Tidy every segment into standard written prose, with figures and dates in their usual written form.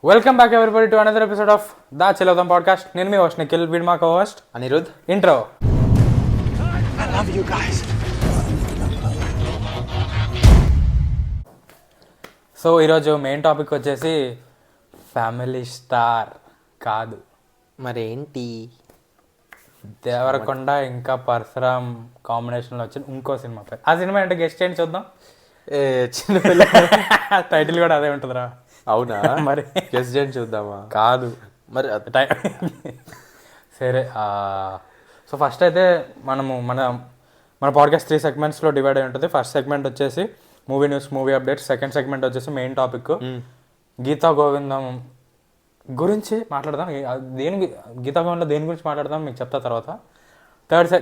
Welcome back everybody to another episode of the చిలవుదాం podcast. నేను మీ హోస్ట్ నిఖిల్, వీడ్ మా co host Anirudh. Intro. So ఈరోజు మెయిన్ టాపిక్ వచ్చేసి ఫ్యామిలీ స్టార్ కాదు, మరేంటి? దేవరకొండ ఇంకా పరశురామ్ కాంబినేషన్లో వచ్చిన ఇంకో సినిమా పేరు. ఆ సినిమా అంటే గెస్ట్ చేయండి చూద్దాం. చిన్నపిల్ల టైటిల్ కూడా అదే ఉంటుందిరా. అవునా? మరి గెస్ట్ చేయండి చూద్దామా? కాదు మరి సరే. సో ఫస్ట్ అయితే మన పాడ్కాస్ట్ 3 సెగ్మెంట్స్లో డివైడ్ అయి ఉంటుంది. ఫస్ట్ సెగ్మెంట్ వచ్చేసి movie news, movie updates. Second segment వచ్చేసి మెయిన్ టాపిక్ గీతా గోవిందం గురించి మాట్లాడదాం. గీతా గోవిందంలో దేని గురించి మాట్లాడదాం మీకు చెప్తా తర్వాత.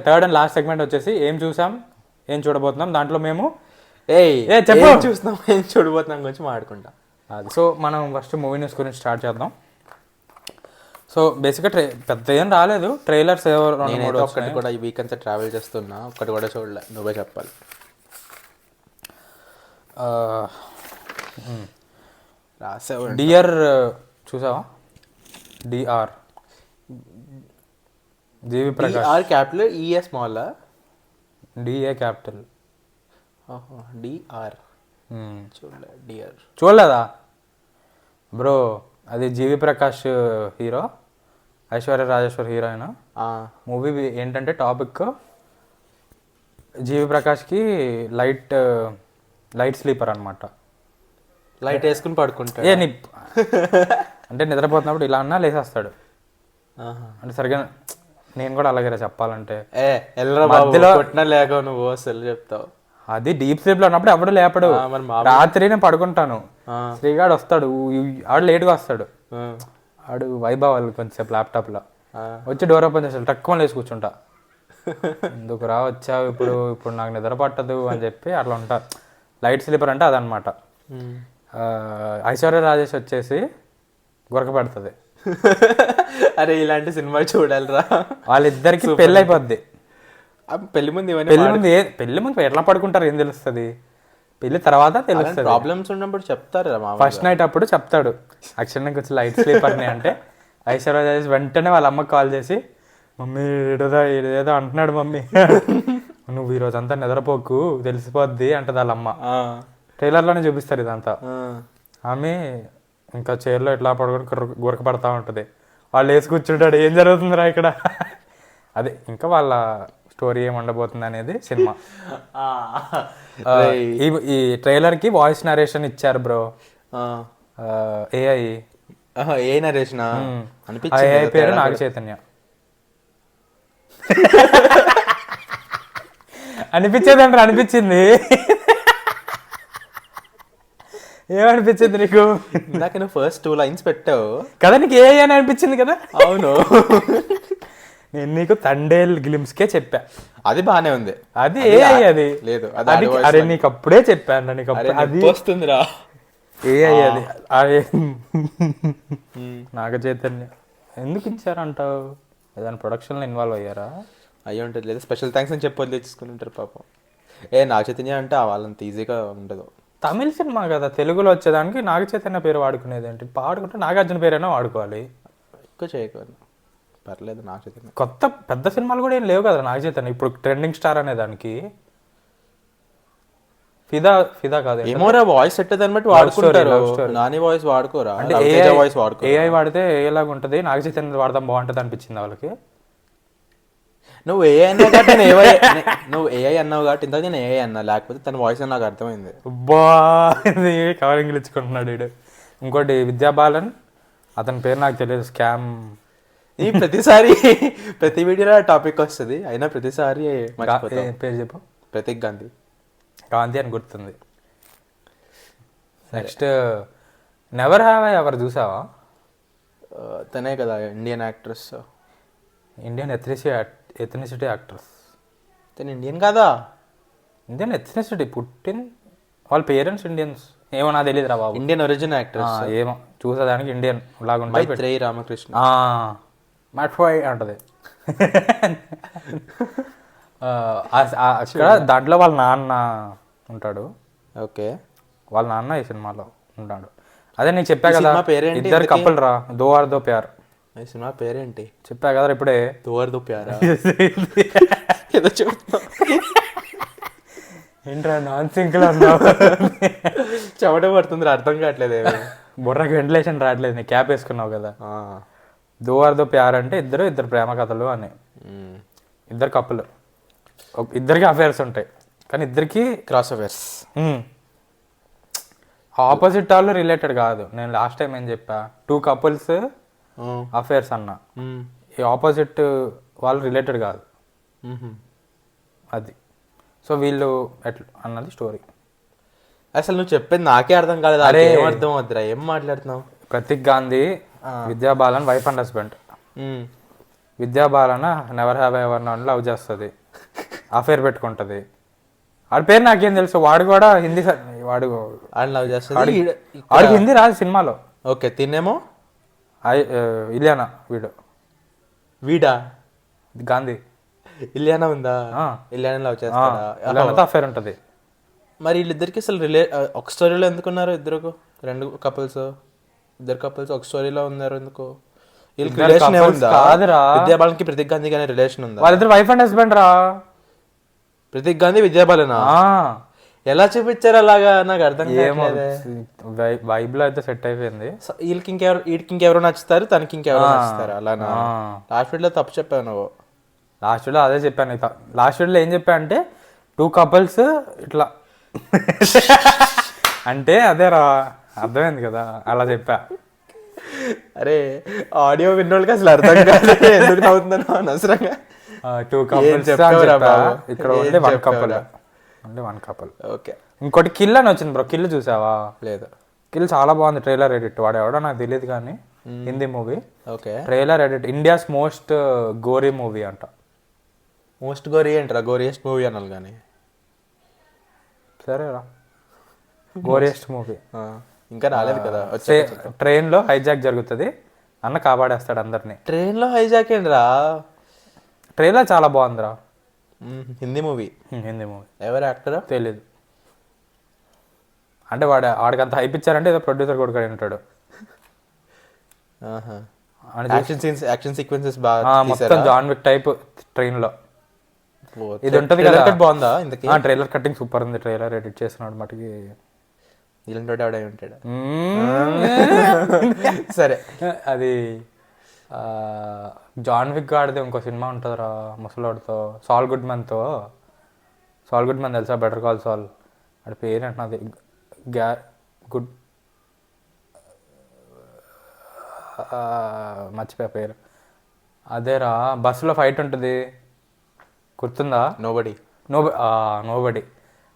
థర్డ్ అండ్ లాస్ట్ సెగ్మెంట్ వచ్చేసి ఏం చూసాం, ఏం చూడబోతున్నాం. దాంట్లో మేము చెప్పు చూస్తున్నాం, ఏం చూడబోతున్నాం గురించి మాట్లాడుకుంటాం. అది. సో మనం ఫస్ట్ మూవీ న్యూస్ గురించి స్టార్ట్ చేద్దాం. సో బేసిక్గా పెద్ద ఏం రాలేదు, ట్రైలర్స్ నేనైతే ఒక్కటి కూడా ఈ వీక్ అంతా ట్రావెల్ చేస్తున్నా, ఒక్కటి కూడా చూడలే. నువ్వే చెప్పాలి. రాసావు డియర్ చూసావా? DR GV Prakash. R capital, ES small, DA capital, DR. చూడలే. డిఆర్ చూడలేదా బ్రో? అది GV Prakash hero, Aishwarya Rajeshwar heroine. Movie ఏంటంటే టాపిక్ జీవి ప్రకాష్కి లైట్ స్లీపర్ అనమాట. లైట్ వేసుకుని పడుకుంటా. అంటే నిద్రపోతున్నప్పుడు ఇలా అన్నా లేసేస్తాడు. అంటే సరిగ్గా నేను కూడా అలాగే చెప్పాలంటే మధ్యలో లేక నువ్వు అసలు చెప్తావు. అది డీప్ స్లీప్ లో ఉన్నప్పుడు ఎవడు లేపడు. రాత్రి నేను పడుకుంటాను, శ్రీగాడు వస్తాడు, ఆడు లేటుగా వస్తాడు. ఆడు వైభవాలు కొంచెంసేపు ల్యాప్టాప్ లో వచ్చి డోర్ ఓపెన్ చేస్తాడు, తక్కువ లేచి కూర్చుంటా. ఎందుకు రా వచ్చావు ఇప్పుడు నాకు నిద్ర పట్టదు అని చెప్పి అట్లా ఉంటా. లైట్ స్లీపర్ అంటే అదనమాట. ఐశ్వర్య రాజేష్ వచ్చేసి గురక పెడుతుంది. అరే ఇలాంటి సినిమా చూడాలిరా. వాళ్ళిద్దరికి పెళ్ళి అయిపోద్ది. పెళ్లి ముందు పెళ్లి ముందు ఎట్లా పడుకుంటారు ఏం తెలుస్తుంది, పెళ్లి తర్వాత తెలుస్తుంది. ప్రాబ్లమ్స్ ఉన్నప్పుడు చెప్తారు. ఫస్ట్ నైట్ అప్పుడు చెప్తాడు యాక్చువల్గా కొంచెం లైట్ స్లీపర్ని అంటే. ఐశ్వర్య రాజేష్ వెంటనే వాళ్ళ అమ్మకి కాల్ చేసి, మమ్మీ ఏదో అంటున్నాడు మమ్మీ, నువ్వు ఈరోజు అంతా నిద్రపోకు తెలిసిపోద్ది అంటది వాళ్ళ అమ్మ. ట్రైలర్లోనే చూపిస్తారు ఇదంతా. ఆమె ఇంకా చైర్లో ఎట్లా పడుకొని గురక పడతా ఉంటుంది. వాళ్ళు వేసి కూర్చుంటాడు, ఏం జరుగుతుందిరా ఇక్కడ. అదే ఇంకా వాళ్ళ స్టోరీ ఏమి ఉండబోతుంది అనేది సినిమా. ఈ ట్రైలర్ కి వాయిస్ నరేషన్ ఇచ్చారు బ్రో. ఏ నరేషన్? ఏఐ పేరు నాగ చైతన్య. అనిపించేదంటే అనిపించింది. ఏమనిపించింది నీకు? ఇందాక నువ్వు ఫస్ట్ 2 lines పెట్టావు కదా, నీకు ఏ అని అనిపించింది కదా. అవును, నేను నీకు తండేల్ గ్లిమ్స్కే చెప్పా, అది బానే ఉంది. అది ఏఐ అది లేదు. అరే నీకు అప్పుడే చెప్పాను, నీకు అది వస్తుందిరా ఏఐ అది. అరే నాగ చైతన్య ఎందుకు ఇచ్చారంటావు? ఏదైనా ప్రొడక్షన్లో ఇన్వాల్వ్ అయ్యారా? అయ్యి ఉంటుంది. లేదా స్పెషల్ థ్యాంక్స్ అని చెప్పి వదిలేసుకుని ఉంటారు పాపం. నాగ చైతన్య అంటే వాళ్ళంత ఈజీగా ఉండదు. తమిళ సినిమా కదా, తెలుగులో వచ్చేదానికి నాగ చైతన్య పేరు వాడుకునేది ఏంటి? పాడుకుంటే నాగార్జున పేరైనా వాడుకోవాలి. ఎక్కువ చేయకూడదు, పర్లేదు. నాగ చైతన్య కొత్త పెద్ద సినిమాలు కూడా ఏం లేవు కదా నాగ చైతన్య ఇప్పుడు ట్రెండింగ్ స్టార్ అనే దానికి. ఫిదా కాదు, ఏమోరా వాయిస్ సెట్ దాన్ని బట్టి వాడుకుంటారు. నాని వాయిస్ వాడుకోరా? అంటే వాయిస్ వాడుకో. ఏఐ వాడితే ఏలాగా ఉంటుంది, నాగ చైతన్య వాడదాం బాగుంటుంది అనిపించింది వాళ్ళకి. నువ్వు ఏఐ అన్నావు కాబట్టి నువ్వు ఏఐ అన్నావు కాబట్టి ఇంత నేను ఏఐ అన్నా, లేకపోతే తన వాయిస్ నాకు అర్థమైంది. బా కవరింగ్లు ఇచ్చుకుంటున్నాడు వీడు. ఇంకోటి విద్యాబాలన్, అతని పేరు నాకు తెలియదు. స్కామ్ ఈ ప్రతిసారి ప్రతి వీడియోలో టాపిక్ వస్తుంది, అయినా ప్రతిసారి పేరు చెప్పు. ప్రతీక్ గాంధీ. గాంధీ అని గుర్తుంది. Next never have I ever చూసావా? తనే కదా Indian actress, Indian ethnicity actress. తను ఇండియన్ కాదా? ఇండియన్ ఎథనిసిటీ, పుట్టిన వాళ్ళ పేరెంట్స్ ఇండియన్స్. ఏమో నాకు తెలియదు రా బాబు. ఇండియన్ ఒరిజిన్ యాక్ట్రెస్ ఏమో చూసేదానికి ఇండియన్ లాగుంటుంది. రామకృష్ణ మట్ఫై అంటది. అక్కడ దాంట్లో వాళ్ళ నాన్న ఉంటాడు. ఓకే, వాళ్ళ నాన్న ఈ సినిమాలో ఉంటాడు. అదే నేను చెప్పా కదా సినిమా పేరేంటి ఇద్దరు ఇంతకీ? కపుల్ రా దో ఆర్ దో ప్యార్ ఈ సినిమా పేరేంటి? చెప్పా కదా ఇప్పుడే. దోవర్ దో ప్యారా ఏదో చెప్తున్నా. ఏంట్రా నాన్ సింక్ లో ఉన్నావు? చెమట పడుతుంది, అర్థం కావట్లేదు. బుర్రకు వెంటిలేషన్ రావట్లేదు, నీ క్యాప్ వేసుకున్నావు కదా. దో ఆర్ దో ప్యార్ అంటే ఇద్దరు ప్రేమ కథలు అని. ఇద్దరు కప్పులు, ఇద్దరికి అఫేర్స్ ఉంటాయి కానీ ఇద్దరికి క్రాస్ అవేర్స్. ఆపోజిట్ వాళ్ళు రిలేటెడ్ కాదు. నేను లాస్ట్ టైం ఏం చెప్పా, 2 కపుల్స్ అఫేర్స్ అన్నా. ఈ ఆపోజిట్ వాళ్ళు రిలేటెడ్ కాదు అది. సో వీళ్ళు ఎట్లా అన్నది స్టోరీ. అసలు నువ్వు చెప్పేది నాకే అర్థం కాలేదు. అరే, ఏం అర్థం అవుతురా, ఏం మాట్లాడుతున్నావు? ప్రతీక్ గాంధీ విద్యా balun wife and husband. Vidya Balan never have ever known love చేస్తుంది, అఫేర్ పెట్టుకుంటుంది. వాడి పేరు నాకేం తెలుసు, వాడు కూడా హిందీ వాడు లవ్ చేస్తుంది. వాడికి హిందీ రాదు సినిమాలో. ఓకే, తినేమో ఇలియానా వీడా గాంధీ. ఇలియానా ఉందా? ఇలియానా లవ్ చేస్తాడా? ఇలియానాతో అఫేర్ ఉంటుంది. మరి వీళ్ళిద్దరికి అసలు ఒక స్టోరీలో ఎందుకున్నారు? ఇద్దరు 2 కపుల్స్, ఇద్దరు కపుల్స్ ఒక స్టోరీలో ఉన్నారు ఎందుకు? వీళ్ళకి రిలేషన్ ఏముందా? కాదురా, విద్యా బాలన్కి ప్రతీక్ గాంధీ కానీ రిలేషన్ ఉందా? వాళ్ళిద్దరు వైఫ్ అండ్ హస్బెండ్ రా. ప్రతీక్ గాంధీ విద్యా బాలనా? ఎలా చూపించారు అలాగా? నాకు అర్థం కావట్లేదే. వైబ్ లో అయితే సెట్ అయిపోయింది. వీళ్ళకి ఇంకెవరో నచ్చుతారు, తనకి ఇంకెవరో నచ్చుతారు అలానా? లాస్ట్ వీడియోలో తప్పు చెప్పావు నువ్వు. లాస్ట్ వీడియో అదే చెప్పాను. లాస్ట్ వీడియోలో ఏం చెప్పా అంటే 2 కపుల్స్ ఇట్లా అంటే అదే రా, అర్థమైంది కదా, అలా చెప్పా. అరే ఆడియో విన్నోళ్ళకి అసలు అర్థం కాదు ఎందుకు నవ్వుతున్నాను అనవసరంగా. 2 కపుల్స్ ఇక్కడ only 1 couple, only 1 couple. Okay. ఇంకోటి కిల్ అని వచ్చింది బ్రో. కిల్ చూసావా? లేదు. కిల్ చాలా బాగుంది. ట్రైలర్ ఎడిట్ వాడు ఎవడో నాకు తెలియదు కానీ Hindi movie. Okay. Trailer edit India's most gory movie అంట. మోస్ట్ గోరీ ఏంట్రా? గోరియస్ట్ మూవీ అనాలి కానీ. సరేరా, గోరియస్ట్ మూవీ. ఇంకా రాలేదు కదా. ట్రైన్ లో హైజాక్ జరుగుతుంది, అన్న కాపాడేస్తాడు అందరినీ. ట్రైన్ లో హైజాక్ ఏంట్రా? ట్రైలర్ చాలా బాగుందిరా. హిందీ మూవీ. హిందీ మూవీ. ఎవరు యాక్టర్ తెలీదు. అంటే వాడికి అంత హైప్ ఇచ్చారంటే ఏదో ప్రొడ్యూసర్ కూడా ఉంటాడు. యాక్షన్ సీక్వెన్సెస్ బాగా మొత్తం జాన్ విక్ టైప్ ట్రైన్ లో. ఇది ఉంటది కదా. బాగుందా ఇంతకీ? ట్రైలర్ కటింగ్ సూపర్ ఉంది. ట్రైలర్ ఎడిట్ చేసినాడు మటుకి ఇలాంటి ఎవడై ఉంటాడు. సరే, అది జాన్ విక్ గాడిది ఇంకో సినిమా ఉంటుందిరా ముసలోడితో, సాల్ గుడ్మన్తో. సాల్ గుడ్మన్ తెలుసా? బెటర్ కాల్ సాల్. అది పేరేంటి నాది గుడ్ మర్చిపోయా పేరు. అదేరా, బస్సులో ఫైట్ ఉంటుంది, గుర్తుందా? నోబడి.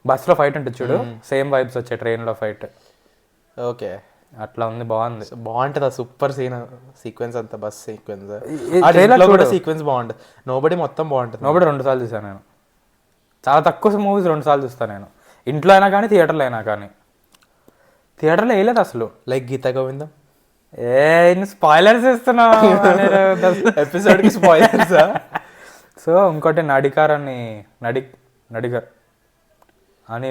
బస్సులో ఫైట్ ఉంటుంది చూడు, సేమ్ వైబ్స్ వచ్చాయి ట్రైన్లో ఫైట్. ఓకే, అట్లా ఉంది, బాగుంది. బాగుంటుంది ఆ సూపర్ సీక్వెన్స్ అంతా, బస్ సీక్వెన్స్ కూడా సీక్వెన్స్ బాగుంటుంది. నోబడి మొత్తం బాగుంటుంది. నోబడి 2 సార్లు చూసాను నేను. చాలా తక్కువ మూవీస్ 2 సార్లు చూస్తాను నేను, ఇంట్లో అయినా కానీ థియేటర్లో అయినా కానీ. థియేటర్లో వేయలేదు అసలు. లైక్ గీతా గోవిందం. స్పాయిలర్స్ ఇస్తున్నావు ఎపిసోడ్కి స్పాయిలర్స్. సో ఇంకోటి నడికార్ అని, నడిగర్ అని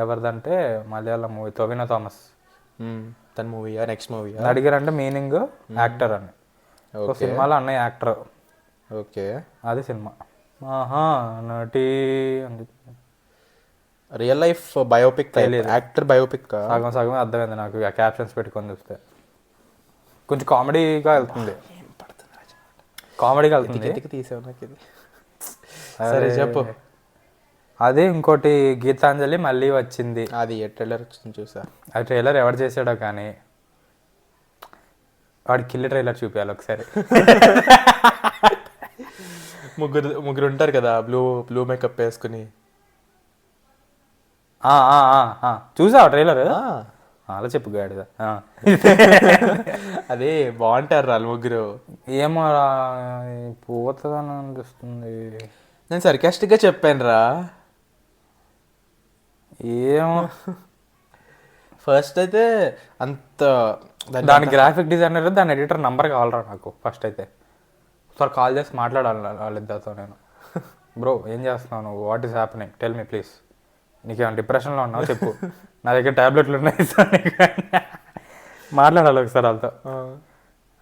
ఎవరిదంటే మలయాళం మూవీ, టొవినో థామస్ తన మూవీ. నెక్స్ట్ మూవీ నడిగర్ అంటే మీనింగ్ యాక్టర్ అని. సినిమాలో అన్నయ్య యాక్టర్. ఓకే, అది సినిమా. నటి real life biopic, actor biopic. సగం అర్థమైంది నాకు ఆ క్యాప్షన్స్ పెట్టుకొని చూస్తే. కొంచెం కామెడీగా వెళ్తుంది, కామెడీగా వెళ్తుంది. తీసావు నాకు ఇది. సరే చెప్పు. అదే ఇంకోటి గీతాంజలి మళ్ళీ వచ్చింది. అది ట్రైలర్ చూసా. ఆ ట్రైలర్ ఎవరు చేసాడో కానీ వాడి కిల్లి ట్రైలర్ చూపించాలి ఒకసారి. ముగ్గురు ఉంటారు కదా బ్లూ మేకప్ వేసుకుని. చూసావా ట్రైలర్? అలా చెప్పు గాడిద. అదే బాగుంటారు వాళ్ళు ముగ్గురు. ఏమో పోతుందని అనిపిస్తుంది. నేను సర్కాస్టిక్గా చెప్పాను రా. ఏమో ఫస్ట్ అయితే అంత దాని గ్రాఫిక్ డిజైనర్, దాని ఎడిటర్ నంబర్ కావాలరా నాకు ఫస్ట్ అయితే. ఒకసారి కాల్ చేసి మాట్లాడాలి వాళ్ళిద్దరితో నేను. బ్రో ఏం చేస్తున్నావు, what is happening, tell me please. నీకేమైనా డిప్రెషన్లో ఉన్నావు చెప్పు, నా దగ్గర ట్యాబ్లెట్లు ఉన్నాయి. మాట్లాడాలి ఒకసారి వాళ్ళతో.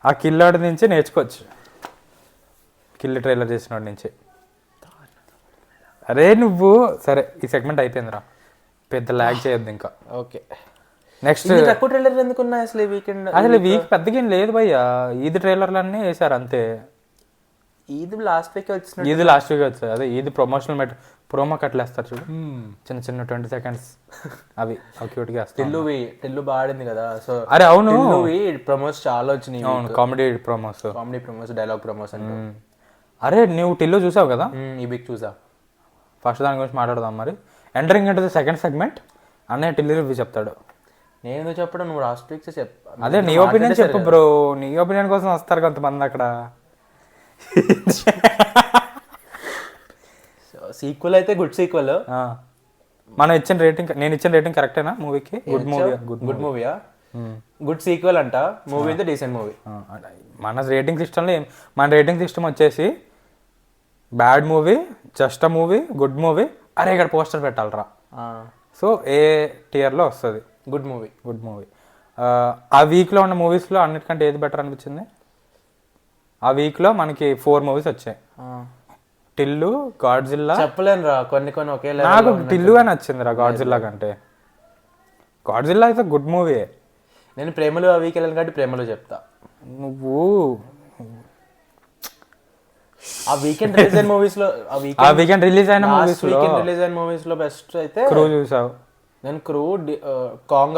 ఆ కిల్లాడి నుంచి నేర్చుకోవచ్చు, కిల్లు ట్రైలర్ చేసిన వాడి నుంచి. అరే నువ్వు సరే, ఈ సెగ్మెంట్ అయిపోయిందిరా, పెద్ద ల్యాగ్ చేయొద్దు ఇంకా. ఓకే, నెక్స్ట్ తక్కువ ట్రైలర్ ఎందుకున్నాయి అసలు ఈ వీకెండ్? అసలు వీక్ పెద్దగా ఏం లేదు భయ్యా, ఈద్ ట్రైలర్లు అన్నీ వేసారు అంతే. ఈద్ లాస్ట్ వీక్ వచ్చిన, ఈద్ లాస్ట్ వీక్ వచ్చాయి. అదే ఈద్ ప్రమోషనల్ ప్రోమో కట్లు వేస్తారు చూడు, చిన్న చిన్న 20 seconds అవి క్యూట్ గా వేస్తారు. టిల్లు బాగా ఆడింది కదా, సో అరే అవును, ప్రమోస్ చాలా వచ్చినాయి. అవును, కామెడీ ప్రమోస్, డైలాగ్ ప్రమోస్ అంటే. అరే నువ్వు టిల్లు చూసావు కదా? ఈ వీక్ చూసా. ఫస్ట్ దాని గురించి మాట్లాడదాం మరి. Entering into the second segment, అన్నయ్య టిల్లు రివ్యూ చెప్తాడు. నేను చెప్పడం, నువ్వు లాస్ట్ వీక్ అదే నీ ఒపీనియన్ చెప్పు బ్రో, నీ ఒపీనియన్ కోసం వస్తారు కొంతమంది అక్కడ. సీక్వెల్ అయితే గుడ్ సీక్వెల్. మనం ఇచ్చిన రేటింగ్, నేను ఇచ్చిన రేటింగ్ కరెక్టేనా మూవీకి? గుడ్ మూవీ, గుడ్ మూవీయా? గుడ్ సీక్వెల్ అంట. మూవీ అయితే డీసెంట్ మూవీ. మన రేటింగ్ సిస్టంలో మన రేటింగ్ సిస్టమ్ వచ్చేసి bad movie, just a movie, good movie. అరే ఇక్కడ పోస్టర్ పెట్టాలరా, సో ఏ టియర్లో వస్తుంది. Good movie, good movie. ఆ వీక్లో ఉన్న మూవీస్లో అన్నిటికంటే ఏది బెటర్ అనిపించింది? ఆ వీక్లో మనకి 4 మూవీస్ వచ్చాయి. టిల్లు, గాడ్జిల్లా. చెప్పలేను రా, కొన్ని ఒకే. నాకు టిల్లుగా నచ్చింది రా గాడ్జిల్లా కంటే. గాడ్జిల్లా అయితే గుడ్ మూవీ. నేను ప్రేమలో ఆ వీక్ వెళ్ళాను కాబట్టి ప్రేమలో చెప్తా. నువ్వు ఆ వీకెండ్ రిలీజ్ అయిన మూవీస్ లో, ఆ వీకెండ్ రిలీజ్ అయిన మూవీస్ లో బెస్ట్ అయితే క్రూ చూసావు. నేను crew, Kong,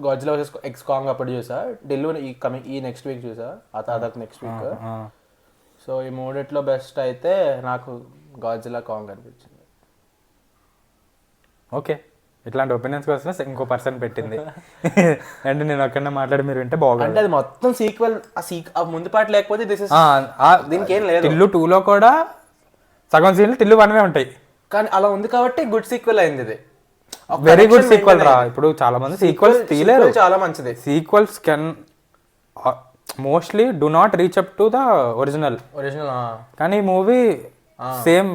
Godzilla X Kong అప్పుడు చూసా. ఢిల్లీ ఈ నెక్స్ట్ వీక్ చూసా, అదొక నెక్స్ట్ వీక్. సో ఈ మూడిట్లో బెస్ట్ అయితే నాకు గాడ్జిల్లా, కాంగ్ అనిపించింది. ఓకే, ఇట్లాంటి ఒపీనియన్స్ కోసం ఇంకో పర్సన్ పెట్టింది అంటే నేను అక్కడ మాట్లాడి మీరు వింటే బాగుంది. అంటే అది మొత్తం సీక్వెల్, ఆ ముందు పాట లేకపోతే దీనికి ఏం లేదు. టిల్లు 2లో కూడా సగం సీన్లు టిల్లు 1 ఉంటాయి, కానీ అలా ఉంది కాబట్టి గుడ్ సీక్వెల్ అయింది. ఇది వెరీ గుడ్ సీక్వెల్ రా. ఇప్పుడు చాలా మంది సీక్వెల్స్ తీయలేరు, చాలా మంచిది. Sequels can mostly do not reach up to the original. కానీ మూవీ సేమ్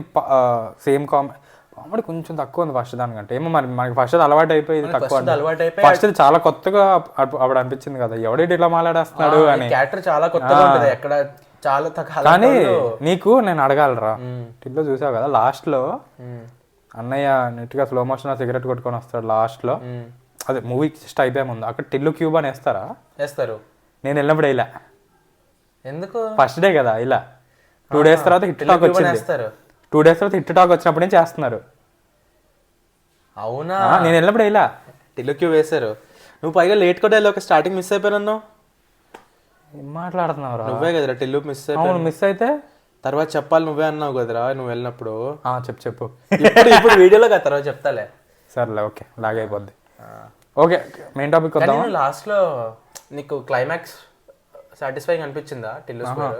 కామెడీ కొంచెం తక్కువ ఉంది ఫస్ట్ దానికంటే. ఏమో మరి మనకి ఫస్ట్ అలవాటు అయిపోయింది, తక్కువ ఫస్ట్ చాలా కొత్తగా అప్పుడు అనిపించింది కదా, ఎవడేటి ఇట్లా మాట్లాడేస్తున్నాడు అని. క్యారెక్టర్ చాలా కొత్తగా ఉంటుంది, ఎక్కడ చాలా. కానీ నీకు నేను అడగాలరా, టిల్లో చూసావు కదా లాస్ట్ లో అన్నయ్య నీట్గా స్లో మోషన్ సిగరెట్ కొట్టుకొని వస్తాడు లాస్ట్ లో. అదే మూవీ జస్ట్ అయిపోయే ముందు అక్కడ టిల్లు క్యూబ్ అని వేస్తారు. నేను వెళ్ళినప్పుడు ఇలా, ఎందుకు ఫస్ట్ డే కదా ఇలా, 2 days తర్వాత హిట్ టాక్ వచ్చింది. 2 days తర్వాత హిట్ టాక్ వచ్చినప్పుడు నుంచి చేస్తున్నారు. అవునా? నేను వెళ్ళినప్పుడు ఇలా టిల్లు క్యూబ్ వేశారు. నువ్వు పైగా లేట్ కూడా వెళ్ళి ఒక స్టార్టింగ్ మిస్ అయిపోయినావు. ఏం మాట్లాడుతున్నావు? నువ్వే కదరా టిల్లు మిస్ అయిపోయావు. మిస్ అయితే తర్వాత చెప్పాలి, నువ్వే అన్నావు కదరా నువ్వు వెళ్ళినప్పుడు. చెప్పు ఇప్పుడు వీడియోలో కదా, తర్వాత చెప్తాలే. సర్లే, ఓకే, లాగైపోద్ది. ఓకే, మెయిన్ టాపిక్ వద్దాం. లాస్ట్ లో నీకు క్లైమాక్స్ సాటిస్ఫైయింగ్ అనిపించిందా టిల్లు స్కోర్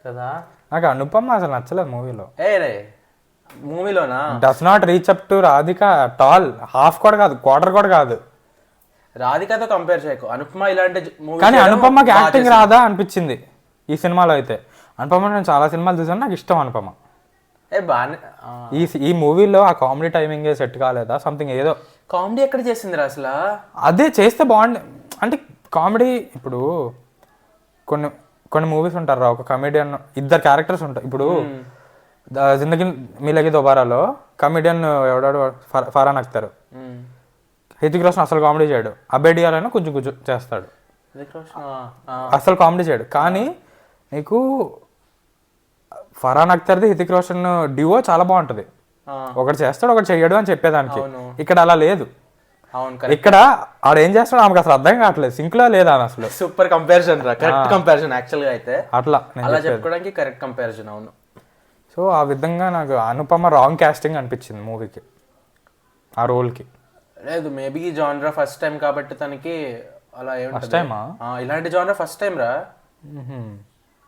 కదా? నాకు అనుపమ అసలు నచ్చలేదు మూవీలో. మూవీలోనా? Does not reach up to Radhika at all. Half కూడా కాదు, క్వార్టర్ కూడా కాదు. రాధికతో కంపేర్ చేయకు, అనుపమ ఇలాంటి మూవీ. కానీ అనుపమకి యాక్టింగ్ రాదా అనిపించింది ఈ సినిమాలో అయితే. అనుపమ నేను చాలా సినిమాలు చూసాను, నాకు ఇష్టం అనుపమ. ఈ మూవీలో ఆ కామెడీ టైమింగ్ సెట్ కాలేదా సంథింగ్? ఏదో కామెడీ ఎక్కడ చేసిందిరా అసలు? అదే చేస్తే బాగుంది. అంటే కామెడీ ఇప్పుడు కొన్ని మూవీస్ ఉంటారు రా, ఒక కమెడియన్, 2 క్యారెక్టర్స్ ఉంటాయి. ఇప్పుడు జిందగీ మిలగి దోబారాలో కమెడియన్ ఎవడాడు, ఫరాన్ అఖ్తర్. హృతిక్ రోషన్ అసలు కామెడీ చేయడు, అబేడియాలైనా కొంచెం కొంచెం చేస్తాడు, అసలు కామెడీ చేయడు. కానీ నీకు ఫరాన్ అఖ్తర్ది హృతిక్ రోషన్ డ్యూవో చాలా బాగుంటది, ఒకటి చేస్తాడు ఒకటి చెయ్యడు అని చెప్పేదానికి. ఇక్కడ అలా లేదు. ఇక్కడ ఆడేం చేస్తాడు ఆమెకు అసలు అర్థం కావట్లేదు, సింక్ లో లేదా అసలు. సూపర్ కంపారిజన్ రా, కరెక్ట్ కంపారిజన్ యాక్చువల్ గా అయితే. అలా చెప్పుకోవడానికి కరెక్ట్ కంపారిజన్. అవును. సో ఆ విధంగా నాకు అనుపమ రాంగ్ కాస్టింగ్ అనిపించింది మూవీకి, ఆ రోల్కి. లేదు, మేబీ జానరా ఫస్ట్ టైం కాబట్టి తనకి అలా ఫస్ట్ టైమా ఇలాంటి జానరా ఫస్ట్ టైం రా.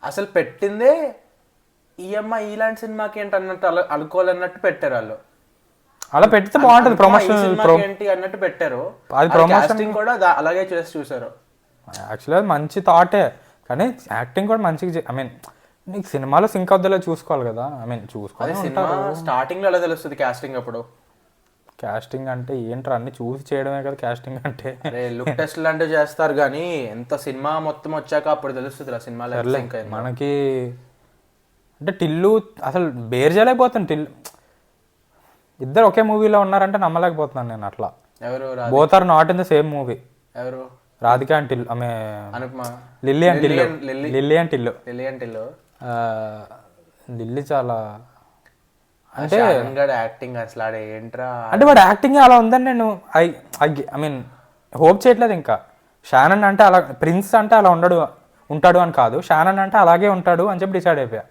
అసలు పెట్టిందే ఈఎంఐ ఇలాంటి సినిమాకి ఏంటి అన్నట్టు అనుకోవాలన్నట్టు పెట్టారు వాళ్ళు. అలా పెడితే బాగుంటుంది, ప్రమోషనల్ ఏంటి అన్నట్టు పెట్టారు. అది ప్రమోషన్ కూడా అలాగే చూసారు. యాక్చువల్గా మంచి థాటే, కానీ యాక్టింగ్ కూడా మంచిగా. ఐ మీన్ నీకు సినిమాలో సింక్ అవుతుందో చూసుకోవాలి కదా. ఐ మీన్ చూసుకోవాలి. స్టార్టింగ్ లో ఎలా తెలుస్తుంది కాస్టింగ్? అప్పుడు కాస్టింగ్ అంటే ఏంట్రా అన్ని చూసి చేయడమే కదా కాస్టింగ్ అంటే. అరే లుక్ టెస్ట్ లాంటివి చేస్తారు కానీ ఎంత సినిమా మొత్తం వచ్చాక అప్పుడు తెలుస్తుంది ఆ సినిమాలో ఇంకా మనకి. అంటే టిల్లు అసలు బేర్ చేయలేకపోతాను. ఇద్దరు ఒకే మూవీలో ఉన్నారంటే నమ్మలేకపోతున్నాను నేను అట్లా. ఎవరు both are not in the same movie. ఎవరు రాధిక అండ్ టిల్లు, ఆమె Anupama, Lily and Tillu. Lily and Tillu. Lily చాలా అంటే యాక్టింగ్ అసలు ఆడ ఏంట్రా అంటే వాడు యాక్టింగ్ అలా ఉందని నేను ఐ మీన్ హోప్ చేయట్లేదు. ఇంకా షానన్ అంటే అలా, ప్రిన్స్ అంటే అలా ఉంటాడు అని కాదు, షానన్ అంటే అలాగే ఉంటాడు అని చెప్పి డిసైడ్ అయిపోయా.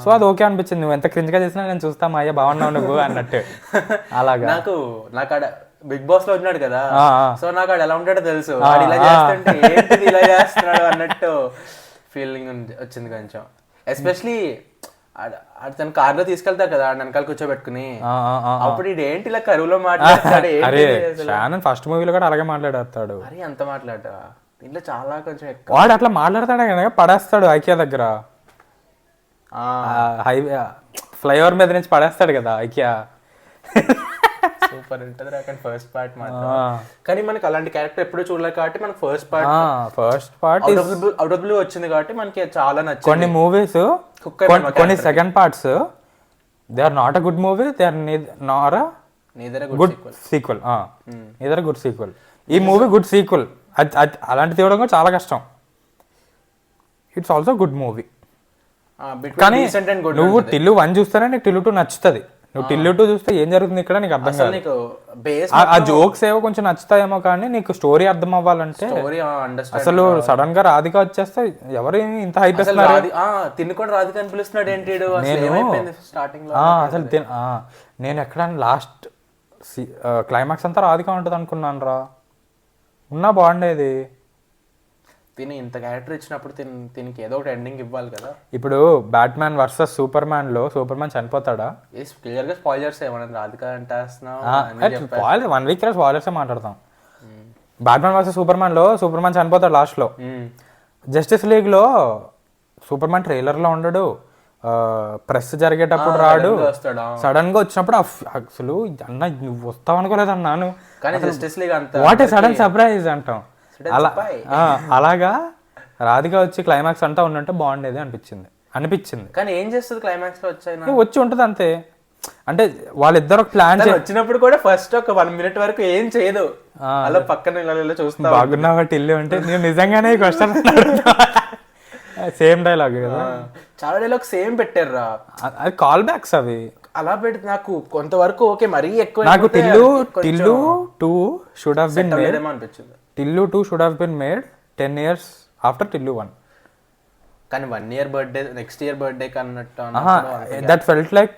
సో అది ఓకే అనిపించింది. నువ్వు ఎంత క్రింజ్గా చేసినా నేను చూస్తా మా అయ్యా బాగున్నావు నువ్వు అన్నట్టు. అలాగా నాకు ఆడ బిగ్ బాస్ లో ఉన్నాడు కదా, సో నాకు ఆడ ఎలా ఉంటాడో తెలుసు. ఇలా చేస్తుంటే ఏంటిది ఇలా చేస్తున్నాడు అన్నట్టు ఫీలింగ్ వచ్చింది కొంచెం. ఎస్పెషలీ తన కార్ లో తీసుకెళ్తారు కదా వెనకాల కూర్చోబెట్టుకుని, అప్పుడు ఇది ఏంటి ఇలా కరువులో మాట్లాడతాడు. ఫస్ట్ మూవీలో కూడా అలాగే మాట్లాడతాడు. అరే అంత మాట్లాడతా ఇంట్లో చాలా కొంచెం వాడు అట్లా మాట్లాడతాడే కదా, పడేస్తాడు ఐకియా దగ్గర, హైవే ఫ్లైఓవర్ మీద నుంచి పడేస్తాడు కదా ఐకియా. సూపర్ ఉంటుంది ఫస్ట్ పార్ట్ మాత్రం. కానీ మనకి అలాంటి క్యారెక్టర్ ఎప్పుడు చూడలేదు కాబట్టి మనకి first part out of blue వచ్చింది కాబట్టి మనకి చాలా నచ్చింది. కొన్ని మూవీస్ కొన్ని second parts they are not a good movie, they are not a good sequel. Neither good sequel. ఈ మూవీ గుడ్ సీక్వెల్. అలాంటి తీయడం కూడా చాలా కష్టం. It's also good movie. కానీ నువ్వు టిల్లు 1 చూస్తేనే నీకు టిల్లు 2 నచ్చుతుంది. నువ్వు టిల్లు 2 చూస్తే ఏం జరుగుతుంది ఇక్కడ నీకు అర్థం కాదు. ఆ జోక్స్ ఏవో కొంచెం నచ్చుతాయేమో కానీ నీకు స్టోరీ అర్థం అవ్వాలంటే అసలు సడన్ గా రాధిక వచ్చేస్తే ఎవరు ఇంత హైప్ ఇస్తున్నారు. తినుకొని రాధిక అని పిలుస్తున్నాడు ఏంటి స్టార్టింగ్ లో. అసలు నేను ఎక్కడ లాస్ట్ క్లైమాక్స్ అంతా రాధిక ఉంటుంది అనుకున్నాను రా. ఉన్నా బాగుండేది. తిని ఇంత క్యారెక్టర్ ఇచ్చినప్పుడు తినికి ఏదో ఒకటి ఎండింగ్ ఇవ్వాలి కదా. ఇప్పుడు బ్యాట్మ్యాన్ వర్సెస్ సూపర్ మ్యాన్ లో సూపర్ మ్యాన్ చనిపోతాడా? క్లియర్ గా స్పాయిలర్స్ ఏమన్నా రాధిక అంటే 1 వీక్ స్పాయిలర్స్ మాట్లాడతాం. బ్యాట్మ్యాన్ వర్సెస్ సూపర్ మ్యాన్ లో సూపర్ మ్యాన్ చనిపోతాడు లాస్ట్ లో. జస్టిస్ లీగ్ లో సూపర్ మ్యాన్ ట్రైలర్ లో ఉండడు, ప్రెస్ జరిగేటప్పుడు రాడు, సడన్ గా వచ్చినప్పుడు అసలు అన్న నువ్వు వస్తావు అనుకోలేదు అన్నాను. వాట్ ఏ సడన్ సర్ప్రైజ్ అంటాం. అలాగా రాధిక వచ్చి క్లైమాక్స్ అంతా ఉన్నట్టే బాగుండేది అనిపించింది. కానీ ఏం చేస్తుంది క్లైమాక్స్ లో వచ్చి ఉంటది అంతే. అంటే వాళ్ళిద్దరు ప్లాన్ వచ్చినప్పుడు కూడా ఫస్ట్ ఒక 1 minute వరకు ఏం చేయదు, అలా పక్కన చూస్తా బాగున్నావా టిల్లు అంటే నేను నిజంగానే క్వశ్చన్ సేమ్ డైలాగ్ కదా. చాలా డైలాగ్ సేమ్ పెట్టారు రా. అది కాల్ బ్యాక్స్ అవి అలా పెడితే నాకు కొంతవరకు ఓకే, మరీ ఎక్కువ. నాకు Tillu 2 should have been made అనిపించింది. Tillu 2 should have been made 10 years after Tillu 1. కానీ 1 year birthday next year birthday కన్నట్టు దట్ ఫెల్ట్ లైక్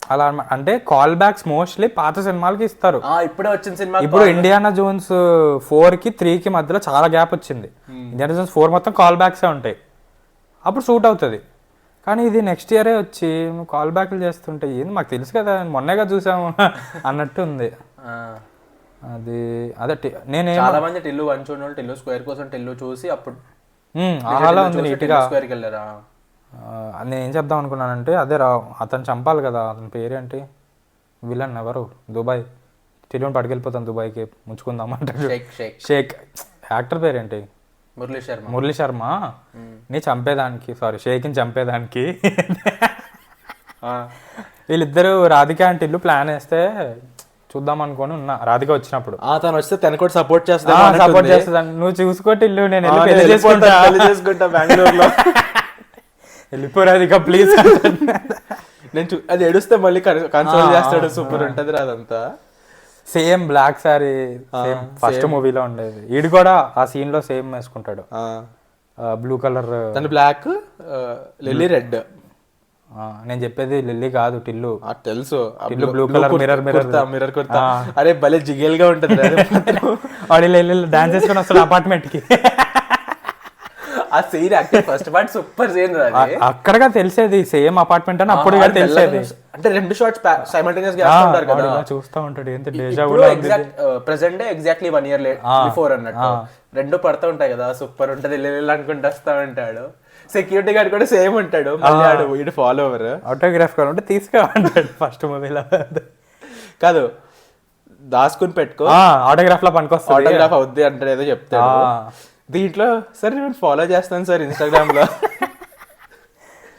అలా. అంటే కాల్ బ్యాక్స్ మోస్ట్లీ పాత సినిమాలకి ఇస్తారు. ఇప్పుడే వచ్చిన సినిమా. ఇప్పుడు ఇండియానా జోన్స్ 4కి 3కి మధ్యలో చాలా గ్యాప్ వచ్చింది. ఇండియానా జోన్స్ 4 మొత్తం కాల్ బ్యాక్సే ఉంటాయి, అప్పుడు సూట్ అవుతుంది. కానీ ఇది నెక్స్ట్ ఇయరే వచ్చి నువ్వు కాల్ బ్యాక్లు చేస్తుంటే ఏంది మాకు తెలుసు కదా మొన్నేగా చూసాము అన్నట్టు ఉంది. అది అదే నేను చాలా మంది టిల్లు 1 చూడని వాళ్ళు టిల్లు స్క్వేర్ కోసం టిల్లు చూసి అప్పుడు అలా ఉంది నీట్గా స్క్వేర్కి వెళ్ళారా. నేను ఏం చెప్దాం అనుకున్నానంటే అదే రా, అతను చంపాలి కదా. అతని పేరేంటి విలన్ ఎవరు? దుబాయ్ టిల్లుని పట్టుకెళ్ళిపోతాను దుబాయ్కి ముంచుకుందాం అంటాడు. షేక్. యాక్టర్ పేరేంటి? మురళీ శర్మ. నీ చంపేదానికి షేక్ని చంపేదానికి వీళ్ళిద్దరు రాధిక అంటే ఇల్లు ప్లాన్ వేస్తే చూద్దాం అనుకోని ఉన్నా. రాధిక వచ్చినప్పుడు తను వస్తే తన కూడా సపోర్ట్ చేస్తా. నువ్వు చూసుకోటి ఇల్లు, నేను పెళ్లి చేసుకుంటా బెంగళూరులో. వెళ్ళిపో రాధిక ప్లీజ్. నేను అది ఏడుస్తే మళ్ళీ కన్సోల్ చేస్తాడు. సూపర్ ఉంటది రాదంతా. సేమ్ బ్లాక్ సారీ ఫస్ట్ మూవీలో ఉండేది. ఈడు కూడా ఆ సీన్ లో సేమ్ వేసుకుంటాడు, బ్లూ కలర్. తను బ్లాక్, లిల్లీ రెడ్. నేను చెప్పేది లిల్లీ కాదు టిల్లు. తెలుసు Tillu blue colour mirror kurta. అరే భలే జిగేల్ గా ఉంటది. వాడు డాన్స్ చేసుకుని వస్తాడు అపార్ట్మెంట్ కి. ఆ scene actual first part super scene. అక్కడగా తెలిసేది సేమ్ అపార్ట్మెంట్ అని అప్పుడు తెలిసేది. అంటే 2 shots సైమల్టేనియస్ గా చేస్తుంటారు కదా, చూస్తా ఉంటాడు. ఏంటి deja vu present day exactly 1 year before అన్నట్టు 2 పడుతూ ఉంటాయి కదా. సూపర్ ఉంటది అనుకుంటూ వస్తా ఉంటాడు. సెక్యూరిటీ గార్డ్ కూడా సేమ్ ఉంటాడు. మళ్ళీ ఫాలోవర్ ఆటోగ్రాఫ్ కావాలంటే తీసుకోమంటాడు ఫస్ట్ మూవీలో. కాదు దాచుకుని పెట్టుకో, ఆటోగ్రాఫ్ లో పనికొస్తుంది. ఆటోగ్రాఫ్ అవుద్ది అంటే ఏదో చెప్తాడు. దీంట్లో సరే నేను ఫాలో చేస్తాను సార్ ఇన్స్టాగ్రామ్ లో.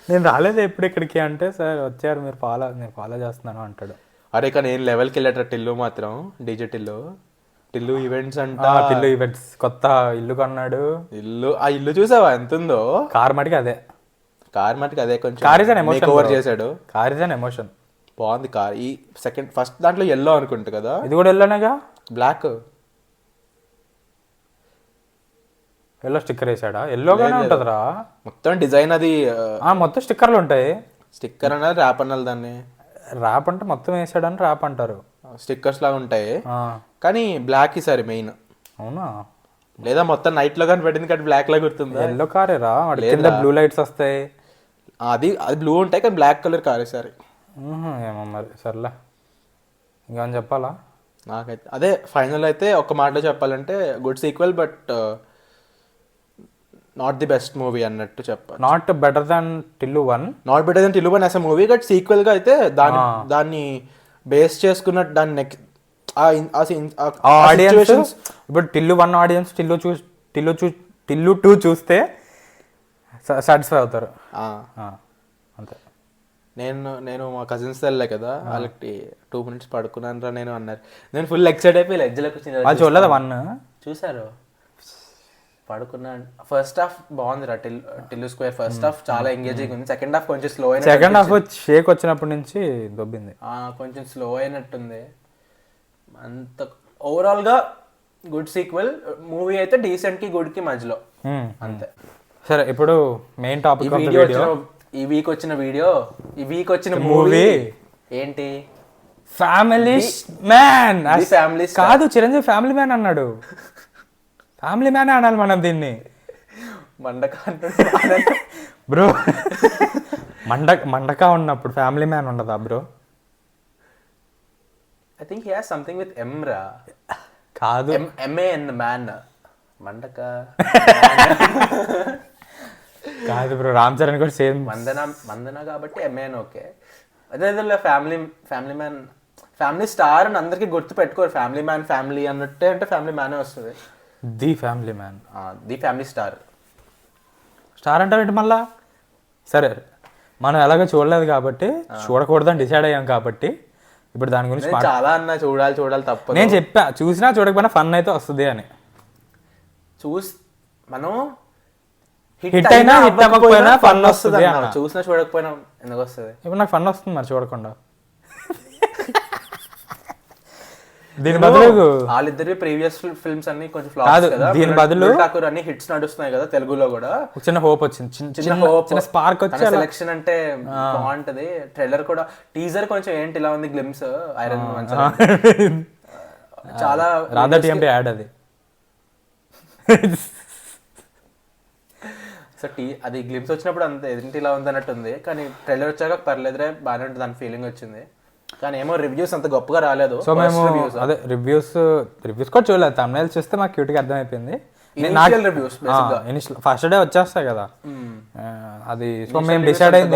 నేను రాలేదు ఎప్పుడు ఇక్కడికి అంటే, సార్ వచ్చారు మీరు నేను ఫాలో చేస్తున్నాను అంటాడు. అరే కానీ నేను లెవెల్కి వెళ్ళాట టిల్లు మాత్రం, డీజే టిల్లు ఈవెంట్స్ అంట. టిల్లు ఈవెంట్స్ కొత్త ఇల్లు కొన్నాడు. ఆ ఇల్లు చూసావా ఎంత ఉందో? కార్ మటుకు అదే, కొంచెం car is an emotion, cover చేశాడు. Car is an emotion. బాగుంది కార్. ఈ ఫస్ట్ దాంట్లో ఎల్లో అనుకుంటా కదా, ఇది కూడా ఎల్లోనేగా, బ్లాక్ ఎల్లో స్టిక్కర్ వేసాడా? ఎల్లోగానే ఉంటదిరా మొత్తం డిజైన్. అది మొత్తం స్టిక్కర్లు ఉంటాయి. స్టిక్కర్ అన్నది ర్యాప్ అన్నది, దాన్ని ర్యాప్ అంటే మొత్తం వేసాడని ర్యాప్ అంటారు. స్టిక్కర్స్ లాగా ఉంటాయి కానీ బ్లాక్ ఈసారి మెయిన్. అవునా? లేదా మొత్తం నైట్ లో కానీ పెట్టింది కానీ బ్లాక్ లా గుర్తుందా? ఎల్లో కారేరా, కింద బ్లూ లైట్స్ వస్తాయి. అది బ్లూ ఉంటాయి కానీ బ్లాక్ కలర్ కార్ ఈసారి. ఏమో మరి, సర్లే ఇంకేమని చెప్పాలా? నాకైతే అదే ఫైనల్ అయితే ఒక మాటలో చెప్పాలంటే good sequel but not the best movie అన్నట్టు చెప్పాలి. Not better than Tillu 1, not better than Tillu 1 as a movie, but sequel గా అయితే దాన్ని బేస్ చేసుకున్నట్టు దాన్ని ఆడియన్స్ ఇప్పుడు టిల్లు 1 ఆడియన్స్ టిల్లు 2 చూస్తే సాటిస్ఫై అవుతారు. అంతే. నేను మా కజిన్స్ వెళ్ళా కదా, వాళ్ళకి 2 minutes పడుకున్నాను రా నేను అన్నారు. నేను ఫుల్ ఎక్సైట్ అయిపోయి లెగ్జలకు వాళ్ళు చూడలేదు 1 చూసారు. పడుకున్నాను. ఫస్ట్ హాఫ్ బాగుంది రా, టిల్లు స్క్వేర్ ఫస్ట్ హాఫ్ చాలా ఎంగేజింగ్ ఉంది. సెకండ్ హాఫ్ కొంచెం స్లో అయినట్టు, సెకండ్ హాఫ్ షేక్ వచ్చినప్పటి నుంచి దొబ్బింది, కొంచెం స్లో అయినట్టుంది. అంత ఓవరాల్ గా గుడ్ సీక్వెల్ మూవీ అయితే, డీసెంట్ కి గుడ్ కి మధ్యలో అంతే. సరే ఇప్పుడు main topic of the video. ఈ వీక్ వచ్చిన మూవీ ఏంటి? Family man. ఫ్యామిలీ కాదు, చిరంజీవి ఫ్యామిలీ మ్యాన్ అన్నాడు. ఫ్యామిలీ మ్యాన్ అనాలి మనం దీన్ని. బ్రో మండక ఉన్నప్పుడు ఫ్యామిలీ మ్యాన్ ఉండదా bro? I think he has something with M రా. కాదు, MAN మ్యాన్. మండక కాదు బ్రో, రామ్ చరణ్ కూడా సేమ్ మందన కాబట్టి MAN. ఓకే, అదే ఫ్యామిలీ మ్యాన్, ఫ్యామిలీ స్టార్ అని అందరికి గుర్తు పెట్టుకోరు. ఫ్యామిలీ మ్యాన్ ఫ్యామిలీ అన్నట్టే అంటే ఫ్యామిలీ మ్యానే వస్తుంది. The family man, the family star అంటారంటే మళ్ళా. సరే, మనం ఎలాగో చూడలేదు కాబట్టి, చూడకూడదని డిసైడ్ అయ్యాం కాబట్టి ఇప్పుడు దాని గురించి చాలా అన్నా చూడాలి తప్ప. నేను చెప్పా, చూసినా చూడకపోయినా ఫన్ అయితే వస్తుంది అని. మనం హిట్ అయినా హిట్ అవ్వకపోయినా ఫన్ వస్తుంది. చూసినా చూడకపోయినా ఎందుకు వస్తుంది? ఇప్పుడు నాకు ఫన్ వస్తుంది మరి చూడకుండా. దీని బదులు వాళ్ళిద్దరి ప్రీవియస్ ఫిల్మ్స్ అన్ని కొంచెం ఫ్లాప్స్ కదా, దీని బదులు అన్ని హిట్స్ నడుస్తున్నాయి కదా తెలుగులో కూడా. చిన్న హోప్ వచ్చింది, చిన్న స్పార్క్ వచ్చి. సెలెక్షన్ అంటే బాగుంటది. ట్రైలర్ కూడా, టీజర్ కొంచెం ఏంటి ఇలా ఉంది, గ్లిమ్స్ ఐరన్ మ్యాన్ చాలా రాధా టీఎంపీ యాడ్ అది. సో అది గ్లిమ్స్ వచ్చినప్పుడు అంత ఏంటి ఇలా ఉంది అన్నట్టు ఉంది, కానీ ట్రైలర్ వచ్చాక పర్లేదురే బాగానే ఉంటుంది దాని ఫీలింగ్ వచ్చింది. కానీ ఏమో రివ్యూస్ అంత గొప్పగా రాలేదు. సో మేము అదే రివ్యూస్ కూడా చూడలేదు, thumbnails చూస్తే మాకు క్యూట్గా అర్థమైపోయింది. ఫస్ట్ డే వచ్చేస్తాయి కదా అది. సో మేము డిసైడ్ అయింది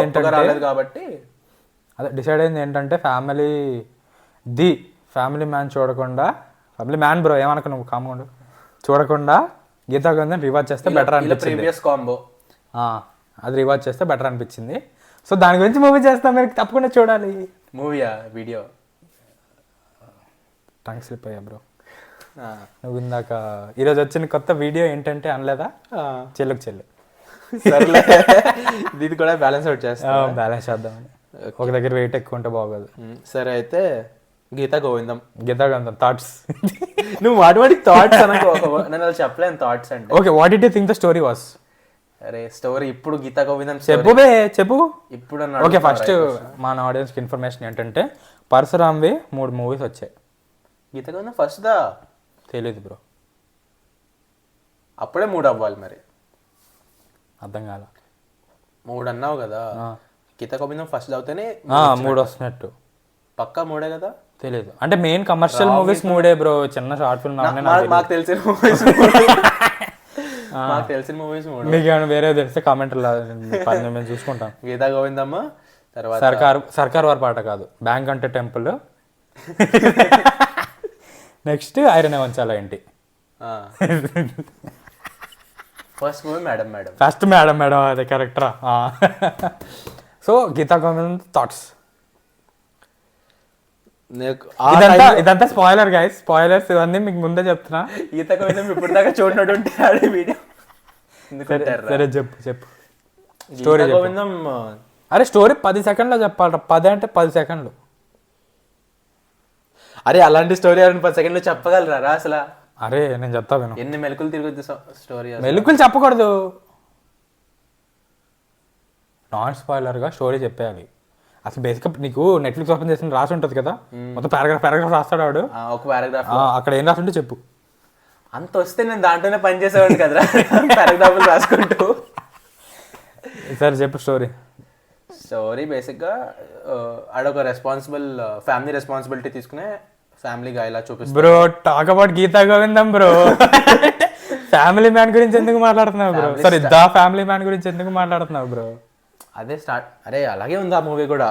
ఏంటంటే ఫ్యామిలీ మ్యాన్ చూడకుండా, ఫ్యామిలీ మ్యాన్ బ్రో ఏమనుకో నువ్వు కామౌండ్ చూడకుండా గీతా గోవిందం రివాచ్ చేస్తే బెటర్ అనిపించింది. అది రివాచ్ చేస్తే బెటర్ అనిపించింది. సో దాని గురించి మూవీ చేస్తాం, మీరు తప్పకుండా చూడాలి. మూవీయా వీడియో? టంగ్ స్లిప్ అయ్యా బ్రో. నువ్వు ఇందాక ఈరోజు వచ్చిన కొత్త వీడియో ఏంటంటే అనలేదా, చెల్లుకు చెల్లు. సర్లే, ఇది కూడా బ్యాలెన్స్ అవుట్ బ్యాలెన్స్ చేద్దామని. ఒక దగ్గర వెయిట్ ఎక్కువ ఉంటే బాగోదు. సరే అయితే గీతా గోవిందం థాట్స్. నువ్వు వాటి థాట్స్ నేను అలా చెప్పలేను థాట్స్ అంటే. Okay, what did you think the story was? అరే స్టోరీ ఇప్పుడు గీతా గోవిందం చెప్పు ఇప్పుడు. ఓకే, ఫస్ట్ మన ఆడియన్స్కి ఇన్ఫర్మేషన్ ఏంటంటే పరశురామ్వి 3 మూవీస్ వచ్చాయి. గీతా గోవిందం ఫస్ట్ దా తెలీదు బ్రో, అప్పుడే 3 అవ్వాలి మరి. అర్థం కాల. 3 అన్నావు కదా, గీతా గోవిందం ఫస్ట్ అవుతేనే 3 వస్తున్నట్టు. పక్కా 3 కదా? తెలీదు, అంటే మెయిన్ కమర్షియల్ మూవీస్ 3 బ్రో. చిన్న షార్ట్ ఫిల్మ్ మాకు తెలిసిన మూవీస్ మీకు ఏమైనా వేరే తెలిస్తే కామెంట్ మేము చూసుకుంటాం. గీతా గోవిందమ్మ తర్వాత సర్కార్ వారి పాట కాదు, బ్యాంక్ అంటే టెంపుల్, నెక్స్ట్ ఐరన్ వంచాల ఏంటి first movie madam madam. First madam madam అదే కరెక్టరా. సో గీతా గోవిందం థాట్స్. ఇదంతా స్పాయిలర్ గైస్, స్పాయిలర్స్ ఇవన్నీ మీకు ముందే చెప్తున్నా. గీతా గోవిందం ఇప్పుడు దాకా చూడనట్టుంటే ఆడే వీడియో సరే చెప్పు స్టోరీ. గోవిందం అరే స్టోరీ 10 సెకండ్లో చెప్పాలరా, 10 అంటే 10 సెకండ్లు. అరే అలాంటి స్టోరీ 10 సెకండ్లో చెప్పగలరా అసలు? అరే నేను చెప్తా విను. ఎన్ని మెలకులు తిరుగుద్ది స్టోరీ. మెలుకులు చెప్పకూడదు, నాన్ స్పాయిలర్గా స్టోరీ చెప్పేయాలి. అసలు బేసిక్గా నీకు నెట్ఫ్లిక్స్ ఓపెన్ చేసిన రాసి ఉంటుంది కదా, మొత్తం పారాగ్రాఫ్ రాస్తాడు వాడు. ఒక పారాగ్రాఫ్ అక్కడ ఏం రాస్తుంటే చెప్పు. అంత వస్తే నేను దాంట్లోనే పని చేసేవాడిని కదరా, పారాగ్రాఫ్లు రాసుకుంటూ. సరే చెప్పు స్టోరీ. స్టోరీ బేసిక్గా ఆడొక రెస్పాన్సిబుల్ ఫ్యామిలీ రెస్పాన్సిబిలిటీ తీసుకునే ఫ్యామిలీ గా ఇలా చూపిస్తుంది. Bro talk about Geetha Govindam bro. Family man గురించి ఎందుకు మాట్లాడుతున్నావు bro? Sorry the family man గురించి ఎందుకు మాట్లాడుతున్నావు బ్రో? అదే స్టార్ట్. అరే అలాగే ఉంది ఆ మూవీ కూడా.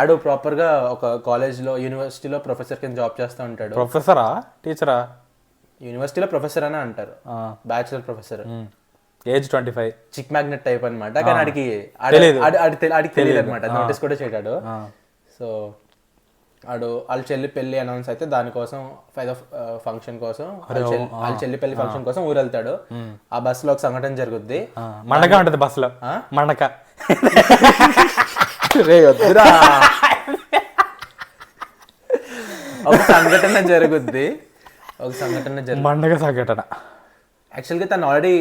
ఆడు ప్రాపర్ గా ఒక కాలేజ్ లో యూనివర్సిటీలో ప్రొఫెసర్ కింద జాబ్ చేస్తూ ఉంటాడు. ప్రొఫెసరా టీచరా? యూనివర్సిటీలో ప్రొఫెసర్ అని అంటారు, బ్యాచులర్ ప్రొఫెసర్. ఏజ్ 25, చిక్ మ్యాగ్నెట్ టైప్ అనమాట. కానీ ఆడికి తెలియదు అనమాట, నోటీస్ కూడా చేయడాడు. సో వాళ్ళ చెల్లి పెళ్లి అనౌన్స్ అయితే దానికోసం ఫంక్షన్ కోసం వాళ్ళ చెల్లి పెళ్లి ఫంక్షన్ కోసం ఊరు వెళ్తాడు. ఆ బస్ లో ఒక సంఘటన జరుగుద్ది. మండక ఉంటది బస్ లో, మండక. ఒక సంఘటన జరుగుద్ది. మండక సంఘటన. యాక్చువల్గా తను ఆల్రెడీ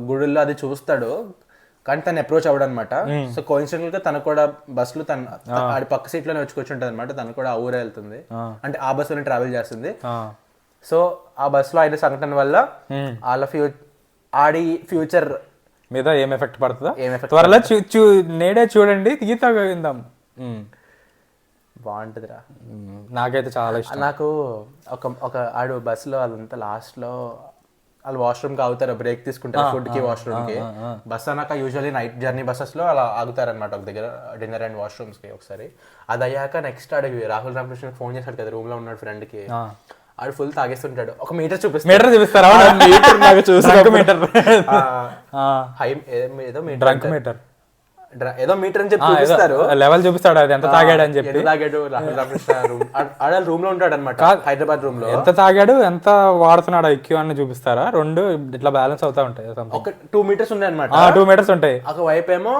గుడిలో అది చూస్తాడు, కానీ తను అప్రోచ్ అవ్వడం అనమాట. సో కోయిన్సిడెంటల్ గా తను కూడా బస్సులో ఆడి పక్క సీట్ లోనే వచ్చి కూర్చుంటది అనమాట. తను కూడా ఆ ఊరే వెళ్తుంది, అంటే ఆ బస్సులోనే ట్రావెల్ చేస్తుంది. సో ఆ బస్సులో అయిన సంఘటన వల్ల వాళ్ళ ఆడి ఫ్యూచర్ మీద ఏం ఎఫెక్ట్ పడుతుందో త్వరలో నేడే చూడండి గీతా గోవిందం. బాగుంటుందిరా, నాకైతే చాలా ఇష్టం. నాకు ఒక ఆడు బస్సులో వాళ్ళంతా లాస్ట్ లో వాళ్ళు వాష్రూమ్ కి ఆగుతారు, బ్రేక్ తీసుకుంటారు ఫుడ్ కి వాష్రూమ్ కి. బస్ అన్నాక యూజువల్లీ నైట్ జర్నీ బస్సెస్ లో అలా ఆగుతారనమాట ఒక దగ్గర డిన్నర్ అండ్ వాష్రూమ్స్ కి. ఒకసారి అది అయ్యాక నెక్స్ట్ ఆడికి రాహుల్ రామకృష్ణ ఫోన్ చేశాడు కదా రూమ్ లో ఉన్నాడు ఫ్రెండ్ కి. ఆడు ఫుల్ తాగేస్తుంటాడు. ఒక మీటర్ చూపిస్తారా? ఏదో మీటర్ అని చెప్పి చూపిస్తారు, లెవెల్ చూపిస్తాడు, అది ఎంత తాగాడు అని చెప్పి. తాగాడు రాహుల్ రామకృష్ణ రూమ్ లో ఉంటాడు అనమాట, హైదరాబాద్ రూమ్ లో. ఎంత తాగాడు ఎంత వాడుతున్నాడు ఐక్యూ అని చూపిస్తారా? రెండు ఇట్లా బ్యాలెన్స్ అవుతా ఉంటాయి. ఒక 2 మీటర్స్ ఉన్నాయి అనమాట. 2 మీటర్స్ ఉంటాయి. ఒక వైపు ఏమో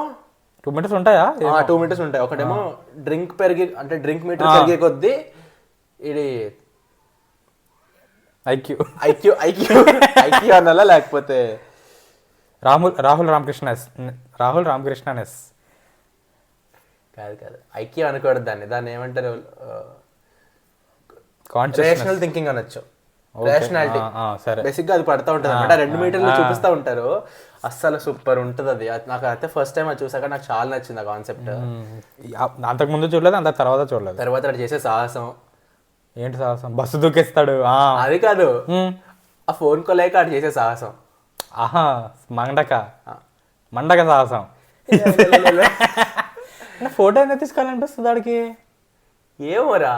2 మీటర్స్ ఉంటాయా? 2 మీటర్స్ ఉంటాయి. ఒకటేమో డ్రింక్ పెరిగి, అంటే డ్రింక్ మీటర్ పెరిగే కొద్దీ ఇది ఐక్యూ అనాలా, లేకపోతే రాహుల్ రామకృష్ణ ఎస్ కాదు ఐక్యూ అనకూడదు దాన్ని. దాన్ని ఏమంటారు? రేషనల్ థింకింగ్ అనొచ్చు, రేషనాలిటీ. బేసిక్ గా అది పడతా ఉంటుంది అనమాట. 2 మీటర్లు చూపిస్తా ఉంటారు. అస్సలు సూపర్ ఉంటుంది అది. నాకు అయితే ఫస్ట్ టైం అది చూసాక నాకు చాలా నచ్చింది ఆ కాన్సెప్ట్. అంతకు ముందు చూడలేదు, అంత తర్వాత చూడలేదు. తర్వాత అది చేసే సాహసం. ఏంటి సాహసం? బస్సు దూకేస్తాడు. అది కాదు, ఆ ఫోన్ కోలేక అది చేసే సాహసం. ఆహా, మండక సాహసం. ఫోటో ఎందుకు తీసుకోవాలనిపిస్తుంది ఆడికి? ఏమోరా,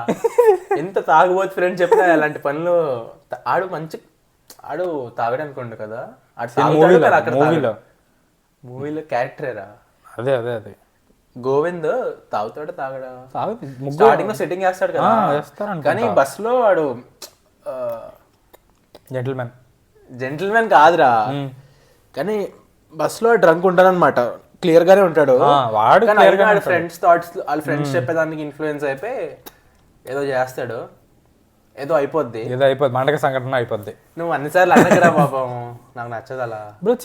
ఎంత తాగుబోతు ఫ్రెండ్ చెప్పినా అలాంటి పనులు. ఆడు తాగడం అనుకోండి కదా, మూవీలో క్యారెక్టరేరా. అదే గోవింద్ తాగుతాడు, స్టార్టింగ్ లో సెట్టింగ్ చేస్తాడు కదా, కానీ బస్ లో వాడు జెంటిల్మెన్ కాదురా. కానీ బస్ లో డ్రంక్ ఉంటాడు అనమాట, క్లియర్ గానే ఉంటాడు వాడు. ఫ్రెండ్స్ థాట్స్, వాళ్ళ ఫ్రెండ్స్ చెప్పేదానికి ఇన్ఫ్లుయెన్స్ అయిపోయి ఏదో చేస్తాడు, ఏదో అయిపోద్ది, మండక సంఘటన అయిపోద్ది. నువ్వు అన్నిసార్లు అన్నకరా పాపం, నాకు నచ్చదు అలా. ఇప్పుడు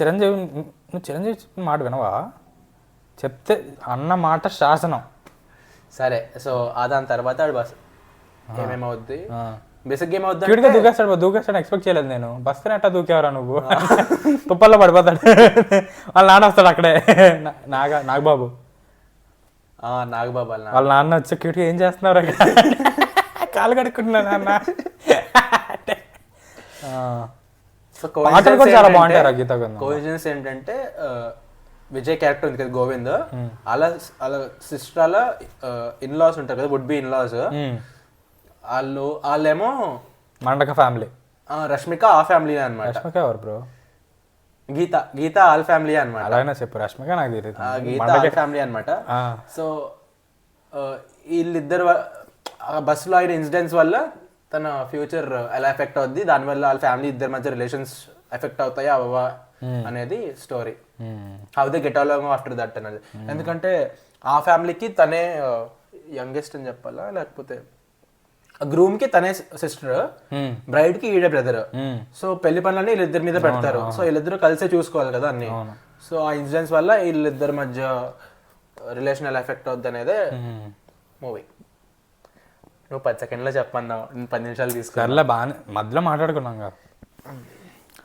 చిరంజీవి చెప్పిన మాట వినవా? చెప్తే అన్న మాట శాసనం. సరే, సో దాని తర్వాత బస్ ఏమేమవుద్ది, బేసిక్ గేమ్ అవుద్ది. దూకేస్తాడు ఎక్స్పెక్ట్ చేయలేదు నేను. బస్తేనే అట్టా దూకేవరా నువ్వు? తుప్పల్లో పడిపోతాడు. వాళ్ళ నాన్న వస్తాడు అక్కడే, నాగబాబు వాళ్ళ నాన్న వచ్చి క్యూట్గా ఏం చేస్తున్నారు, కాలు కడుక్కుంటున్నా నాన్న. చాలా బాగుంటారు గీత. కోఇన్సిడెన్స్ ఏంటంటే విజయ్ క్యారెక్టర్ ఉంది కదా గోవింద్, అలా సిస్టర్ అలా ఇన్లాస్ ఉంటారు కదా, వుడ్ బి ఇన్లాస్. వాళ్ళేమో మండక ఫ్యామిలీ. రష్మిక ఆ ఫ్యామిలీ అనమాట. రష్మిక ఎవరు బ్రో? గీత ఆల్ ఫ్యామిలీ అనమాట. అలాగే చెప్పు, రష్మిక నాకు తెలియదు. గీత ఆల్ ఫ్యామిలీ అనమాట. సో వీళ్ళిద్దరు బస్సులో అయిన ఇన్సిడెంట్స్ వల్ల తన ఫ్యూచర్ ఎలా ఎఫెక్ట్ అవుద్ది, దానివల్ల వాళ్ళ ఫ్యామిలీ ఇద్దరి మధ్య రిలేషన్స్ ఎఫెక్ట్ అవుతాయా అవ్వవా అనేది story. How they get along after that అనేది. ఎందుకంటే ఆ ఫ్యామిలీకి తనే యంగెస్ట్ అని చెప్పాలా, లేకపోతే గ్రూమ్ కి తనే సిస్టర్, బ్రైడ్ కి ఈడే బ్రదర్. సో పెళ్లి పనులన్నీ వీళ్ళిద్దరి మీద పెడతారు. సో వీళ్ళిద్దరు కలిసే చూసుకోవాలి కదా అన్ని. సో ఆ ఇన్సిడెంట్స్ వల్ల వీళ్ళిద్దరి మధ్య రిలేషన్ ఎలా ఎఫెక్ట్ అవుద్ది అనేదే మూవీ. నువ్వు 10 సెకండ్లో చెప్పన్నావు, 10 నిమిషాలు తీసుకున్నా. బాగా మధ్యలో మాట్లాడుకున్నాం కదా,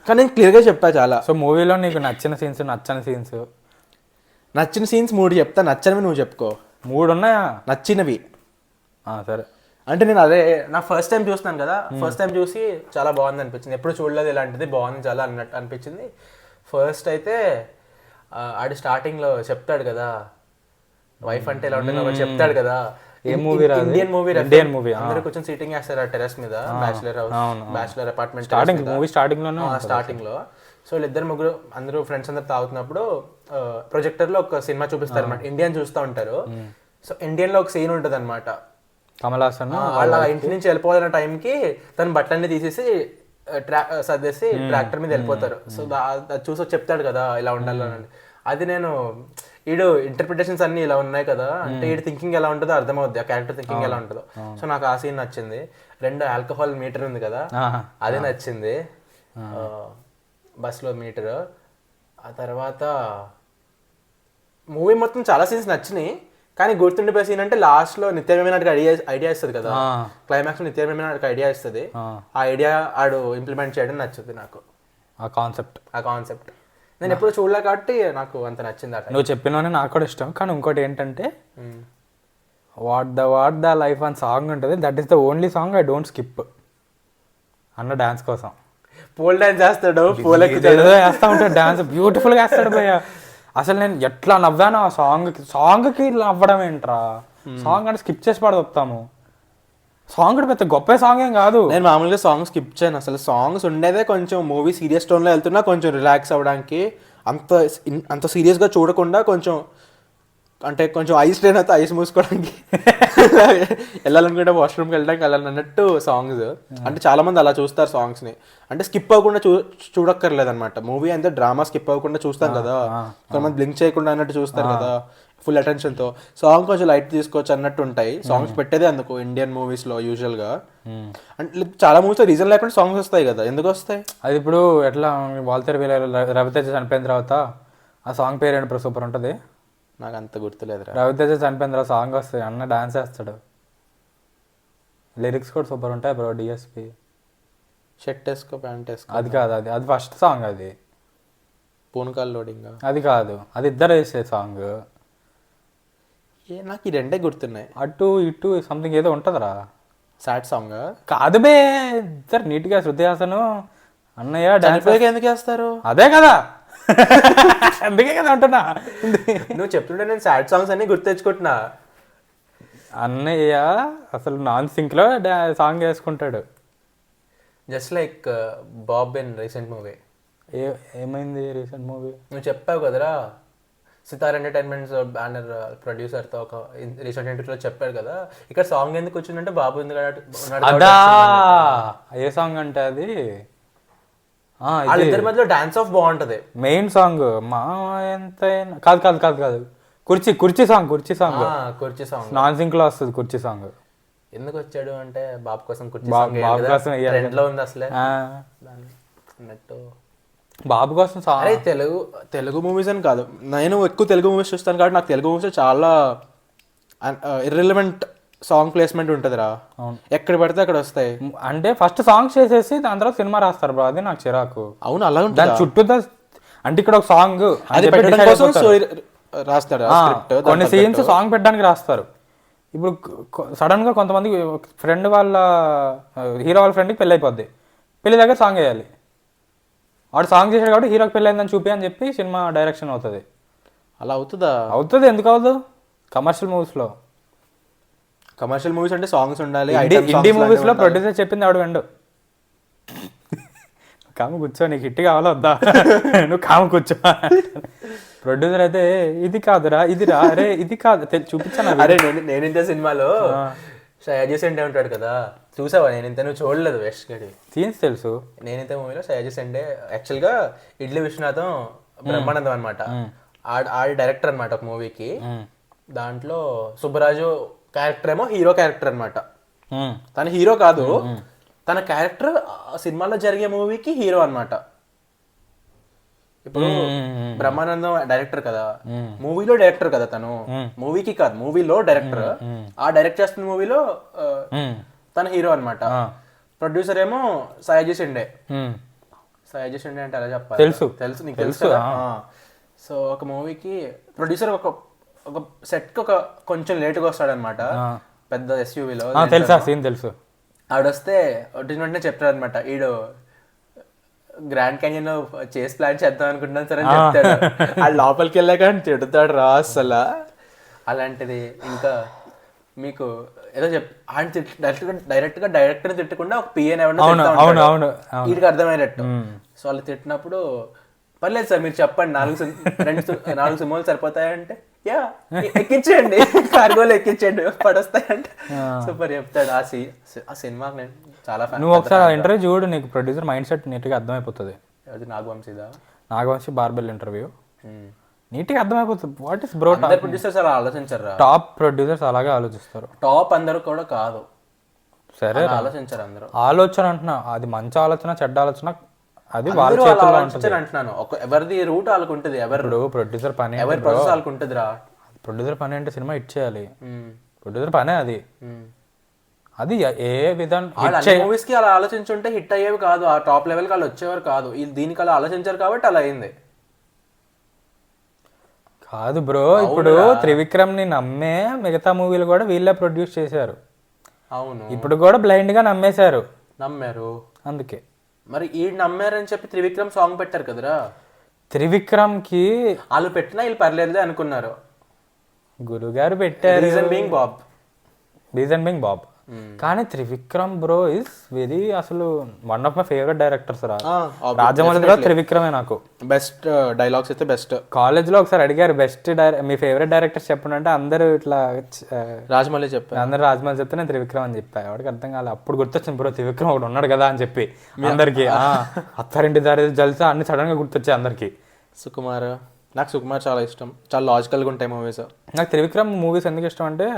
కానీ నేను క్లియర్గా చెప్పా చాలా. సో మూవీలో నీకు నచ్చిన సీన్స్, నచ్చని సీన్స్ 3 చెప్తా, నచ్చనివి నువ్వు చెప్పుకో. 3 ఉన్నాయా? నచ్చినవి సరే. అంటే నేను అదే నా ఫస్ట్ టైం చూస్తున్నాను కదా, ఫస్ట్ టైం చూసి చాలా బాగుంది అనిపించింది. ఎప్పుడు చూడలేదు ఇలాంటిది, బాగుంది చాలా అన్నట్టు అనిపించింది. ఫస్ట్ అయితే ఆడి స్టార్టింగ్లో చెప్తాడు కదా వైఫ్ అంటే ఎలా ఉంటుందో చెప్తాడు కదా. ఇండియన్ మూవీ అందరూ కొంచెం సీటింగ్ వేస్తారు ఆ టెర్రస్ మీద, బ్యాచిలర్ అపార్ట్మెంట్ స్టార్టింగ్ లో. సో వీళ్ళిద్దరు ముగ్గురు అందరూ ఫ్రెండ్స్ అందరు తాగుతున్నప్పుడు ప్రొజెక్టర్ లో ఒక సినిమా చూపిస్తారు అనమాట. ఇండియన్ చూస్తూ ఉంటారు. సో ఇండియన్ లో ఒక సీన్ ఉంటుంది అనమాట. కమల్ హాసన్ వాళ్ళ ఇంటి నుంచి వెళ్ళిపోతున్న టైంకి తన బట్టలన్నీ తీసేసి సర్దేసి ట్రాక్టర్ మీద వెళ్ళిపోతారు. సో చూసి చెప్తాడు కదా ఇలా ఉండాలని. అది నేను ఈడు ఇంటర్ప్రిటేషన్స్ అన్ని ఇలా ఉన్నాయి కదా, అంటే ఈడు థింకింగ్ ఎలా ఉంటుందో అర్థమవుద్ది, ఆ క్యారెక్టర్ థింకింగ్ ఎలా ఉంటుందో. సో నాకు ఆ సీన్ నచ్చింది. 2 ఆల్కహాల్ మీటర్ ఉంది కదా, అదే నచ్చింది, బస్లో మీటర్. ఆ తర్వాత మూవీ మొత్తం చాలా సీన్స్ నచ్చినాయి, కానీ గుర్తుండిపోయే సీన్ అంటే లాస్ట్ లో నిత్యమేనాటికి ఐడియా ఇస్తుంది కదా, క్లైమాక్స్ లో నిత్యమేనాటికి ఐడియా ఇస్తుంది. ఆ ఐడియా ఆడు ఇంప్లిమెంట్ చేయడం నచ్చుతుంది నాకు. ఆ కాన్సెప్ట్ నేను ఎప్పుడు చూడలే కాబట్టి నాకు అంత నచ్చింది. అట్లా నువ్వు చెప్పినవనే నాకు కూడా ఇష్టం. కానీ ఇంకోటి ఏంటంటే వాట్ ద లైఫ్ అని సాంగ్ ఉంటుంది, that is the only song I don't skip అన్న డాన్స్ కోసం. పోల్ డాన్స్ చేస్తాడు, వేస్తా ఉంటాడు డాన్స్, బ్యూటిఫుల్గా వేస్తాడు భయ్య. అసలు నేను ఎట్లా నవ్వాను ఆ సాంగ్కి నవ్వడం ఏంట్రా. సాంగ్ అంటే స్కిప్ చేసి పడతాము. సాంగ్ కూడా పెద్ద గొప్ప సాంగ్ ఏం కాదు. నేను మామూలుగా సాంగ్ స్కిప్ చేయను అసలు. సాంగ్స్ ఉండేదే కొంచెం మూవీ సీరియస్ టోన్లో వెళ్తున్నా కొంచెం రిలాక్స్ అవ్వడానికి, అంత సీరియస్గా చూడకుండా కొంచెం అంటే కొంచెం ఐస్ లేని అయితే ఐస్ మూసుకోవడానికి, వెళ్ళాలనుకుంటే వాష్రూమ్కి వెళ్ళడానికి వెళ్ళాలన్నట్టు సాంగ్స్. అంటే చాలా మంది అలా చూస్తారు సాంగ్స్ని, అంటే స్కిప్ అవ్వకుండా చూడక్కర్లేదు అనమాట. మూవీ అంతే డ్రామా స్కిప్ అవ్వకుండా చూస్తాం కదా, కొంతమంది బ్లింక్ చేయకుండా అన్నట్టు చూస్తారు కదా ఫుల్ అటెన్షన్తో. సాంగ్ కొంచెం లైట్ తీసుకోవచ్చు అన్నట్టు ఉంటాయి సాంగ్స్ పెట్టేదే అందుకు ఇండియన్ మూవీస్లో యూజువల్గా. అంటే చాలా మూవీస్లో రీజన్ లేకుండా సాంగ్స్ వస్తాయి కదా, ఎందుకు వస్తాయి? అది ఇప్పుడు ఎట్లా వాల్తేరు రవితేజ చనిపోయిన తర్వాత ఆ సాంగ్ పేరు ఏంటి సూపర్ ఉంటుంది, నాకు అంత గుర్తులేదు. రవితేజ చనిపోయిన తర్వాత సాంగ్ వస్తాయి, అన్న డాన్స్ వేస్తాడు, లిరిక్స్ కూడా సూపర్ ఉంటాయి బ్రో. డిఎస్పి షర్ట్ వేసుకో ప్యాంట్ వేసుకో, అది కాదు, అది ఫస్ట్ సాంగ్, అది పూనకాల్ లోడింగ్, అది కాదు, అది ఇద్దరు వేసే సాంగ్. నాకు ఈ రెండే గుర్తున్నాయి. అటు ఇటు సంథింగ్ ఏదో ఉంటుందిరా, సాడ్ సాంగ్ కాదు బే. ఇద్దరు నీట్గా శృతి హాసన్ అన్నయ్య డాన్స్ ఎందుకు వేస్తారు? అదే కదా, అందుకే కదా అంటున్నా. నువ్వు చెప్తుంటే నేను సాడ్ సాంగ్స్ అన్ని గుర్తు తెచ్చుకుంటున్నా. అన్నయ్య అసలు నాన్ సింక్ లో సాంగ్ వేసుకుంటాడు, just like Bob in recent movie. ఏమైంది రీసెంట్ మూవీ? నువ్వు చెప్పావు కదరా, సితార్ ఎంటర్టైన్మెంట్స్ బ్యానర్ ప్రొడ్యూసర్తో ఒక రీసెంట్ ఇంటర్వ్యూలో చెప్పాడు కదా, ఇక్కడ సాంగ్ ఎందుకు వచ్చిందంటే బాబు అదా. ఏ సాంగ్ అంటే అది వాళ్ళిద్దరి మధ్యలో డాన్స్ ఆఫ్ బాగుంటది. మెయిన్ సాంగ్ మా ఎంత కాదు కాదు కాదు కాదు కుర్చీ సాంగ్ నాన్ సింక్ లో వస్తుంది. కుర్చీ సాంగ్ ఎందుకు వచ్చాడు అంటే బాబు కోసం, బాబు కోసం ట్రెండ్ లో ఉంది అసలే అన్నట్టు. బాబు కోసం అరే తెలుగు మూవీస్ అని కాదు, నేను ఎక్కువ తెలుగు మూవీస్ చూస్తాను కాబట్టి నాకు తెలుగు మూవీస్ చాలా ఇర్రిలవెంట్ సాంగ్ ప్లేస్మెంట్ ఉంటుందిరా, ఎక్కడ పడితే అక్కడ వస్తాయి. అంటే ఫస్ట్ సాంగ్ చేసేసి దాని తర్వాత సినిమా రాస్తారు బ్రో, అది నాకు చిరాకు. అవును అలా ఉంటుంది, దాని చుట్టూ అంటే ఇక్కడ ఒక సాంగ్ రాస్తాడు, కొన్ని సీన్స్ సాంగ్ పెట్టడానికి రాస్తారు. ఇప్పుడు సడన్ గా కొంతమంది ఫ్రెండ్ వాళ్ళ హీరో వాళ్ళ ఫ్రెండ్కి పెళ్ళి అయిపోద్ది, పెళ్లి దగ్గర సాంగ్ వేయాలి. వాడు సాంగ్ చేశాడు కాబట్టి హీరోకి పెళ్ళి అయిందని చూపి అని చెప్పి సినిమా డైరెక్షన్ అవుతుంది. అలా అవుతుందా? అవుతుంది, ఎందుకు అవ్వదు? కమర్షియల్ మూవీస్ అంటే సాంగ్స్ ఉండాలి. ఇండి మూవీస్ లో ప్రొడ్యూసర్ చెప్పింది ఆవిడ వెండు, కాము కూర్చో, నీకు హిట్ కావాలా వద్దా, నువ్వు కాము కూర్చో. ప్రొడ్యూసర్ అయితే ఇది కాదురా, ఇది రా, అరే ఇది కాదు చూపించాను. అరే నేనింత సినిమాలో షయాజీ సెండే ఉంటాడు కదా, చూసావా? నేనింత నువ్వు చూడలేదు యష్ గడి సీన్స్ తెలుసు. నేనింత మూవీలో షయాజీ సెండే యాక్చువల్గా ఇడ్లీ విశ్వనాథం బ్రహ్మానందం అనమాట. ఆడి డైరెక్టర్ అనమాట ఒక మూవీకి. దాంట్లో సుబ్బరాజు క్యారెక్టర్ ఏమో హీరో క్యారెక్టర్ అనమాట. తన హీరో కాదు, తన క్యారెక్టర్ సినిమాలో జరిగే మూవీకి హీరో అనమాట. ఇప్పుడు బ్రహ్మానందం డైరెక్టర్ కదా, మూవీలో డైరెక్టర్ కదా తను, మూవీకి కాదు మూవీలో డైరెక్టర్. ఆ డైరెక్ట్ చేస్తున్న మూవీలో తన హీరో అనమాట. ప్రొడ్యూసర్ ఏమో సయాజీ షిండే. సయాజీ షిండే అంటే ఎలా చెప్పాలి, తెలుసు తెలుసు నీకు తెలుసు కదా. సో ఒక మూవీకి ప్రొడ్యూసర్ ఒక సెట్ కి ఒక కొంచెం లేటుగా వస్తాడనమాట, పెద్ద ఎస్యూవీలో. తెలుసా సీన్ తెలుసు. ఆడొస్తే వచ్చిన వెంటనే చెప్తాడు అనమాట, ఈడు గ్రాండ్ క్యాన్యన్ చేసి ప్లాన్ చేద్దాం అనుకుంటున్నాను సరే అని చెప్తాడు. ఆ లోపలికి వెళ్ళాక తిడుతాడు రా అసలు. అలాంటిది ఇంకా మీకు ఏదో డైరెక్ట్ గా డైరెక్టర్ తిట్టకుండా ఒక పిఎన్ ఎవరైనా వీడికి అర్థమయ్యేటట్టు. సో వాళ్ళు తిట్టినప్పుడు పర్లేదు సార్ మీరు చెప్పండి, 4 సినిమాలు సరిపోతాయంటే యా ఎక్కించండి, కార్గోలు ఎక్కించండి పడొస్తాయంటే సూపర్ చెప్తాడు. ఆ సినిమా నేను చాలా ఫ్యాన్. నువ్వు ఒకసారి ఇంటర్వ్యూ చూడు, నీకు ప్రొడ్యూసర్ మైండ్ సెట్ నీట్గా అర్థమైపోతుంది. అది నాగవంశీదా? నాగవంశీ బార్బెల్ ఇంటర్వ్యూ నీట్గా అర్థమైపోతుంది. వాట్ ఇస్ బ్రో, ప్రొడ్యూసర్స్ అలా ఆలోచించారు. టాప్ ప్రొడ్యూసర్స్ అలాగే ఆలోచిస్తారు. టాప్ అందరూ కూడా కాదు, సరే ఆలోచించారు అందరూ. ఆలోచన అంటున్నా, అది మంచి ఆలోచన చెడ్డ ఆలోచన అది వాళ్ళ చేతుల్లో ఉంటుంది అంటున్నాను. ఎవరిది రూట్ వాళ్ళకు ఉంటుంది. ఎవరు ప్రొడ్యూసర్ పని, ఎవరి ప్రాసెస్ వాళ్ళకు ఉంటుంది రా. ప్రొడ్యూసర్ పని అంటే సినిమా హిట్ చేయాలి, ప్రొడ్యూసర్ పనే అది. అది ఏ విధానం మూవీస్ కి అలా ఆలోచించుంటే హిట్ అయ్యేవి కాదు, ఆ టాప్ లెవెల్ కి వాళ్ళు వచ్చేవారు కాదు. దీనికి అలా ఆలోచించారు కాబట్టి అలా అయింది. కాదు బ్రో, ఇప్పుడు త్రివిక్రమ్ ని నమ్మే మిగతా మూవీలు కూడా వీళ్ళే ప్రొడ్యూస్ చేశారు. అవును, ఇప్పుడు కూడా బ్లైండ్ గా నమ్మేశారు. అందుకే మరి ఈ నమ్మారని చెప్పి త్రివిక్రమ్ సాంగ్ పెట్టారు కదరా. త్రివిక్రమ్ కి వాళ్ళు పెట్టినా వీళ్ళు పర్లేదులే అనుకున్నారు. గురుగారు పెట్టారు, రీజన్ బీయింగ్ బాబ్. కానీ త్రివిక్రమ్ బ్రో ఇస్ వెరీ, అసలు one of my favourite directors రా. రాజమౌళి త్రివిక్రమే నాకు బెస్ట్ డైలాగ్స్ అయితే బెస్ట్. కాలేజ్ లో ఒకసారి అడిగారు బెస్ట్ మీ ఫేవరెట్ డైరెక్టర్స్ చెప్పండి అంటే అందరూ ఇట్లా రాజమౌళి చెప్పారు. అందరూ రాజమౌళి చెప్తే నేను త్రివిక్రమ్ అని చెప్పా. ఎవరికి అర్థం కాలేదు. అప్పుడు గుర్తొచ్చింది బ్రో త్రివిక్రమ్ ఒకటి ఉన్నాడు కదా అని చెప్పి అందరికి. అత్తారింటి దారి జల్సా అన్ని సడన్ గా గుర్తొచ్చాయి అందరికి. సుకుమార్, నాకు సుకుమార్ చాలా ఇష్టం, చాలా లాజికల్గా ఉంటాయి మూవీస్. నాకు త్రివిక్రమ్ మూవీస్ ఎందుకు ఇష్టం అంటే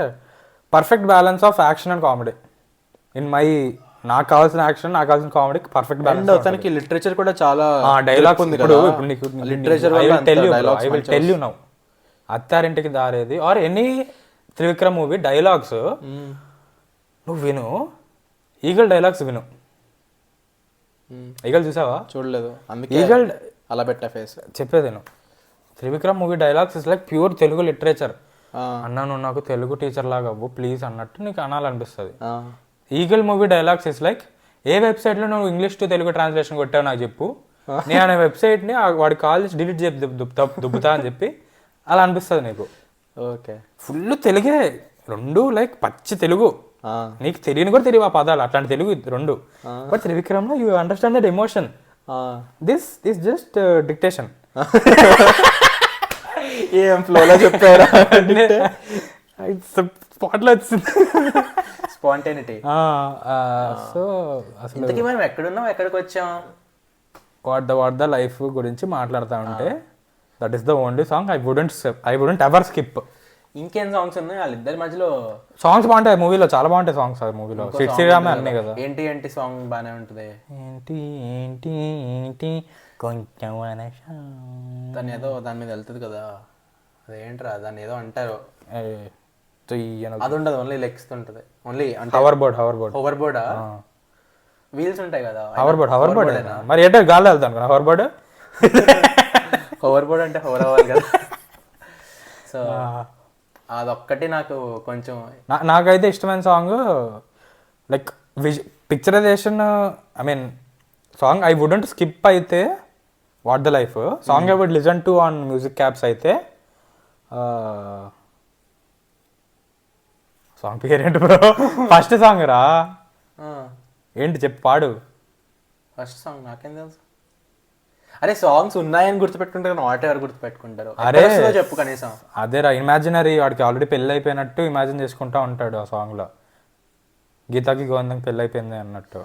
perfect balance of action and comedy. నాకు కావాల్సిన యాక్షన్, నాకు కావాల్సిన కామెడీ పర్ఫెక్ట్ బ్యాలెన్స్. తనకి లిటరేచర్ కూడా చాలా డైలాగ్ ఉంది. Literature tell you now, Attarintiki Daredi or any Trivikram movie dialogues నువ్వు విను. ఈగల్ డైలాగ్స్ విను. ఈగల్ చూసావా? చూడలేదు, ఈగల్ అలా పెట్టా ఫేస్. చెప్పేది నేను, Trivikram movie dialogues is like pure Telugu literature. అన్నా నువ్వు నాకు తెలుగు టీచర్ లాగా అవ్వు ప్లీజ్ అన్నట్టు నీకు అనాలనిపిస్తుంది. Eagle movie dialogues is like a వెబ్సైట్లో నువ్వు ఇంగ్లీష్ టు తెలుగు ట్రాన్స్లేషన్ కొట్టావు నాకు చెప్పు, నేను అనే వెబ్సైట్ని వాడి కాల్ చేసి డిలీట్ చేసి దుబ్బుతా అని చెప్పి అలా అనిపిస్తుంది నీకు. ఓకే, ఫుల్ తెలుగే రెండు, లైక్ పచ్చి తెలుగు. నీకు తెలియని కూడా తెలియవు ఆ పదాలు, అట్లాంటి తెలుగు రెండు. బట్ త్రివిక్రమ్లో you understand that emotion. This just dictation. ఏం ఫ్లోలో చెప్పారా? స్పాట్లో వచ్చింది స్పాంటేనిటీ. సో అసలు మనం ఎక్కడున్నాం, ఎక్కడికి వచ్చాం, వాట్ ద లైఫ్ గురించి మాట్లాడుతూ ఉంటే that is the only song I wouldn't ever skip. ఇంకేం సాంగ్స్ ఉన్నాయి వాళ్ళిద్దరి మధ్యలో? సాంగ్స్ బాగుంటాయి మూవీలో, చాలా బాగుంటాయి సాంగ్స్. ఆ మూవీలో సిట్ శ్రీరామే అన్నీ కదా. ఏంటి సాంగ్ బాగానే ఉంటుంది. ఏంటి కొంచెం దాని ఏదో దాని మీద వెళ్తుంది కదా, అదేంట్రా దాన్ని ఏదో అంటారు, అది ఉండదు, ఓన్లీ లెగ్స్ ఉంటుంది. ఓన్లీ అంటే హోవర్ బోర్డా, వీల్స్ ఉంటాయి కదా. హోవర్ బోర్డ్ మరి ఏంటో గాలి వెళ్తాను హోవర్ బోర్డ్. హోవర్ బోర్డ్ అంటే హోవర్ అవ్వాలి కదా. సో అదొక్కటి నాకు కొంచెం, నాకైతే ఇష్టమైన song like picturization. I mean song I wouldn't skip అయితే what the life. Song I would listen to on music caps అయితే సాంగ్ పేరేంటి బ్రో? ఫస్ట్ సాంగ్ రా ఏంటి చెప్పు, పాడు. ఫస్ట్ సాంగ్ నాకేం తెలుసు. అరే సాంగ్స్ ఉన్నాయని గుర్తుపెట్టుకుంటారు, నాట్ ఎవరు గుర్తుపెట్టుకుంటారు. అరే చెప్పు కనీసం. అదేరా ఇమాజినరీ, వాడికి ఆల్రెడీ పెళ్ళి అయిపోయినట్టు ఇమాజిన్ చేసుకుంటా ఉంటాడు ఆ సాంగ్ లో. గీతాకి గోవిందంకి పెళ్ళి అయిపోయింది అన్నట్టు.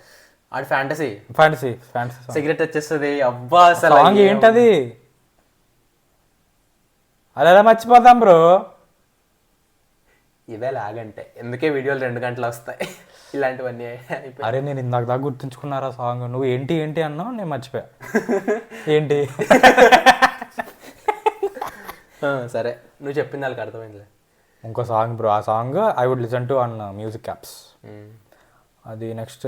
ఆడి ఫ్యాంటసీ ఫ్యాంటసీ ఫ్యాంటసీ సిగరెట్ వచ్చేస్తుంది. అబ్బా అసలు సాంగ్ ఏంటది? అది ఎలా మర్చిపోతాం బ్రో. ఇదే లాగంటే ఎందుకే వీడియోలు 2 గంటలు వస్తాయి ఇలాంటివన్నీ. అరే నేను ఇందాక దాకా గుర్తుంచుకున్నారా సాంగ్, నువ్వు ఏంటి ఏంటి అన్నావు, నేను మర్చిపోయా. ఏంటి సరే నువ్వు చెప్పింది వాళ్ళకి అర్థమైందిలే. ఇంకో సాంగ్ బ్రో, ఆ song I would listen to on music apps. అది నెక్స్ట్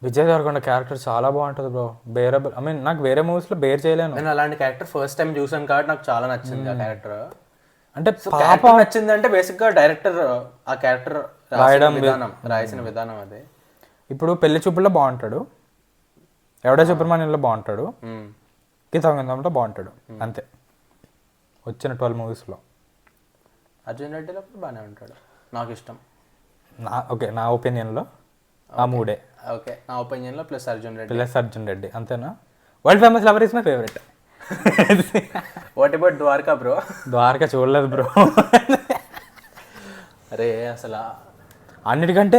విజయ్ దేవరకొండ క్యారెక్టర్ చాలా బాగుంటుంది బ్రో. బేరబుల్, ఐ మీన్ నాకు వేరే మూవీస్లో బేర్ చేయలేను. నేను అలాంటి క్యారెక్టర్ ఫస్ట్ టైం చూసాను కాబట్టి నాకు చాలా నచ్చింది ఆ క్యారెక్టర్. అంటే పాప నచ్చింది అంటే బేసిక్గా డైరెక్టర్ ఆ క్యారెక్టర్ రాసిన విధానం అదే. ఇప్పుడు పెళ్లి చూపుల్లో బాగుంటాడు, ఎవడే సుబ్రహ్మణ్యంలో బాగుంటాడు, గీతాంగంలో బాగుంటాడు, అంతే. వచ్చిన 12 మూవీస్లో అర్జున్ రెడ్డిలో బాగానే ఉంటాడు, నాకు ఇష్టం. నా ఒపీనియన్లో ఆ మూడే. ఓకే, నా ఒపీనియన్లో ప్లస్ అర్జున్ రెడ్డి అంతేనా? World famous lover is my favourite. What about Dwaraka bro? Dwaraka చూడలేదు బ్రో. అరే అసలు అన్నిటికంటే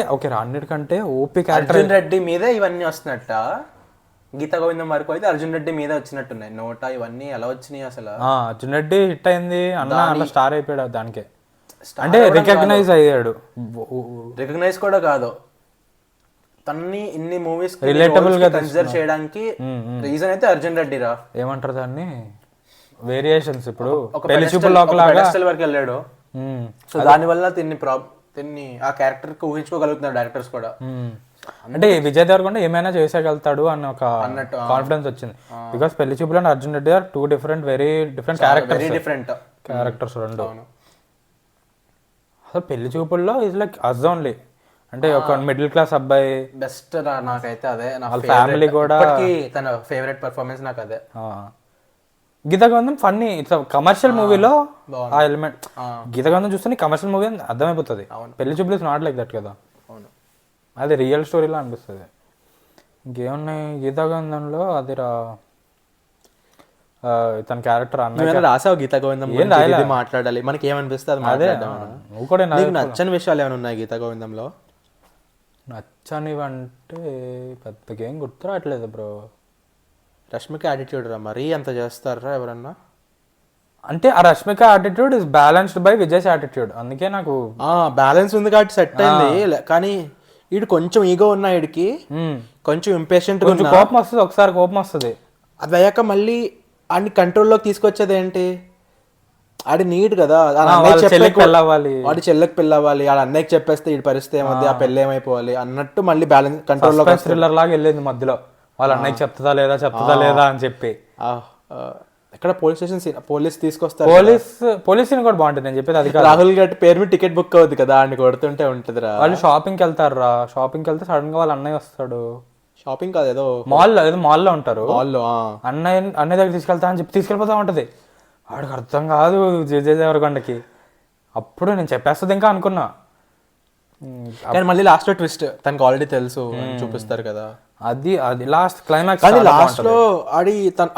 ఓపీ క్యారెక్టర్ అర్జున్ రెడ్డి మీదే ఇవన్నీ వస్తున్నట్ట. గీతా గోవిందం వరకు అయితే అర్జున్ రెడ్డి మీద వచ్చినట్టున్నాయి. నోట ఇవన్నీ ఎలా వచ్చినాయి అసలు? అర్జున్ రెడ్డి హిట్ అయింది అన్న స్టార్ అయిపోయాడు దానికే, అంటే రికగ్నైజ్ అయ్యాడు. రికగ్నైజ్ కూడా కాదు, తన్ని ఇన్ని మూవీస్ రిలేటబుల్ గా కన్సిడర్ చేయడానికి రీజన్ అయితే అర్జున్ రెడ్డి రా. ఏమంటారు దాన్ని, వేరియేషన్స్. ఇప్పుడు పెళ్లి చూపుల్లో వరకు వెళ్ళాడు, సో దాని వల్ల తిన్ని ఆ క్యారెక్టర్ కి ఊహించుకోగలుగుతున్నారు డైరెక్టర్స్ కూడా. అంటే విజయ్ దేవరకొండ ఏమైనా చేసేయగలుగుతాడు అన్న ఒక కాన్ఫిడెన్స్ వచ్చింది. బికాస్ పెళ్లి చూపులో Arjun Reddy are 2 different very different characters రెండు. అసలు పెళ్లి చూపుల్లో ఇస్ లైక్ అజ్ ఓన్లీ, అంటే ఒక మిడిల్ క్లాస్ అబ్బాయి. బెస్ట్ నాకైతే అదే, నా ఫ్యామిలీ కూడా తన ఫేవరెట్ పర్ఫార్మెన్స్ నాకు అదే. గీతాగోవిందం ఫన్నీ, ఇట్స్ కమర్షియల్ మూవీలో ఆ ఎలిమెంట్. గీతాగోవిందం చూస్తే కమర్షియల్ మూవీ అని అర్థమైపోతుంది. పెళ్లి చూపులు ఇస్ నాట్ లైక్ దట్ కదా, అది రియల్ స్టోరీలో అనిపిస్తుంది. ఇంకేమున్నాయి గీతాగోవిందంలో? అది తన క్యారెక్టర్ అన్న రాసావు గీతా గోవిందం మాట్లాడాలి, మనకి ఏమనిపిస్తుంది అదే. నువ్వు కూడా నచ్చని విషయాలు ఏమైనా ఉన్నాయి గీతా గోవిందంలో? నచ్చనివంటే పెద్దగా ఏం గుర్తు రావట్లేదు బ్రో. రష్మిక యాటిట్యూడ్ రా, మరీ అంత చేస్తారా ఎవరన్నా? అంటే ఆ Rashmika attitude is balanced by Vijay's attitude, అందుకే నాకు బ్యాలెన్స్ ఉంది కాబట్టి సెట్ అయింది. కానీ వీడు కొంచెం ఈగో ఉన్న వీడికి కొంచెం ఇంపేషెంట్, కోపం వస్తుంది, ఒకసారి కోపం వస్తుంది. అది అయ్యాక మళ్ళీ ఆడిని కంట్రోల్లోకి తీసుకొచ్చేది ఏంటి? ఆడి నీట్ కదా, వాడి చెల్లెకి పెళ్ళవ్వాలి, ఆడ అన్నయ్యకి చెప్పేస్తే ఈ పరిస్థితి ఏమవుతుంది, ఆ పెళ్ళి ఏమైపోవాలి అన్నట్టు మళ్ళీ బ్యాలెన్స్ కంట్రోల్లో థ్రిల్లర్ లాగా వెళ్ళేది మధ్యలో. వాళ్ళ అన్నయ్యకి చెప్తుందా లేదా అని చెప్పి ఎక్కడ పోలీస్ తీసుకొస్తారు. పోలీస్ సీన్ కూడా బాగుంటుంది. నేను చెప్పేది అది రాహుల్ గట్టి పేరు మీద టికెట్ బుక్ అవుతుంది కదా, ఆడిని కొడుతుంటే ఉంటుంది రా. వాళ్ళు షాపింగ్కి వెళ్తారు రా, షాపింగ్కి వెళ్తే సడన్ గా వాళ్ళ అన్నయ్య వస్తాడు. షాపింగ్ కాదు, ఏదో మాల్లో ఉంటారు. అన్నయ్య దగ్గర తీసుకెళ్తా అని చెప్పి తీసుకెళ్ళిపోతా ఉంటది. వాడికి అర్థం కాదు విజయ్ దేవరకొండకి. అప్పుడు నేను చెప్పేస్తుంది ఇంకా అనుకున్నా, కానీ మళ్ళీ లాస్ట్ లో ట్విస్ట్ తనకు ఆల్రెడీ తెలుసు చూపిస్తారు కదా. అది లాస్ట్ క్లైమాక్స్. కానీ లాస్ట్ లో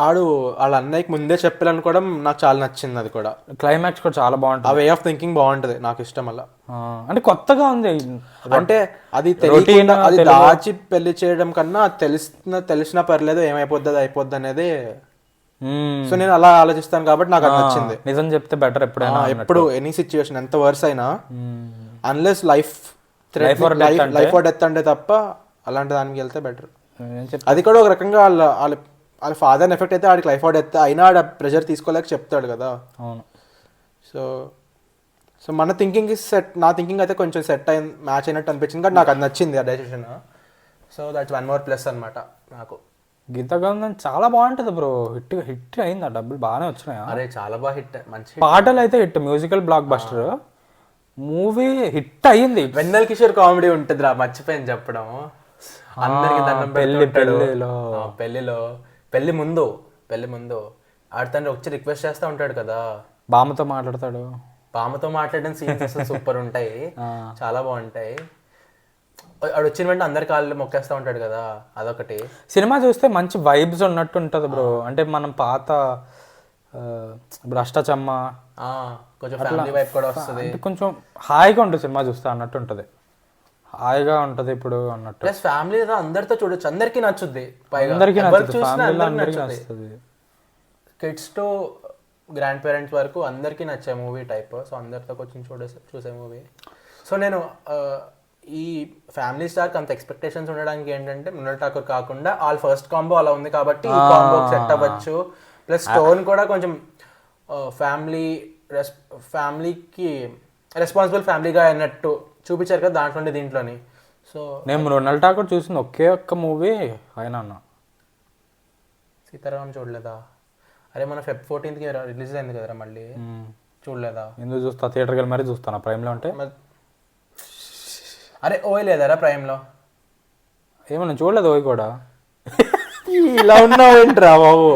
ఆడు వాళ్ళ అన్నయ్యకి ముందే చెప్పాలనుకోవడం నాకు చాలా నచ్చింది. అది కూడా క్లైమాక్స్ కూడా చాలా బాగుంటుంది. ఆ వే ఆఫ్ థింకింగ్ బాగుంటది, నాకు ఇష్టం అలా. అంటే కొత్తగా ఉంది, అంటే అది దాచి పెళ్లి చేయడం కన్నా తెలిసినా పర్లేదు, ఏమైపోద్ది అయిపోద్ది అనేది. సో నేను అలా ఆలోచిస్తాను కాబట్టి నాకు అది నచ్చింది. నిజం చెప్తే బెటర్ ఎప్పుడైనా, ఎప్పుడు ఎనీ సిచ్యువేషన్ ఎంత వర్స్ అయినా, అన్లెస్ లైఫ్ ఆర్ డెత్ అంటే తప్ప అలాంటి దానికి వెళ్తే బెటర్. అది కూడా ఒక రకంగా వాళ్ళ ఫాదర్ ఎఫెక్ట్ అయితే ఆడికి లైఫ్ ఆర్ డెత్ అయినా ఆడ ప్రెషర్ తీసుకోలేక చెప్తాడు కదా. అవును. సో మన థింకింగ్ నా థింకింగ్ అయితే కొంచెం సెట్ అయింది, మ్యాచ్ అయినట్టు అనిపించింది, కానీ నాకు అది నచ్చింది ఆ decision. So that's 1 more plus అనమాట నాకు. గీతాగోవిందం చాలా బాగుంటుంది బ్రో, హిట్ అయింది, ఆ డబ్బులు బాగానే వచ్చినాయి. అరే చాలా బాగా హిట్, మంచి పాటలు అయితే hit, musical block buster. Movie hit అయ్యింది. వెన్నెల కిషోర్ కామెడీ ఉంటుంది రా, మర్చిపోయింది చెప్పడం. అందరికి దండం పెళ్లి ముందు ఆడతాను వచ్చి రిక్వెస్ట్ చేస్తా ఉంటాడు కదా, బామ్మతో మాట్లాడతాడు. బామ్మతో మాట్లాడిన సీన్స్ అసలు సూపర్ ఉంటాయి, చాలా బాగుంటాయి. వాడు వచ్చిన వెంటనే అందరి కాళ్ళు మొక్కేస్తూ ఉంటాడు కదా, అదొకటి. సినిమా చూస్తే మంచి వైబ్స్ ఉన్నట్టు ఉంటుంది బ్రో. అంటే మనం పాత ఇప్పుడు అష్టాచమ్మ కొంచెం ఫ్యామిలీ వైబ్ కూడా వస్తుంది, అంటే కొంచెం హాయిగా ఉంటుంది సినిమా చూస్తే అన్నట్టు ఉంటుంది, హాయిగా ఉంటుంది ఇప్పుడు అన్నట్టు. ప్లస్ ఫ్యామిలీ అందరితో చూడొచ్చు, అందరికీ నచ్చుద్ది. అందరికీ నచ్చుతుంది, కిడ్స్ టు గ్రాండ్ పేరెంట్స్ వరకు అందరికీ నచ్చే మూవీ టైప్. సో అందరితో కొంచెం చూసే మూవీ. సో నేను ఈ ఫ్యామిలీ స్టార్కి అంత ఎక్స్పెక్టేషన్స్ ఉండడానికి ఏంటంటే మృణాల్ ఠాకూర్ కాకుండా వాళ్ళ ఫస్ట్ కాంబో అలా ఉంది కాబట్టి ఈ కాంబో సెట్ అవ్వచ్చు. ప్లస్ టోన్ కూడా కొంచెం ఫ్యామిలీకి రెస్పాన్సిబుల్ ఫ్యామిలీగా అన్నట్టు చూపించారు కదా దాంట్లోనే దీంట్లోని. సో నేను మృణాల్ ఠాకూర్ చూసిన ఒకే ఒక్క మూవీ ఆయన అన్న సీతారామం చూడలేదా? అరే మన Feb 14th రిలీజ్ అయింది కదరా, మళ్ళీ చూడలేదా? ఎందుకు చూస్తా, థియేటర్కి వెళ్ళి మరీ చూస్తాను ప్రైమ్లో ఉంటే. అరే ఓయ్ లేదరా ప్రైమ్లో? ఏమో నేను చూడలేదు ఓయ్ కూడా. ఇలా ఉన్నావు ఏంట్రా బాబు,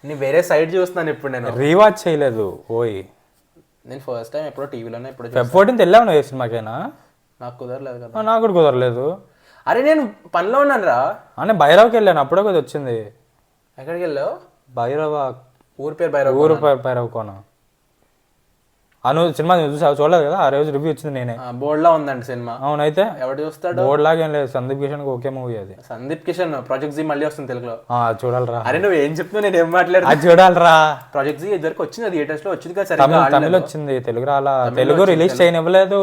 నేను వేరే సైడ్ చూస్తున్నాను ఇప్పుడు. నేను రీవాచ్ చేయలేదు ఓయ్, నేను ఫస్ట్ టైం ఎప్పుడో టీవీలోనే ఎప్పుడు. Feb 14th వెళ్ళావు ఏ సినిమాకైనా? నాకు కుదరలేదు కదా. నాకు కూడా కుదరలేదు. అరే నేను పనిలో ఉన్నాను రా. నేను భైరవ్కి వెళ్ళాను, అప్పుడే కొద్ది వచ్చింది. ఎక్కడికి వెళ్ళావు? భైరవ ఊరి పేరు భైరవ్, ఊరు భైరవ్ కోన. అను సినిమా చూడలేదు కదా, ఆ రోజు రివ్యూ వచ్చింది నేనే. బోర్డ్ లా ఉందండి సినిమా. అవునైతే ఎవరు చూస్తాడు? బోర్డ్ లాగా ఏం లేదు, సందీప్ కిషన్ ఓకే మూవీ అది. సందీప్ కిషన్ ప్రాజెక్ట్ జీ మళ్ళీ వస్తుంది తెలుగులో. చూడాలరా. అరే నువ్వు ఏం చెప్తున్నావు, నేను ఏం మాట్లాడు. అది చూడాలరా. ప్రాజెక్ట్ జీ ఇద్దరికి వచ్చింది థియేటర్స్ లో, వచ్చింది కదా. తమిళ్ వచ్చింది, తెలుగు రాలా. తెలుగు రిలీజ్ చేయనివ్వలేదు,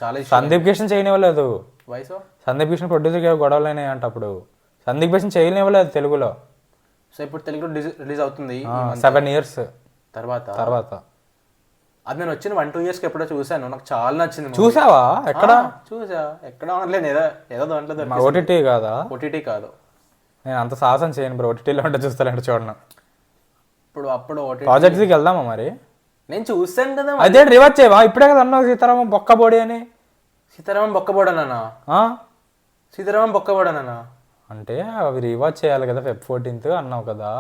చాలా సందీప్ కిషన్ చేయనివ్వలేదు. వయసు సందీప్ కిషన్ ప్రొడ్యూసర్ గొడవలు అయినాయి అంట అప్పుడు. సందీప్ కిషన్ చేయనివ్వలేదు తెలుగులో. సో ఇప్పుడు తెలుగులో రిలీజ్ అవుతుంది 7 years తర్వాత. అది నేను వచ్చిన 1-2 years ఎప్పుడో చూసాను, నాకు చాలా నచ్చింది. చూసావా? ఎక్కడ చూసా? ఎక్కడ అనలేదు, ఏదో దాంట్లో. ఓటీటీ కాదా? ఓటీటీ కాదు. నేను అంత సాహసం చేయను బ్రో, ఓటీటీలో ఉంటే చూస్తానంటే చూడను. అప్పుడు ప్రాజెక్ట్కి వెళ్దామా మరి? నేను చూసాను కదా. అదే రివాచ్ చేయవా? ఇప్పుడే కదా అన్నావు సీతారామం బొక్కబోడి అని. సీతారామం బొక్కబోడనా? సీతారామం బొక్కబోడనా అంటే అవి రీవాచ్ చేయాలి కదా, Feb 14th అన్నావు కదా.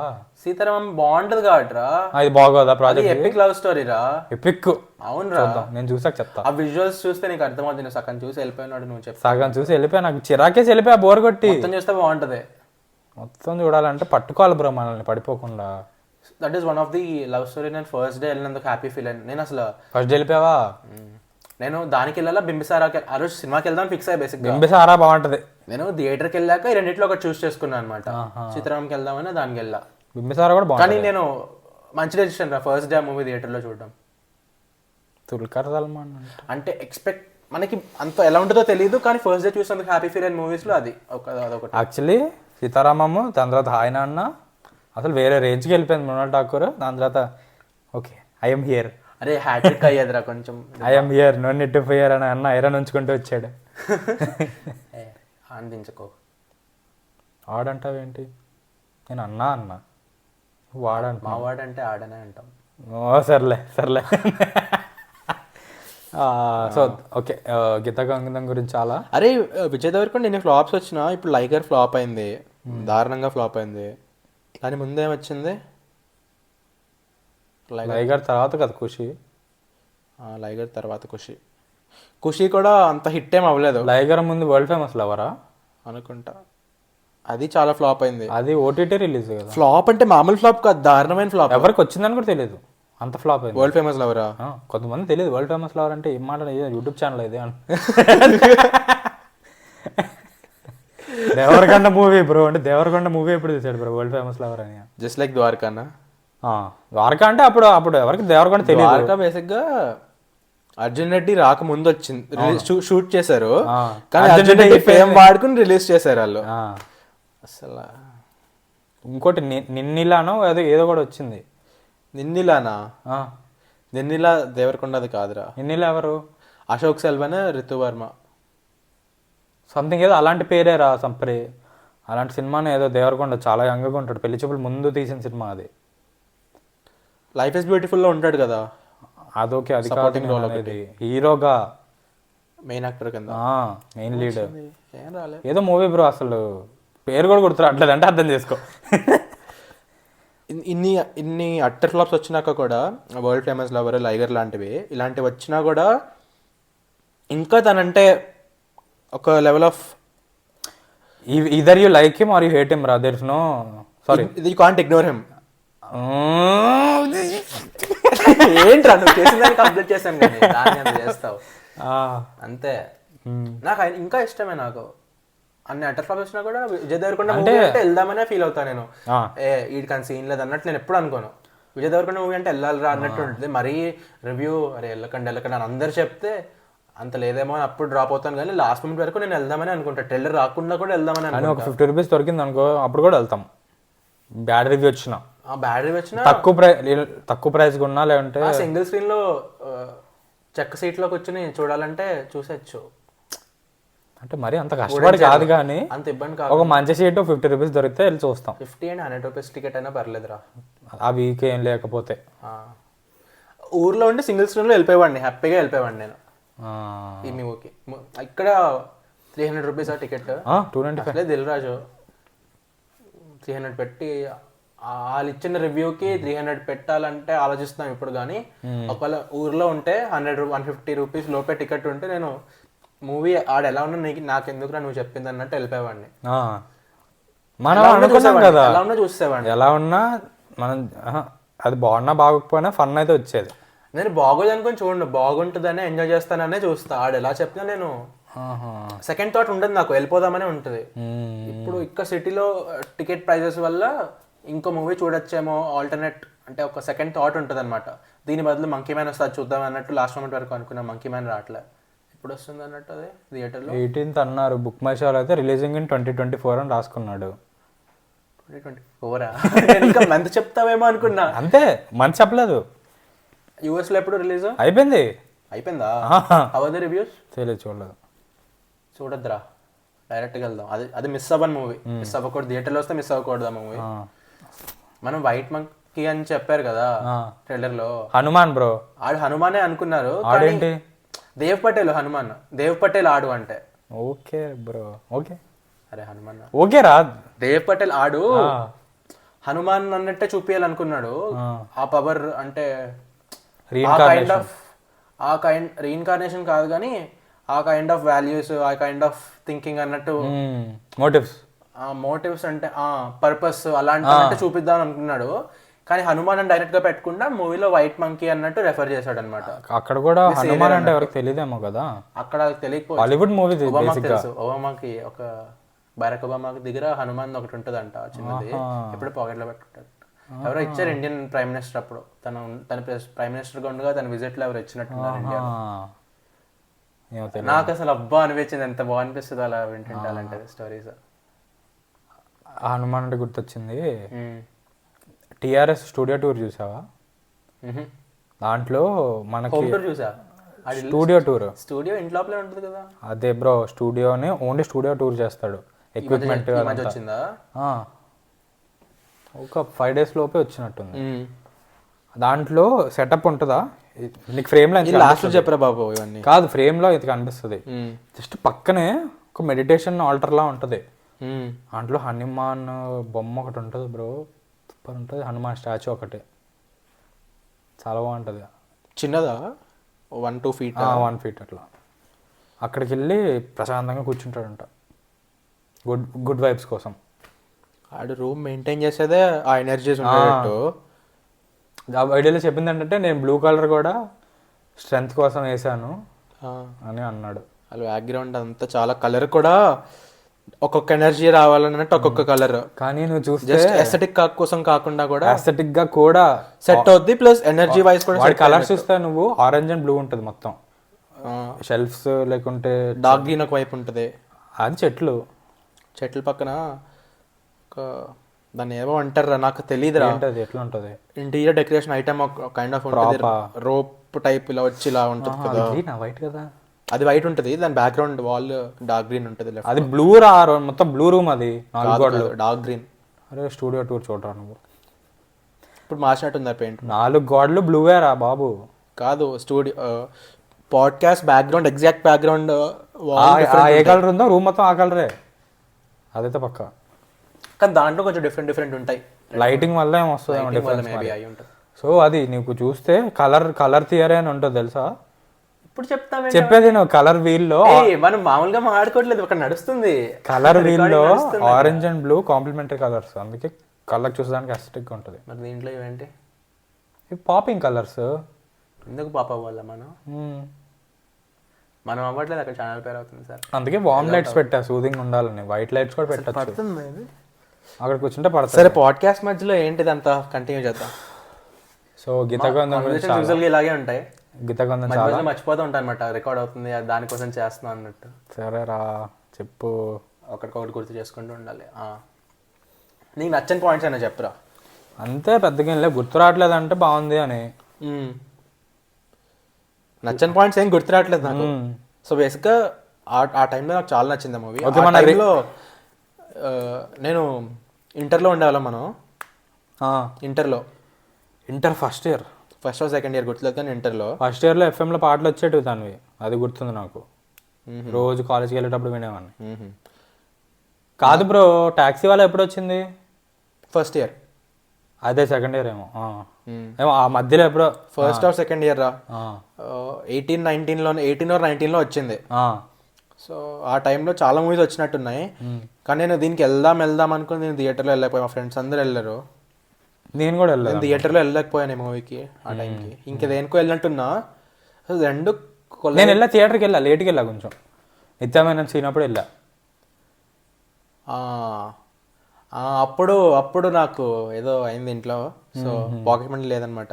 సీతారామం బాగుంటది కాబట్రా. అది బాగోదా ప్రాజెక్ట్? ఎపిక్ లవ్ స్టోరీ రా. ఎపిక్. అవునరా, నేను చూసాక చెప్తా. ఆ విజువల్స్ చూస్తే నీకు అర్థమవుతుంది. సగం చూసి వెళ్ళిపోయినాడు నువ్వు చెప్పి. సగం చూసి వెళ్ళిపోయా, నాకు చిరాకేసి వెళ్ళిపోయా, బోర్ కొట్టి. మొత్తం చూస్తే బాగుంటది. మొత్తం చూడాలంటే పట్టుకోవాలి బ్రో మనల్ని, పడిపోకుండా. That is one of the love story. నేను ఫస్ట్ డే వెళ్ళినందుకు హ్యాపీ ఫీల్ అయ్యాను. నేను అసలు ఫస్ట్ డే వెళ్ళిపోయావా? నేను దానికి వెళ్ళాలా బింబిసారాకి ఆ రోజు సినిమాకి వెళ్దాం ఫిక్స్ అయ్యి. బేసిక్ బింబిసారా బాగుంటది. నేను థియేటర్కి వెళ్ళాక ఈ రెండిట్లో ఒకటి చూస్ చేసుకున్నాను అనమాట. సీతారాంకి వెళ్దామని దానికి వెళ్ళా. బింబిసారా కూడా బాగుంది. కానీ నేను మంచి డెసిషన్ రా ఫస్ట్ డే మూవీ థియేటర్లో చూడడం. తుల్కర్ సల్మాన్ అంటే ఎక్స్పెక్ట్ మనకి అంత ఎలా ఉంటుందో తెలియదు, కానీ ఫస్ట్ డే చూసినందుకు హ్యాపీ ఫీల్ అయిన మూవీస్లో అదొకటి. యాక్చువల్లీ సీతారామము, దాని తర్వాత హాయ్ నాన్న అసలు వేరే రేంజ్కి వెళ్ళిపోయింది మృణాల్ ఠాకూర్. దాని తర్వాత ఓకే ఐఎమ్ హియర్. అరే హ్యాట్రిక్ అయ్యేదిరా కొంచెం. I'm here no need to fear అని అన్న ఐరన్ ఉంచుకుంటూ వచ్చాడు. ఆనందించుకో. ఆడంటావేంటి? నేను అన్నా వాడంట. మా వాడంటే ఆడనే అంటాం. సర్లే. సో ఓకే, గీతా గోవిందం గురించి చాలా. అరే విజయ్ దేవరకొండ ఎన్ని ఫ్లాప్స్ వచ్చినా ఇప్పుడు లైగర్ ఫ్లాప్ అయింది, దారుణంగా ఫ్లాప్ అయింది. దాని ముందు ఏమొచ్చింది? లైగర్ తర్వాత కదా ఖుషి. లైగర్ తర్వాత ఖుషి కూడా అంత హిట్ ఏం అవ్వలేదు. లైగర్ ముందు వరల్డ్ ఫేమస్ లవరా అనుకుంటా, అది చాలా ఫ్లాప్ అయింది. అది ఓటీటీ రిలీజ్ కదా. ఫ్లాప్ అంటే మామూలు ఫ్లాప్ కాదు, దారుణమైన ఫ్లాప్. ఎవరికి వచ్చిందని కూడా తెలియదు, అంత ఫ్లాప్ అయింది. వరల్డ్ ఫేమస్ లవరా? కొంతమంది తెలియదు వరల్డ్ ఫేమస్ లవర్ అంటే ఏం మాట, యూట్యూబ్ ఛానల్ ఇది అని. దేవరకొండ మూవీ బ్రో, అంటే దేవరకొండ మూవీ ఎప్పుడు తీసాడు బ్రో వరల్డ్ ఫేమస్ లవర్ అని? జస్ట్ లైక్ ద్వారకానా? ద్వారకా అంటే అప్పుడు ఎవరికి దేవరకొండ తెలియదు. ద్వారకా బేసిక్గా అర్జున్ రెడ్డి రాకముందు వచ్చింది, షూట్ చేశారు. కానీ అర్జున్ రెడ్డి ఫేమ్ వాడుకుని రిలీజ్ చేశారు వాళ్ళు. అసలు ఇంకోటి నిన్నిలానో ఏదో కూడా వచ్చింది. నిన్నిలానా? నిన్నిలా దేవరకొండది కాదురా. నిన్నిలా ఎవరు? అశోక్ సెల్వన్, రితువర్మ సంథింగ్ ఏదో అలాంటి పేరే రా సంప్రే. అలాంటి సినిమానే ఏదో దేవరకొండ చాలా యంగ్గా ఉంటాడు, పెళ్లి చూపులు ముందు తీసిన సినిమా అది. లైఫ్ ఇస్ బ్యూటిఫుల్ లో ఉంటాడు కదా. అదొకే, అది సపోర్టింగ్ రోల్ అనేది, హీరోగా మెయిన్ యాక్టర్ కింద మెయిన్ లీడ్. ఏదో మూవీ బ్రో, అసలు పేరు కూడా గుర్తురావట్లేదు, అంటే అర్థం చేసుకో. ఇన్ని అట్టర్ ఫ్లాప్స్ వచ్చినాక కూడా వరల్డ్ ఫేమస్ లవర్, లైగర్ లాంటివి ఇలాంటివి వచ్చినా కూడా ఇంకా తనంటే ఒక level of either you like him or you hate him రా, there is no sorry. You can't ignore him. ఏంట్రా నువ్వు చేసిన దాన్ని కంప్లీట్ చేశాను కానీ దాన్ని అంత చేస్తావు అంతే. నాకు ఆయన ఇంకా ఇష్టమే. నాకు అన్ని అటర్ ఫ్లాప్ వచ్చినా కూడా విజయ్ దేవరకొండ మూవీ అంటే వెళ్దామనే ఫీల్ అవుతాను నేను. వీడికి అని సీన్ లేదు అన్నట్టు నేను ఎప్పుడు అనుకోను. విజయ్ దేవరకొండ మూవీ అంటే వెళ్ళాలిరా అన్నట్టు ఉంటుంది. మరీ రివ్యూ అరే వెళ్ళకండి అని అందరు చెప్తే అంత లేదేమో అని అప్పుడు డ్రాప్ అవుతాను. కానీ లాస్ట్ మూమెంట్ వరకు నేను వెళ్దామని అనుకుంటా. ట్రైలర్ రాకుండా కూడా వెళ్దామని అనుకుంటా. ఒక 50 రూపీస్ దొరికింది అనుకో అప్పుడు కూడా వెళ్తాం. బ్యాడ్ రివ్యూ వచ్చినా తక్కువ ప్రైస్ కొన్నా లేదంటే సింగిల్ స్క్రీన్ లో చెక్క సీట్ లో కూర్చొని చూడాలంటే చూసేచ్చు. అంటే మరి అంత కష్టపడి కాదు కానీ అంత ఇబ్బంది కాదు. ఒక మంచి సీట్ 50 రూపీస్ దొరికితే వెళ్ళి చూస్తాం. 50 and 100 రూపీస్ టికెట్ అయినా పర్లేదురా. ఆ వీక్ ఏం లేకపోతే ఊర్లో ఉండి సింగిల్ స్క్రీన్ లో వెళ్ళిపోయేవాడిని, హ్యాపీగా వెళ్ళిపోయేవాడిని నేను ఈ మూవీకి. ఇక్కడ 300 రూపీస్ ఆ టికెట్. 295 దిల్ రాజు 300 పెట్టి వాళ్ళు ఇచ్చిన రివ్యూకి 300 పెట్టాలంటే ఆలోచిస్తున్నాం ఇప్పుడు. కానీ ఒకవేళ ఊర్లో ఉంటే 150 రూపీస్ లోపే టికెట్ ఉంటే నేను మూవీ ఆడ ఎలా ఉన్నా నాకు ఎందుకురా నువ్వు చెప్పింది అన్నట్టు వెళ్ళిపోయేవాడిని. మనం అనుకున్నాం కదా ఎలా ఉన్నా చూసేవాడిని. ఎలా ఉన్నా మనం అది బాగున్నా బాగోకపోయినా ఫన్ అయితే వచ్చేది. నేను బాగోదు అనుకుని చూడండి, బాగుంటుందనే ఎంజాయ్ చేస్తాననే చూస్తా. ఆడ ఎలా చెప్పినా నేను సెకండ్ థాట్ ఉండదు నాకు, వెళ్ళిపోదామనే ఉంటుంది. ఇప్పుడు ఇక్కడ సిటీలో టికెట్ ప్రైజెస్ వల్ల ఇంకో మూవీ చూడొచ్చేమో ఆల్టర్నేట్ అంటే ఒక సెకండ్ థాట్ ఉంటుంది అనమాట. దీని బదులు మంకీ మ్యాన్ వస్తుంది చూద్దాం అన్నట్టు లాస్ట్ మూమెంట్ వరకు అనుకున్నా. మంకీ మ్యాన్ రావట్లే, ఇప్పుడు వస్తుంది అన్నట్టు. అదే థియేటర్లో 18th అన్నారు. బుక్ మై షోలో అయితే రిలీజింగ్ ఇన్ 2024 అని రాసుకున్నాడు. 2024 ఇంకా మంత్ చెప్తావేమో అనుకున్నా. అంతే మంత్ చెప్పలేదు. యూఎస్ లో ఎప్పుడు రిలీజ్ అయిపోయిందా? అవర్ రివ్యూస్ తెలియదు, చూడలేదు. చూడద్దురా, డైరెక్ట్గా వెళ్దాం. అది మిస్ అవ్వని మూవీ, మిస్ అవ్వకూడదు. థియేటర్లో వస్తే మిస్ అవ్వకూడదు ఆ మూవీ. మనం వైట్ మంకీ అని చెప్పారు కదా ట్రైలర్ లో. హనుమాన్ బ్రో, ఆడు హనుమానే అనుకున్నారు. ఆడేంటి దేవ్ పటేల్ హనుమాన్. దేవ్ పటేల్ ఆడు అంటే ఓకే బ్రో. ఓకే అరే హనుమాన్ ఓకే రా. దేవ్ పటేల్ ఆడు హనుమాన్ అన్నట్టే చూపించాలనుకున్నాడు. ఆ పవర్ అంటే రీఇన్కార్నేషన్ కాదు కానీ ఆ కైండ్ ఆఫ్ వాల్యూస్, ఆ కైండ్ ఆఫ్ థింకింగ్ అన్నట్టు. మోటివ్స్ అంటే పర్పస్ అలాంటి చూపిద్దాం అనుకున్నాడు. కానీ హనుమాన్ అని డైరెక్ట్ గా పెట్టకుండా మూవీలో వైట్ మంకీ అన్నట్టు రెఫర్ చేశాడు అనమాట. అక్కడ కూడా హనుమాన్ అంటే ఎవరికి తెలియదేమో కదా. అక్కడ తెలియకపోవచ్చు. హాలీవుడ్ మూవీ తెలుసు. ఒబామాకి ఒక బరాక్ ఒబామాకి దగ్గర హనుమాన్ ఒకటి ఉంటదంట చిన్నది, ఎప్పుడు పాకెట్ లో పెట్టుకుంటాడు. ఎవరో ఇచ్చారు ఇండియన్ ప్రైమ్ మినిస్టర్ అప్పుడు. తన ప్రైమ్ మినిస్టర్ గా ఉండగా తన విజిట్ లో ఎవరు ఇచ్చినట్టున్నారు ఇండియా. నాకు అసలు అబ్బా అనిపించింది, ఎంత బాగా అనిపిస్తుంది అలా వింటుంటే అలాంటి స్టోరీస్. హనుమాన్ అంటే గుర్తొచ్చింది, టిఆర్ఎస్ స్టూడియో టూర్ చూసావా? దాంట్లో మనకి స్టూడియో టూర్, స్టూడియో ఇంట్లో ఉంటుంది కదా. అదే బ్రో, స్టూడియోని ఓన్లీ స్టూడియో టూర్ చేస్తాడు. ఎక్విప్మెంట్ వచ్చిందా? ఒక 5 days లోపే వచ్చినట్టుంది. దాంట్లో సెటప్ ఉంటుందా నీకు? ఫ్రేమ్ లో లాస్ట్ చెప్పరా బాబు ఇవన్నీ కాదు, ఫ్రేమ్ లో ఇది కనిపిస్తుంది. జస్ట్ పక్కనే ఒక మెడిటేషన్ ఆల్టర్ లా ఉంటది. దాంట్లో హనుమాన్ బొమ్మ ఒకటి ఉంటుంది బ్రో, సూపర్ ఉంటుంది. హనుమాన్ స్టాచ్యూ ఒకటి చాలా బాగుంటుంది. చిన్నదా 1-2 feet 1 feet అట్లా. అక్కడికి వెళ్ళి ప్రశాంతంగా కూర్చుంటాడంట గుడ్ వైబ్స్ కోసం. ఆడు రూమ్ మెయింటైన్ చేసేదే ఆ ఎనర్జీస్ ఉండేటట్టు. ఐడియాలో చెప్పింది ఏంటంటే నేను బ్లూ కలర్ కూడా స్ట్రెంగ్త్ కోసం వేసాను అని అన్నాడు. వాళ్ళ బ్యాక్గ్రౌండ్ అంతా చాలా కలర్ కూడా ఒక్కొక్క ఎనర్జీ రావాలన్నట్టు ఒక్కొక్క కలర్. కానీ నువ్వు చూస్తే ఎస్థెటిక్ కోసం కాకుండా కూడా ఎస్థెటిక్ గా కూడా సెట్ అవుద్ది. ప్లస్ ఎనర్జీ వైస్ కూడా కలర్స్ చూస్తే నువ్వు ఆరెంజ్ అండ్ బ్లూ ఉంటుంది మొత్తం. షెల్ఫ్స్ లేకుంటే డార్క్ గ్రీన్ ఒక వైపు ఉంటుంది. అది చెట్లు పక్కన దాన్ని ఏమో అంటారా నాకు తెలియదు. ఎట్లా ఉంటుంది interior decoration item kind of ఉంటుంది. రోప్ టైప్ ఇలా వచ్చి ఇలా ఉంటుంది కదా. వైట్ కదా, అది వైట్ ఉంటుంది. దాని బ్యాక్గ్రౌండ్ వాల్ డార్క్ గ్రీన్ ఉంటుంది. అది బ్లూ రా, మొత్తం బ్లూ రూమ్. అది డార్క్ గ్రీన్. అరే స్టూడియో టూర్ చూడరా నువ్వు. ఇప్పుడు మార్చినట్టుంది ఆ పెయింట్. 4 గోడలు బ్లూవే రా బాబు. కాదు, studio podcast background exact background ఏ కలర్ ఉందో రూమ్ మొత్తం ఆ కలరే. అదైతే పక్క. కానీ దాంట్లో కొంచెం డిఫరెంట్ ఉంటాయి. లైటింగ్ వల్ల ఏమొస్తుంది. సో అది నీకు చూస్తే కలర్ థియరీ అని ఉంటుంది తెలుసా. ఇప్పుడు చెప్తామే. చెప్పేది నువ్వు కలర్ వీల్లో మనం మామూలుగా మాట్లాడుకోవట్లేదు, ఒక నడుస్తుంది కలర్ వీల్లో orange and blue complementary colours, అందుకే కలర్ చూసేదానికి అస్థెటిక్ ఉంటుంది. మరి దీంట్లో ఇవేంటి? ఇవి పాపింగ్ కలర్స్. ఎందుకు పాప అవ్వాలా మనం అవ్వట్లేదు, అక్కడ ఛానల్ పేరు అవుతుంది సార్. అందుకే వార్మ్ లైట్స్ పెట్టా, సూదింగ్ ఉండాలని. వైట్ లైట్స్ కూడా పెట్టచ్చు, అక్కడ కూర్చుంటే పడుతుంది. సరే పాడ్కాస్ట్ మధ్యలో ఏంటిది అంతా కంటిన్యూ చేద్దాం. సో గీతగంధం గురించి ఇలాగే ఉంటాయి. గీతగంధం చాలా మర్చిపోతూ ఉంటాయి అనమాట, రికార్డ్ అవుతుంది దానికోసం చేస్తున్నాం అన్నట్టు. సరే రా చెప్పు, ఒకటికొకటి గుర్తు చేసుకుంటూ ఉండాలి. నీకు నచ్చని పాయింట్స్ అయినా చెప్పురా. అంతే, పెద్దగా ఏం లేవు, గుర్తు రావట్లేదు అంటే బాగుంది అని. నచ్చని పాయింట్స్ ఏం గుర్తు రావట్లేదు నాకు. సో బేసిక్గా ఆ టైంలో నాకు చాలా నచ్చింది మూవీ. టైంలో నేను ఇంటర్లో ఉండేవాళ్ళం మనం. Inter first year second year గుర్తులేదు, కానీ ఇంటర్లో ఫస్ట్ ఇయర్లో ఎఫ్ఎంలో పాటలు వచ్చేటివి దానివి, అది గుర్తుంది నాకు. రోజు కాలేజ్కి వెళ్ళేటప్పుడు వినేవాడిని. కాదు బ్రో, టాక్సీ వాళ్ళ ఎప్పుడు వచ్చింది? First year. అదే సెకండ్ ఇయర్ ఏమో ఏమో ఆ మధ్యలో ఎప్పుడో. ఫస్ట్ ఆర్ సెకండ్ ఇయర్ రా, 18 or 19లో వచ్చింది. సో ఆ టైంలో చాలా మూవీస్ వచ్చినట్టున్నాయి, కానీ నేను దీనికి వెళ్దాం అనుకుని నేను థియేటర్లో వెళ్ళలేకపోయా. మా ఫ్రెండ్స్ అందరూ వెళ్ళారు, నేను కూడా వెళ్ళాను. థియేటర్లో వెళ్ళలేకపోయాను ఈ మూవీకి ఆ టైంకి. ఇంకా దేనికో వెళ్ళినట్టున్నా. రెండు నేను వెళ్ళా, థియేటర్కి వెళ్ళా, లేట్కి వెళ్ళా, కొంచెం నిత్యమైన సీన్ అప్పుడు వెళ్ళా. అప్పుడు నాకు ఏదో అయింది ఇంట్లో. సో పాకెట్ మనీ లేదనమాట,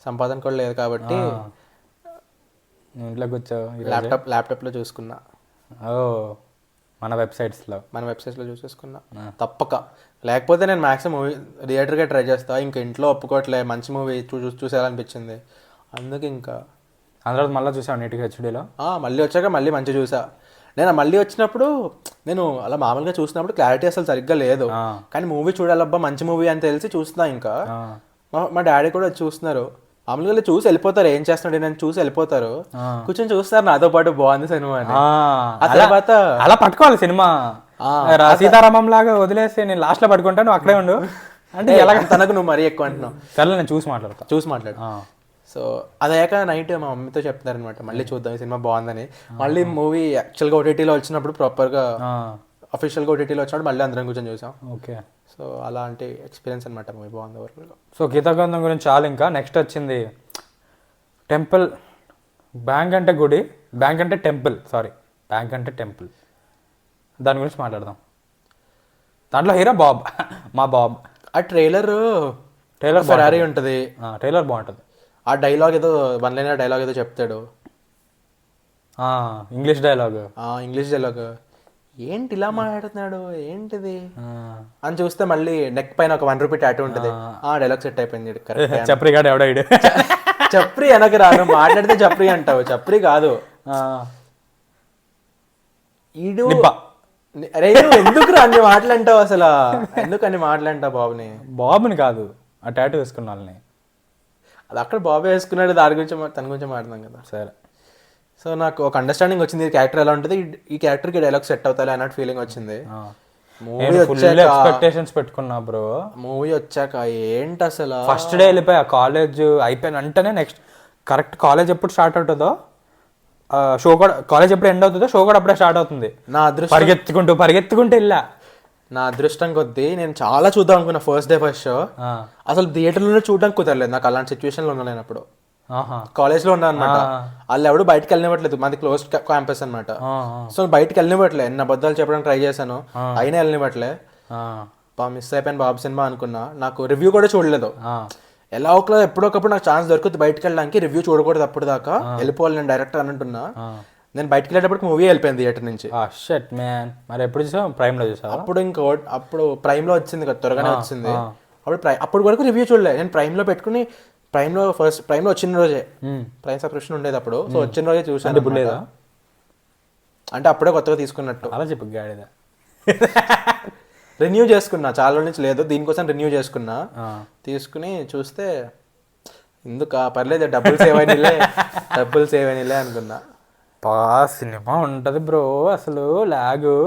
సంపాదన కూడా లేదు, కాబట్టి ఇంట్లోకి వచ్చావు. ల్యాప్టాప్లో చూసుకున్నా. మన వెబ్సైట్స్లో చూసేసుకున్నా తప్పక. లేకపోతే నేను మ్యాక్సిమం మూవీ థియేటర్గా ట్రై చేస్తా. ఇంకా ఇంట్లో ఒప్పుకోవట్లే, మంచి మూవీ చూసేయాలనిపించింది, అందుకే ఇంకా. అందులో మళ్ళీ చూసాను నీట్గా హెచ్డీలో. మళ్ళీ వచ్చాక మళ్ళీ మంచి చూసా. నేను మళ్ళీ వచ్చినప్పుడు నేను అలా మామూలుగా చూసినప్పుడు క్లారిటీ అసలు సరిగ్గా లేదు, కానీ మూవీ చూడాలబ్బా మంచి మూవీ అని తెలిసి చూస్తున్నా. ఇంకా మా డాడీ కూడా చూస్తున్నారు. మామూలుగా చూసి వెళ్ళిపోతారు, ఏం చేస్తున్నాడు నేను చూసి వెళ్ళిపోతారు, కూర్చొని చూస్తారు నాతో పాటు, బాగుంది సినిమా అని. ఆ తర్వాత అలా పట్టుకోవాలి సినిమా, సీతారామం లాగా వదిలేసి నేను లాస్ట్ లో పట్టుకుంటాను, అక్కడే ఉండు అంటే ఎలా తనకు నువ్వు మరీ ఎక్కువ అంటున్నావు. సరే నేను చూసి మాట్లాడు. సో అదయ్యాక నైట్ మా మమ్మీతో చెప్తారు అనమాట, మళ్ళీ చూద్దాం ఈ సినిమా బాగుందని. మళ్ళీ మూవీ యాక్చువల్గా ఓటీటీలో వచ్చినప్పుడు ప్రాపర్గా అఫీషియల్గా ఓటీటీలో వచ్చినప్పుడు మళ్ళీ అందరం కూర్చొని చూసాం. ఓకే. సో అలాంటి ఎక్స్పీరియన్స్ అనమాట, మూవీ బాగుంది ఓవర్గా. సో గీతగంధం గురించి చాలు. ఇంకా నెక్స్ట్ వచ్చింది టెంపుల్. బ్యాంక్ అంటే గుడి, బ్యాంక్ అంటే టెంపుల్, బ్యాంక్ అంటే టెంపుల్. దాని గురించి మాట్లాడదాం. దాంట్లో హీరో బాబ్, మా బాబ్. ఆ ట్రైలర్ ఫెరారీ ఉంటుంది, ట్రైలర్ బాగుంటుంది. ఆ డైలాగ్ ఏదో వన్ లైనర్ డైలాగ్ ఏదో చెప్తాడు, ఇంగ్లీష్ డైలాగ్. ఏంటి ఇలా మాట్లాడుతున్నాడు ఏంటిది అని చూస్తే మళ్ళీ నెక్ పైన ఒక ₹1 టాటూ ఉంటుంది. డైలాగ్ సెట్ అయిపోయింది. చప్రి గాడు ఎవడో ఇడు. చప్రి వెనక రాను, మాట్లాడితే చప్రి అంటావు, చప్రి కాదు ఈడు. అరే ఎందుకు అన్ని మాటలంటావు అసలు, ఎందుకు అన్ని మాటలంటావు బాబుని కాదు, ఆ టాటూ వేసుకున్న వాళ్ళని. అది అక్కడ బాబే వేసుకున్నాడు, దాని గురించి తన గురించి మాట్లాడదాం కదా. సరే. సో నాకు ఒక అండర్స్టాండింగ్ వచ్చింది, ఈ క్యారెక్టర్ ఎలా ఉంటుంది, ఈ క్యారెక్టర్కి డైలాగ్ సెట్ అవుతాయి అన్నట్టు ఫీలింగ్ వచ్చింది. మూవీ వచ్చాక ఎక్స్పెక్టేషన్స్ పెట్టుకున్నా బ్రో. మూవీ వచ్చాక ఏంటి అసలు, ఫస్ట్ డే వెళ్ళిపోయా, కాలేజ్ అయిపోయిన వెంటనే నెక్స్ట్ కరెక్ట్ కాలేజ్ ఎప్పుడు స్టార్ట్ అవుతుందో షో కూడా, కాలేజ్ ఎప్పుడు ఎండ్ అవుతుందో షో కూడా అప్పుడే స్టార్ట్ అవుతుంది. నా అదృష్టం పరిగెత్తుకుంటూ వెళ్ళా. నా అదృష్టం కొద్దీ నేను చాలా చూద్దాం అనుకున్నా ఫస్ట్ షో. అసలు థియేటర్లోనే చూడడానికి కుదరలేదు నాకు, అలాంటి సిచ్యువేషన్లో ఉన్నా నేను అప్పుడు. కాలేజ్లో ఉన్నా అనమాట, వాళ్ళు ఎవడు బయటకు వెళ్ళనివ్వట్లేదు, మాది క్లోజ్ క్యాంపస్ అనమాట. సో బయటకు వెళ్ళనివ్వట్లే, ఎన్ని అబద్ధాలు చెప్పడానికి ట్రై చేశాను, అయినా వెళ్ళనివ్వట్లే. మిస్ అయిపోయాను బాబు సినిమా అనుకున్నా. నాకు రివ్యూ కూడా చూడలేదు, ఎలా ఒకలా ఎప్పుడొకప్పుడు నాకు ఛాన్స్ దొరుకుతుంది బయటకు వెళ్ళడానికి, రివ్యూ చూడకూడదు అప్పుడు దాకా, వెళ్ళిపోవాలి నేను డైరెక్టర్ అని అంటున్నా. నేను బయటకు వెళ్ళేటప్పుడు మూవీ వెళ్ళిపోయింది థియేటర్ నుంచి. మరి ఎప్పుడు చూసావు? ప్రైమ్లో చూసావు? అప్పుడు ప్రైమ్లో వచ్చింది కదా, త్వరగానే వచ్చింది. అప్పుడు వరకు రివ్యూ చూడలే, నేను ప్రైమ్లో పెట్టుకుని ప్రైమ్లో వచ్చిన రోజే, ప్రైమ్ సబ్స్క్రిప్షన్ ఉండేది అప్పుడు, సో వచ్చిన రోజే చూసాను. ఇప్పుడు లేదా అంటే అప్పుడే కొత్తగా తీసుకున్నట్టు. అలా చెప్పు గాడిద. రెన్యూ చేసుకున్నా, చాలా రోజుల నుంచి లేదు, దీనికోసం రెన్యూ చేసుకున్నా. తీసుకుని చూస్తే ఎందుకు పర్లేదు, డబ్బులు సేవ్ అయినలే అనుకున్నా. సినిమా ఉంటుంది బ్రో అసలు, లాగు.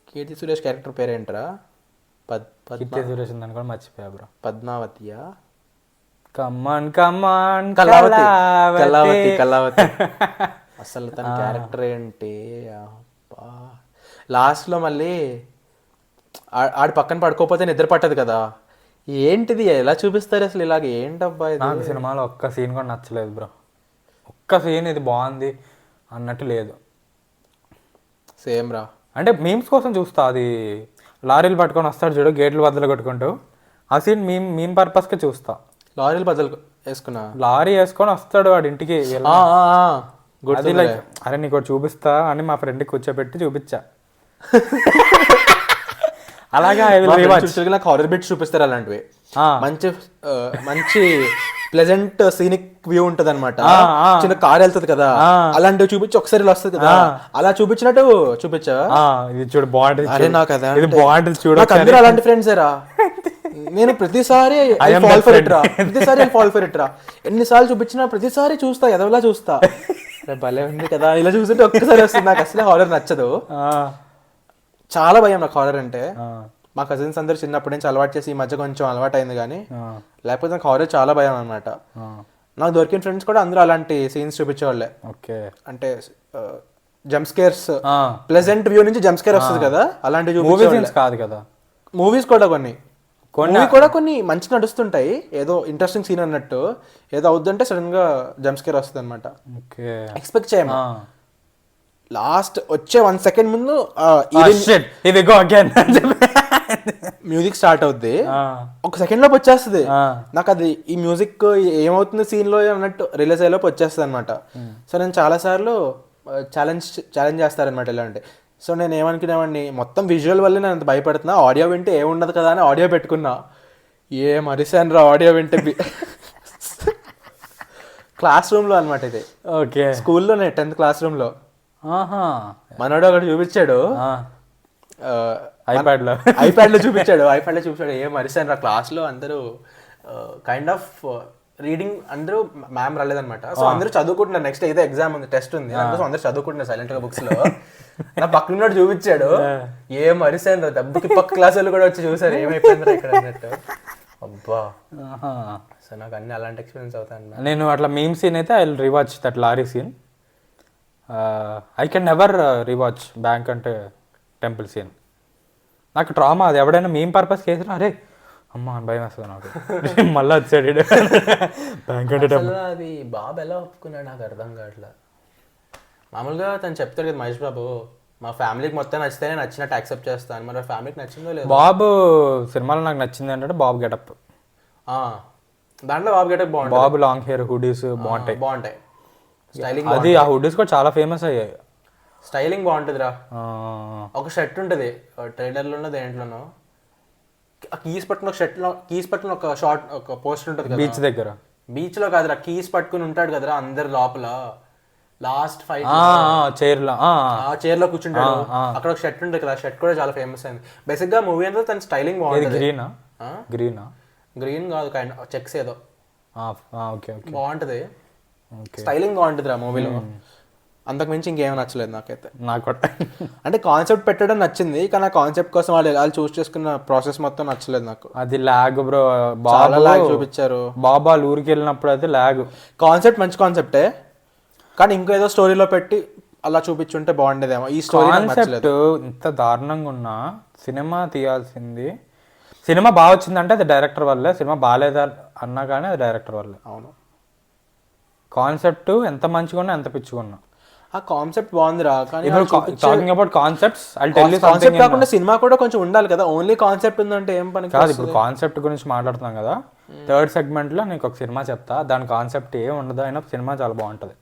కీర్తి సురేష్ క్యారెక్టర్ పేరేంట్రా? కీర్తి సురేష్ ఉందని కూడా మర్చిపోయా బ్రో. పద్మావతియా? కమ్మాన్ కమ్మాన్ కళావతి కళావతి కళావతి అసలు తన క్యారెక్టర్ ఏంటి లాస్ట్లో మళ్ళీ ఆడి పక్కన పడుకోకపోతే నిద్ర పట్టదు కదా, ఏంటిది ఎలా చూపిస్తారు అసలు ఇలాగ, ఏంటబ్బా ఇది. నాకు సినిమాలో ఒక్క సీన్ కూడా నచ్చలేదు బ్రో, ఒక్క సీన్ ఇది బాగుంది అన్నట్టు లేదు. సేమ్ రా, అంటే మీమ్స్ కోసం చూస్తా, అది లారీలు పట్టుకొని వస్తాడు చూడు గేట్లు బద్దలు కొట్టుకుంటూ, ఆ సీన్ మీమ్ పర్పస్కి చూస్తా. లారీలు బదులు వేసుకున్నా, లారీ వేసుకొని వస్తాడు వాడి ఇంటికి గుర్తు లైక్ అరే నీకు ఒకటి చూపిస్తా అని మా ఫ్రెండ్కి కూర్చోబెట్టి చూపించా. అలాగా నాకు హారర్ బిట్స్ చూపిస్తారు అలాంటివి. మంచి మంచి ప్లెజెంట్ సీనిక్ వ్యూ ఉంటది అనమాట, చిన్న కార్ వెళ్తుంది కదా, అలాంటివి చూపించి ఒకసారి వస్తుంది కదా, అలా చూపించినట్టు చూపించా. ఇది చూడు బాగుంటుంది, అరే నాకు అదే ఇది బాగుంటుంది చూడు, నాకు అందరూ అలాంటి ఫ్రెండ్స్ రా. నేను ప్రతిసారి ఫాల్ ఫర్ ఇట్ రా, ఎన్నిసార్లు చూపించినా ప్రతిసారి చూస్తా, ఎదవలా చూస్తా, భలే ఉంది కదా ఇలా చూస్తుంటే ఒక్కసారి వస్తుంది. నాకు అసలు హారర్ నచ్చదు, చాలా భయం నాకు హారర్ అంటే. మా కజిన్స్ అందరూ చిన్నప్పటి నుంచి అలవాటు చేసి ఈ మధ్య కొంచెం అలవాటు అయింది, కానీ లేకపోతే నాకు హారర్ చాలా భయం అనమాట. నాకు దొరికిన ఫ్రెండ్స్ కూడా అందరూ అలాంటి సీన్స్ చూపించేవాళ్ళే. అంటే జంప్ స్కేర్స్, ప్లెజెంట్ వ్యూ నుంచి జంప్ స్కేర్ వస్తుంది కదా, అలాంటివి చూపించేవాళ్ళే కాదు కదా. మూవీస్ కూడా కొన్ని కొన్ని మంచి నడుస్తుంటాయి, ఏదో ఇంట్రెస్టింగ్ సీన్ అన్నట్టు, ఏదో అవుద్దంటే సడన్ గా జంప్ స్కేర్ వస్తుంది అనమాట, ఎక్స్పెక్ట్ చేయము. లాస్ట్ వచ్చే 1 సెకండ్ ముందు మ్యూజిక్ స్టార్ట్ అవుద్ది, 1 సెకండ్ లోపు వచ్చేస్తుంది. నాకు అది ఈ మ్యూజిక్ ఏమవుతుంది సీన్ లో అన్నట్టు రిలీజ్ అయ్యేలోపు వచ్చేస్తుంది అనమాట. సో నేను చాలా సార్లు ఛాలెంజ్ చేస్తారనమాట ఇలాంటి. సో నేను ఏమనుకునేవాడిని, మొత్తం విజువల్ వల్లే నేను అంత భయపడుతున్నా, ఆడియో వింటే ఏముండదు కదా అని ఆడియో పెట్టుకున్నా. మరిసాను రా ఆడియో వింటే. క్లాస్ రూమ్ లో అనమాట ఇది, స్కూల్లోనే 10th క్లాస్ రూమ్ లో మనోడు ఒకటి చూపించాడు, ఐప్యాడ్ లో చూపించాడు. మరిసాను రా క్లాస్ లో అందరూ కైండ్ ఆఫ్ రీడింగ్, అందరూ మ్యామ్ రాలేదనమాట. సో అందరూ చదువుకుంటున్నారు, నెక్స్ట్ ఏదో ఎగ్జామ్ ఉంది, టెస్ట్ ఉంది, అందుకోసం అందరూ చదువుకుంటున్నారు సైలెంట్ గా బుక్స్ లో. నా పక్కన చూపించాడు, మరిసాను రా, దెబ్బకి పక్క క్లాస్ వాళ్ళు కూడా వచ్చి చూసారు ఏమైపోయింది ఇక్కడ అన్నట్టు. అబ్బా, సో నాకు అన్ని అలాంటి ఎక్స్పీరియన్స్ అవుతాను. నేను అట్లా మీమ్ సీన్ అయితే I will rewatch that lorry scene. I can never rewatch bank అంటే టెంపుల్ సీన్. నాకు ట్రామా అది, ఎవడైనా మీమ్ పర్పస్ చేసిన అరే అమ్మ అని భయం వేస్తుంది నాకు. మళ్ళీ వచ్చాడు బ్యాంక్ అంటే టెంపుల్. అది బాబు ఎలా ఒప్పుకున్నాడు నాకు అర్థం కావట్లా. మామూలుగా తను చెప్తాడు కదా మహేష్ బాబు, మా ఫ్యామిలీకి మొత్తం నచ్చితేనే నచ్చినట్టు యాక్సెప్ట్ చేస్తాను, మరి ఫ్యామిలీకి నచ్చిందో లేదు. బాబు సినిమాలో నాకు నచ్చింది అంటే బాబు గెటప్, దాంట్లో బాబు గెటప్ బాగుంటుంది. బాబు లాంగ్ హెయిర్ హుడీస్ బాగుంటాయి, స్టైలింగ్ అది ఆ హుడీస్ కూడా చాలా ఫేమస్ అయ్యాయి. స్టైలింగ్ బాగుంటుందిరా. ఒక షర్ట్ ఉంటుంది ట్రైలర్లోనో దేంట్లోనో, కీస్ పట్టుకున్న షర్ట్లో కీస్ పట్టుకుని ఒక షార్ట్ ఒక పోస్టర్ ఉంటుంది కదా బీచ్ దగ్గర, బీచ్ లో కాదురా, కీస్ పట్టుకుని ఉంటాడు కదరా అందరు లోపల, లాస్ట్ ఫైట్ చైర్ లో కూర్చుంటాడు, అక్కడ ఒక షర్ట్ ఉంటుంది కదా, షర్ట్ కూడా చాలా ఫేమస్ అయింది. బేసిక్ గా మూవీ అంతా తన స్టైలింగ్ బాగుంటుంది. గ్రీన్ కాదు, కైండ్ చెక్స్ ఏదో బాగుంటది, స్టైలింగ్ బాగుంటుంది రా మూవీలో. అంతకు మించి ఇంకేమీ నచ్చలేదు నాకైతే. నాకు అంటే కాన్సెప్ట్ పెట్టడం నచ్చింది, కానీ ఆ కాన్సెప్ట్ కోసం వాళ్ళు చూస్ చేసుకున్న ప్రాసెస్ మొత్తం నచ్చలేదు నాకు. అది లాగ్ బ్రో, చాలా లాగ్ చూపించారు. బాబా ఊరికి వెళ్ళినప్పుడు అయితే లాగ్. కాన్సెప్ట్ మంచి కాన్సెప్టే, కానీ ఇంకేదో స్టోరీలో పెట్టి అలా చూపించుంటే బాగుండేదేమో. ఈ స్టోరీ కాన్సెప్ట్ ఇంత దారుణంగా ఉన్నా సినిమా తీయాల్సింది, సినిమా బాగా వచ్చిందంటే అది డైరెక్టర్ వల్లే, సినిమా బాగాలేదా అన్నా కానీ అది డైరెక్టర్ వల్లే. అవును, కాన్సెప్ట్ ఎంత మంచిగా ఉన్నా ఎంత పిచ్చుకున్నా ఆ కాన్సెప్ట్ బాగుందిరా. కానీ టాకింగ్ అబౌట్ కాన్సెప్ట్స్, కాన్సెప్ట్ కాకుండా సినిమా కూడా కొంచెం ఉండాలి కదా, ఓన్లీ కాన్సెప్ట్ ఉందంటే ఏం పని కాదు. ఇప్పుడు కాన్సెప్ట్ గురించి మాట్లాడుతున్నాం కదా, 3rd సెగ్మెంట్ లో నీకు ఒక సినిమా చెప్తా, దాని కాన్సెప్ట్ ఏం ఉండదు, అయినా సినిమా చాలా బాగుంటుంది.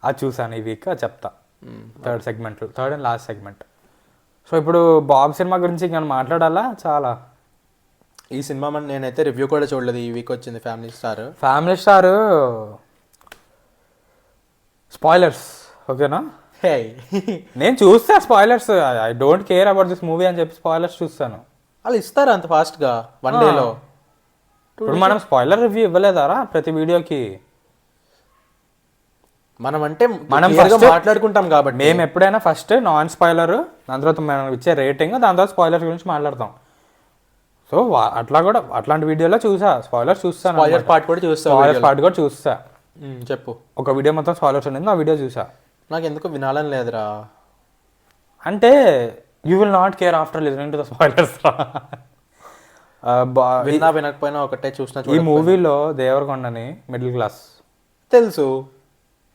అది చూసాను ఈ వీక్, చెప్తా 3rd segment, 3rd and last segment. So ఇప్పుడు బాబు సినిమా గురించి ఇంకా మాట్లాడాలా చాలా. ఈ సినిమా నేనైతే రివ్యూ కూడా చూడలేదు, ఈ వీక్ వచ్చింది ఫ్యామిలీ స్టార్. స్పాయిలర్స్ ఓకేనా? నేను చూస్తా spoilers, I don't care about this movie అని చెప్పి స్పాయిలర్స్ చూస్తాను. వాళ్ళు ఇస్తారా అంత ఫాస్ట్ గా 1 డేలో? ఇప్పుడు మనం స్పాయిలర్ రివ్యూ ఇవ్వలేదారా ప్రతి వీడియోకి? మనం మాట్లాడుకుంటాం కాబట్టి మేము ఎప్పుడైనా ఫస్ట్ నాన్ స్పాయిలర్, దాని తర్వాత మనం ఇచ్చే రేటింగ్, దాని తర్వాత స్పాయిలర్ గురించి మాట్లాడతాం. సో అట్లా కూడా అట్లాంటి వీడియోలో చూసా, స్పాయిలర్స్ చూస్తాను, స్పాయిలర్ పార్ట్ కూడా చూస్తావు. స్పాయిలర్స్ పార్ట్ కూడా చూస్తా. చెప్పు. ఒక వీడియో మొత్తం స్పాయిలర్స్ ఉంది, ఆ వీడియో చూసా. నాకు ఎందుకు వినాలని లేదురా. అంటే you will not care after listening to the spoilers రా. విన్నా వినకపోయినా ఒకటే చూసిన. ఈ మూవీలో దేవరకొండని మిడిల్ క్లాస్ తెలుసు,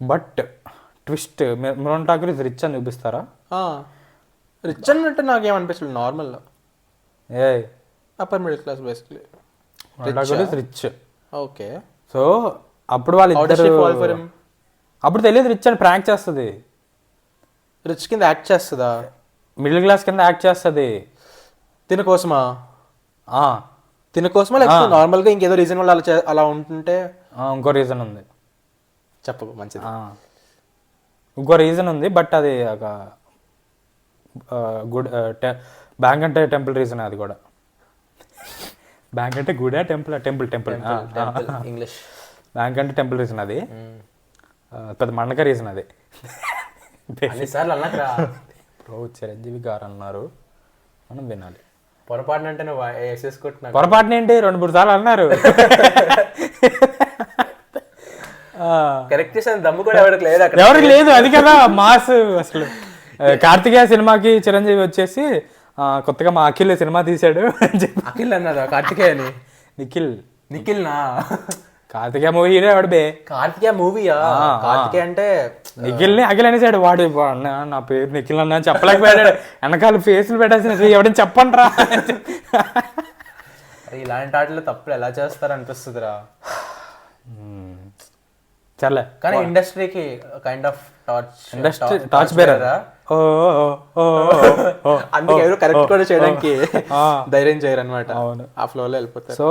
but twist Mrunal Thakur is rich అని చూపిస్తారా? రిచ్ అన్నట్టు నాకేమనిపిస్తుంది, normal a upper middle class basically. Mrunal Thakur is rich. Okay. So అప్పుడు వాళ్ళు ఇద్దరు, అప్పుడు తెలియదు రిచ్ అని ప్రాంక్ చేస్తుంది. రిచ్ కింద యాక్ట్ చేస్తుందా? మిడిల్ క్లాస్ కింద యాక్ట్ చేస్తుంది. తిన కోసమా? తిన కోసమా లేకపోతే నార్మల్గా ఇంకేదో రీజన్ వల్ల అలా ఉంటుంటే? ఇంకో రీజన్ ఉంది, చెప్పు. మంచిది. ఇంకో రీజన్ ఉంది, బట్ అది ఒక గుడ్ బ్యాంక్ అంటే టెంపుల్ రీజన్. అది కూడా బ్యాంక్ అంటే గుడా temple, temple temple English. Bank అంటే టెంపుల్ రీజన్. అది పెద్ద మండక రీజన్. అది బ్రో చిరంజీవి గారు అన్నారు, మనం వినాలి. పొరపాటున అంటే నువ్వు వేసేసుకుంటున్నా. పొరపాటున ఏంటి, 2-3 సార్లు అన్నారు. కరెక్ట్ చేసిన దమ్ము కూడా ఎవరికి లేదు అక్కడ. ఎవరికి లేదు, అది కదా మాస్. అసలు కార్తికేయ సినిమాకి చిరంజీవి వచ్చేసి కొత్తగా మా అఖిల్ సినిమా తీశాడు. అఖిల్ అన్నదా కార్తికేయని? నిఖిల్. నిఖిల్నా? కార్తికేయ మూవీ హీరో ఎవడు బే? కార్తికేయ మూవీయా? కార్తికేయ అంటే నిఖిల్ని అఖిల్ అనేసాడు. వాడు నా పేరు నిఖిల్ అన్న చెప్పలేకపోయాడు. వెనకాల ఫేస్లు పెట్టాల్సిన ఎవడని చెప్పండి రా. ఇలాంటి వాటిలో తప్పులు ఎలా చేస్తారు అనిపిస్తుందిరా. చల్లే కానీ ఇండస్ట్రీకి కైండ్ ఆఫ్ టార్చ్ బేరర్. అందుకే ఎవరు కరెక్ట్ కూడా చేయడానికి ధైర్యం చేయరు అనమాట. ఆ ఫ్లోలో వెళ్ళిపోతారు. So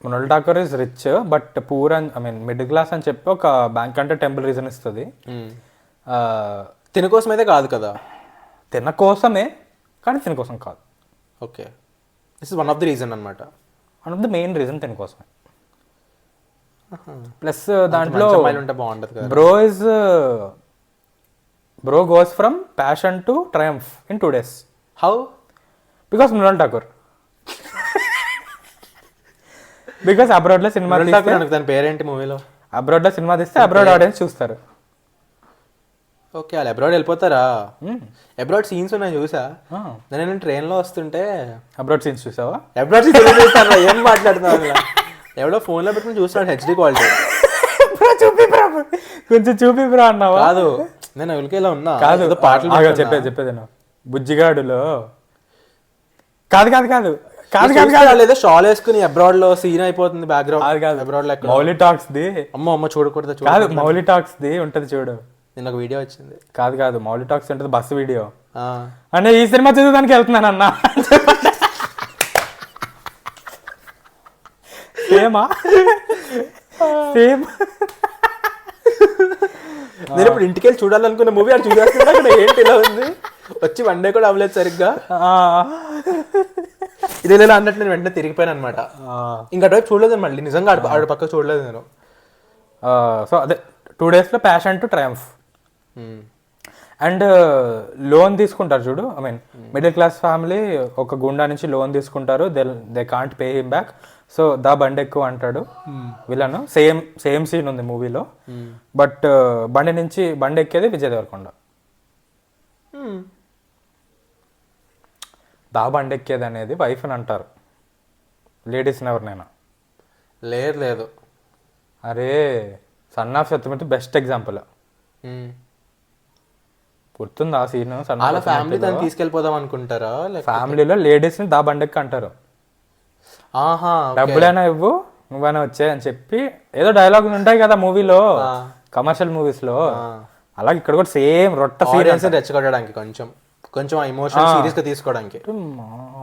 Mrunal Thakur is rich but poor అని, ఐ మీన్ మిడిల్ క్లాస్ అని చెప్పి ఒక బ్యాంక్ అంటే టెంపుల్ రీజన్ ఇస్తుంది. తిన కోసం అయితే కాదు కదా, తిన కోసమే, కానీ తిన కోసం కాదు. Okay, this is one of the reason అనమాట. One of the main reason తిన కోసమే. ప్లస్ దాంట్లో ఉంటే బాగుంటుంది కదా. Bro goes from passion to triumph in 2 days. How? Because Mrunal Thakur. Because abroad లో సినిమా దాని పేరేంటి మూవీలో? అబ్రాడ్ లో సినిమా తీస్తే అబ్రాడ్ ఆడియన్స్ చూస్తారు. ఓకే, వాళ్ళు అబ్రాడ్ వెళ్ళిపోతారా? అబ్రాడ్ సీన్స్ ఉన్నాయి చూసా నేను ట్రైన్ లో వస్తుంటే. అబ్రాడ్ సీన్స్ చూసావా? అబ్రాడ్ సీన్స్ చూస్తాను. ఏం మాట్లాడుతున్నావు? ఎవడో ఫోన్ లో పెట్టుకుని చూస్తున్నాడు హెచ్డి క్వాలిటీ. కొంచెం చూపి బ్రో అన్నావా? కాదు, నేను ఉలికేలా ఉన్నా. కాదు పాటలు చెప్పేది నేను బుజ్జిగాడులో. కాదు కాదు కాదు కాదు కాదు కాదు లేదా షాల్ వేసుకుని అబ్రాడ్ లో సీన్ అయిపోతుంది బ్యాక్గ్రౌండ్. కాదు అబ్రాడ్ లో మౌలి టాక్స్ ది. అమ్మ చూడకూడదు. కాదు మౌలి టాక్స్ ది ఉంటది చూడు. నిన్న ఒక వీడియో వచ్చింది. కాదు కాదు మౌలి టాక్స్ ఉంటది బస్సు వీడియో. అంటే ఈ సినిమా చూడడానికి వెళ్తున్నాను అన్న. సేమా? సేమ్. నేను ఇప్పుడు ఇంటికి వెళ్ళి చూడాలనుకున్న మూవీ అది చూసేస్తున్నా. అక్కడ ఏంటి ఇలా ఉంది? వచ్చి 1 day కూడా అవ్వలేదు సరిగ్గా. ఇది ఇలా అన్నట్టు నేను వెంటనే తిరిగిపోయాను అనమాట. ఇంకా అటువైపు చూడలేదు మళ్ళీ, నిజంగా ఆడ పక్క చూడలేదు నేను. సో అదే 2 days లో passion to triumph. And loan తీసుకుంటారు చూడు. I mean middle class family ఒక గుండా నుంచి లోన్ తీసుకుంటారు. They can't pay him back. So దా బండి ఎక్కువ అంటాడు విలన్. సేమ్ సీన్ ఉంది మూవీలో. బట్ బండి ఎక్కేది విజయ్ దేవరకొండ. దా బండి ఎక్కేది అనేది వైఫ్ అని అంటారు, లేడీస్ని ఎవరినైనా. లేదు. అరే son of Satyamurthy best example. గుర్తుంది ఆ సీన్? ఫ్యామిలీ దాన్ని తీసుకెళ్ళిపోదాం అనుకుంటారా? ఫ్యామిలీలో లేడీస్ ని దా బండెక్కి అంటారు. డబ్బులైనా ఇవ్వు నువ్వైనా వచ్చాయి అని చెప్పి ఏదో డైలాగ్ ఉంటాయి కదా మూవీలో, కమర్షియల్ మూవీస్ లో. అలాగే ఇక్కడ కూడా సేమ్ రొట్ట సీరియన్స్ రెచ్చగొట్టడానికి కొంచెం ఎమోషన్ సీరియస్ గా తీసుకోవడానికి.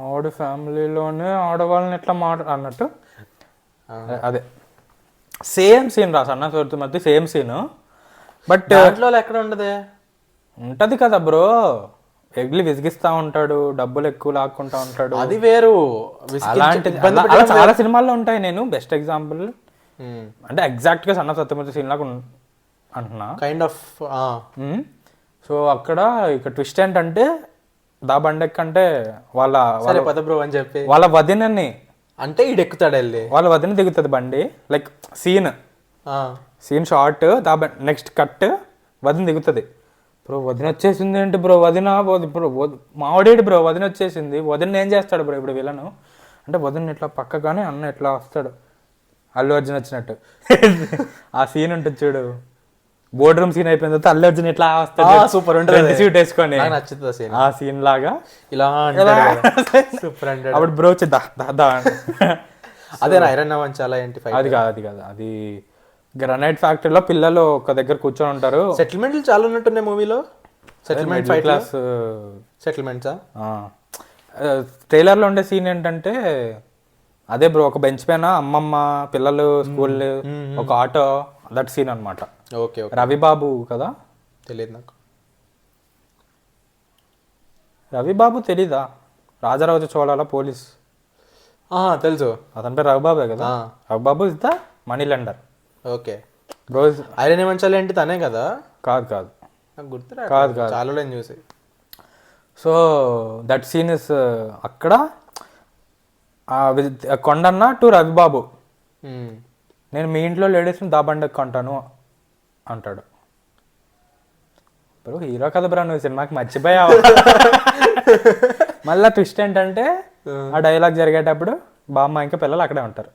ఆవిడ ఫ్యామిలీలోనే ఆడవాళ్ళని ఎట్లా అన్నట్టు అదే సేమ్ సీన్ రా సన్న సోర్తు మధ్య సేమ్ సీన్. బట్ దాంట్లో ఎక్కడ ఉండదే? ఉంటది కదా బ్రో. ఎగ్లి విసిగిస్తా ఉంటాడు, డబ్బులు ఎక్కువ లాక్కుంటా ఉంటాడు. అది వేరు. అలాంటి చాలా సినిమాల్లో ఉంటాయి. నేను బెస్ట్ ఎగ్జాంపుల్ అంటే ఎగ్జాక్ట్ గా సన్న సత్యమూర్తి సీన్ లాగా అంటున్నా, కైండ్ ఆఫ్. సో అక్కడ ఇక ట్విస్ట్ ఏంటంటే దా బండెక్కంటే వాళ్ళ సరే పద బ్రో అని చెప్పి వాళ్ళ వదినని అంటే ఈడు ఎక్కుతాడు వెళ్ళి. వాళ్ళ వదిన దిగుతుంది బండి, like scene short, next cut వదిన దిగుతుంది. బ్రో వదిన వచ్చేసింది ఏంటి బ్రో, వదిన బ్రో మావాడేడు బ్రో వదిన వచ్చేసింది, వదిన ఏం చేస్తాడు బ్రో ఇప్పుడు విలను అంటే వదిన ఇట్లా పక్కగానే అన్న ఇట్లా వస్తాడు అల్లు అర్జున్ వచ్చినట్టు. ఆ సీన్ ఉంటుంది చూడు, బోర్డ్ రూమ్ సీన్ అయిపోయిన తర్వాత అల్లు అర్జున్ ఇట్లా వస్తాడు సూపర్ ఉంటుంది సీట్ వేసుకొని, నచ్చుతుంది సీన్. ఆ సీన్ లాగా ఇలా సూపర్ అంటే అప్పుడు బ్రో వచ్చి దా అదే ఐరన్ అవన్ చాలా ఏంటి ఫైట్. అది కాదు అది గ్రనైట్ ఫ్యాక్టరీలో పిల్లలు ఒక దగ్గర కూర్చొని ఉంటారు. సెటిల్మెంట్లు చాలా ఉన్నట్టున్నాయి మూవీలో. సెటిల్మెంట్ ఫైట్ క్లాస్ సెటిల్మెంట్సా? ట్రైలర్లో ఉండే సీన్ ఏంటంటే అదే బ్రో, ఒక బెంచ్ పైన అమ్మమ్మ పిల్లలు స్కూల్ ఒక ఆటో, దట్ సీన్ అనమాట. ఓకే రవిబాబు కదా, తెలియదు నాకు. రవిబాబు తెలీదా? రాజరాజు చోళాల పోలీస్ తెలుసు, అతని పేరు రవిబాబే కదా. Ravibabu is the money lender. Okay bro iron మంచాలి ఏంటి తనే కదా? కాదు నాకు గుర్తు కాదు చాలా నేను చూసి. సో దట్ సీన్ ఇస్ అక్కడ కొండన్న టు రవిబాబు, నేను మీ ఇంట్లో లేడీస్ని దాబండకు కొంటాను అంటాడు. బ్రో హీరో కదా బ్రో, నువ్వు సినిమాకి మర్చిపోయావు. మళ్ళీ ట్విస్ట్ ఏంటంటే ఆ డైలాగ్ జరిగేటప్పుడు బామ్మ ఇంకా పిల్లలు అక్కడే ఉంటారు,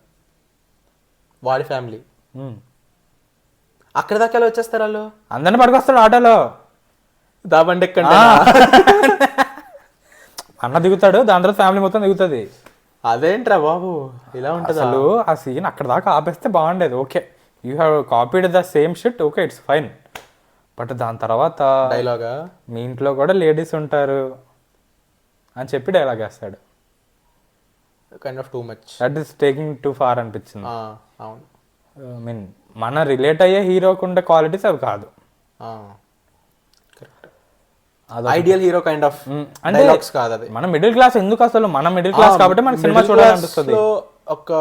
వాడి ఫ్యామిలీ. అక్కడ దాకా ఎలా వచ్చేస్తారు వాళ్ళు? అందరిని పట్టుకొస్తాడు ఆటోలో, దాబండి అన్న దిగుతాడు, దాని తర్వాత ఫ్యామిలీ మొత్తం దిగుతుంది. అదేంట్రా బాబు ఇలా ఉంటుంది అసలు ఆ సీన్ అక్కడ దాకా ఆపేస్తే బాగుండేది. Okay you have copied the same shit, okay it's fine. But దాని తర్వాత డైలాగా మీ ఇంట్లో కూడా లేడీస్ ఉంటారు అని చెప్పి డైలాగ్ వేస్తాడు. Kind of too much, that is taking too far అనిపించింది. అవును, ఐ మీన్ మన రిలేట్ అయ్యే హీరోకు ఉండే క్వాలిటీస్ అవి కాదు. Ideal hero kind of dialogues కాదు అది. మన మిడిల్ క్లాస్ ఎందుకు, అసలు మన మిడిల్ క్లాస్ కాబట్టి మన సినిమా చూడాలనిపిస్తుంది. ఒక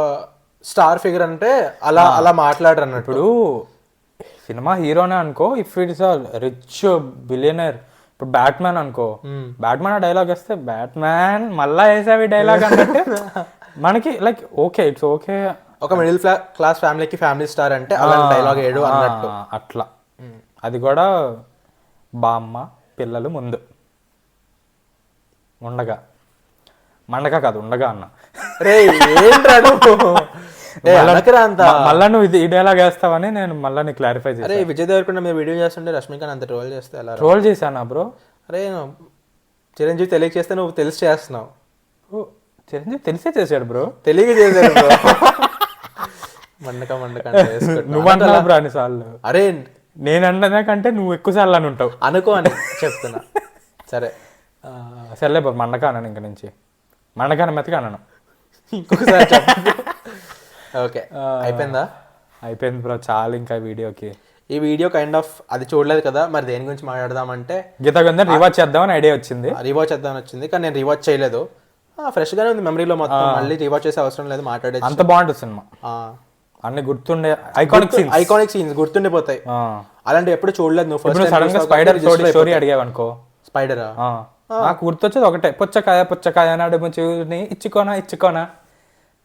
స్టార్ ఫిగర్ అంటే అలా అలా మాట్లాడరు అన్నట్టు. ఇప్పుడు సినిమా హీరోనే అనుకో, ఇఫ్ ఇట్స్ రిచ్ బిలియనర్, ఇప్పుడు బ్యాట్మ్యాన్ అనుకో, బ్యాట్మ్యాన్ ఆ డైలాగ్ వేస్తే బ్యాట్మ్యాన్ మళ్ళా వేసావి డైలాగ్ అన్నట్టు మనకి లైక్ ఓకే ఇట్స్ ఓకే. ఒక మిడిల్ క్లాస్ ఫ్యామిలీకి ఫ్యామిలీ స్టార్ అంటే అలాంటి డైలాగ్ వేయడు అన్నట్టు. అట్లా అది కూడా బామ్మ పిల్లలు ముందు ఉండగా, మండగా కాదు ఉండగా అన్న. మళ్ళా నువ్వు ఈ డైలాగ్ వేస్తావని నేను మళ్ళీ నీకు క్లారిఫై చేస్తాను. అరే విజయ్ దేవరకొండ మీరు వీడియో చేస్తుంటే రష్మిక అంత ట్రోల్ చేస్తే ఎలా? ట్రోల్ చేశానా బ్రో? అరే చిరంజీవి తెలియక చేస్తే నువ్వు తెలిసి చేస్తున్నావు. చిరంజీవి తెలిసే చేశాడు బ్రో, తెలియక చేశాడు బ్రో. మండక నువ్వు అంటున్నావు బ్రో అన్నిసార్లు. అరే నేను అన్నదా కంటే నువ్వు ఎక్కువ సార్లు అని ఉంటావు అనుకో అని చెప్తున్నా. సరే సర్లే బ్రో, మండక అన్నాను ఇంక నుంచి, మండకాన మెత్తగా అన్నాను. ఇంకొకసారి ఓకే అయిపోయిందా? అయిపోయింది బ్రో, చాలు ఇంకా వీడియోకి. ఈ వీడియో కైండ్ ఆఫ్ అది చూడలేదు కదా, మరి దేని గురించి మాట్లాడదామంటే గీత గంధం రివాచ్ చేద్దామని ఐడియా వచ్చింది. రివాచ్ చేద్దామని వచ్చింది కానీ నేను రివాచ్ చేయలేదు. ఫ్రెష్ గానే ఉంది మెమరీలో మొత్తం, మళ్ళీ రివాచ్ చేసే అవసరం లేదు. మాట్లాడేది అంత బాగుంటుంది సినిమా, అన్ని గుర్తుండే ఐకానిక్ సీన్స్ గుర్తుండిపోతాయి. అలాంటి ఎప్పుడు చూడలేదు. నువ్వు ఫస్ట్ సడన్ గా స్పైడర్ స్టోరీ అడిగావు అనుకో, స్పైడరా నాకు గుర్తొచ్చేది ఒకటే, పుచ్చకాయ నాడు చూని ఇచ్చుకోనా,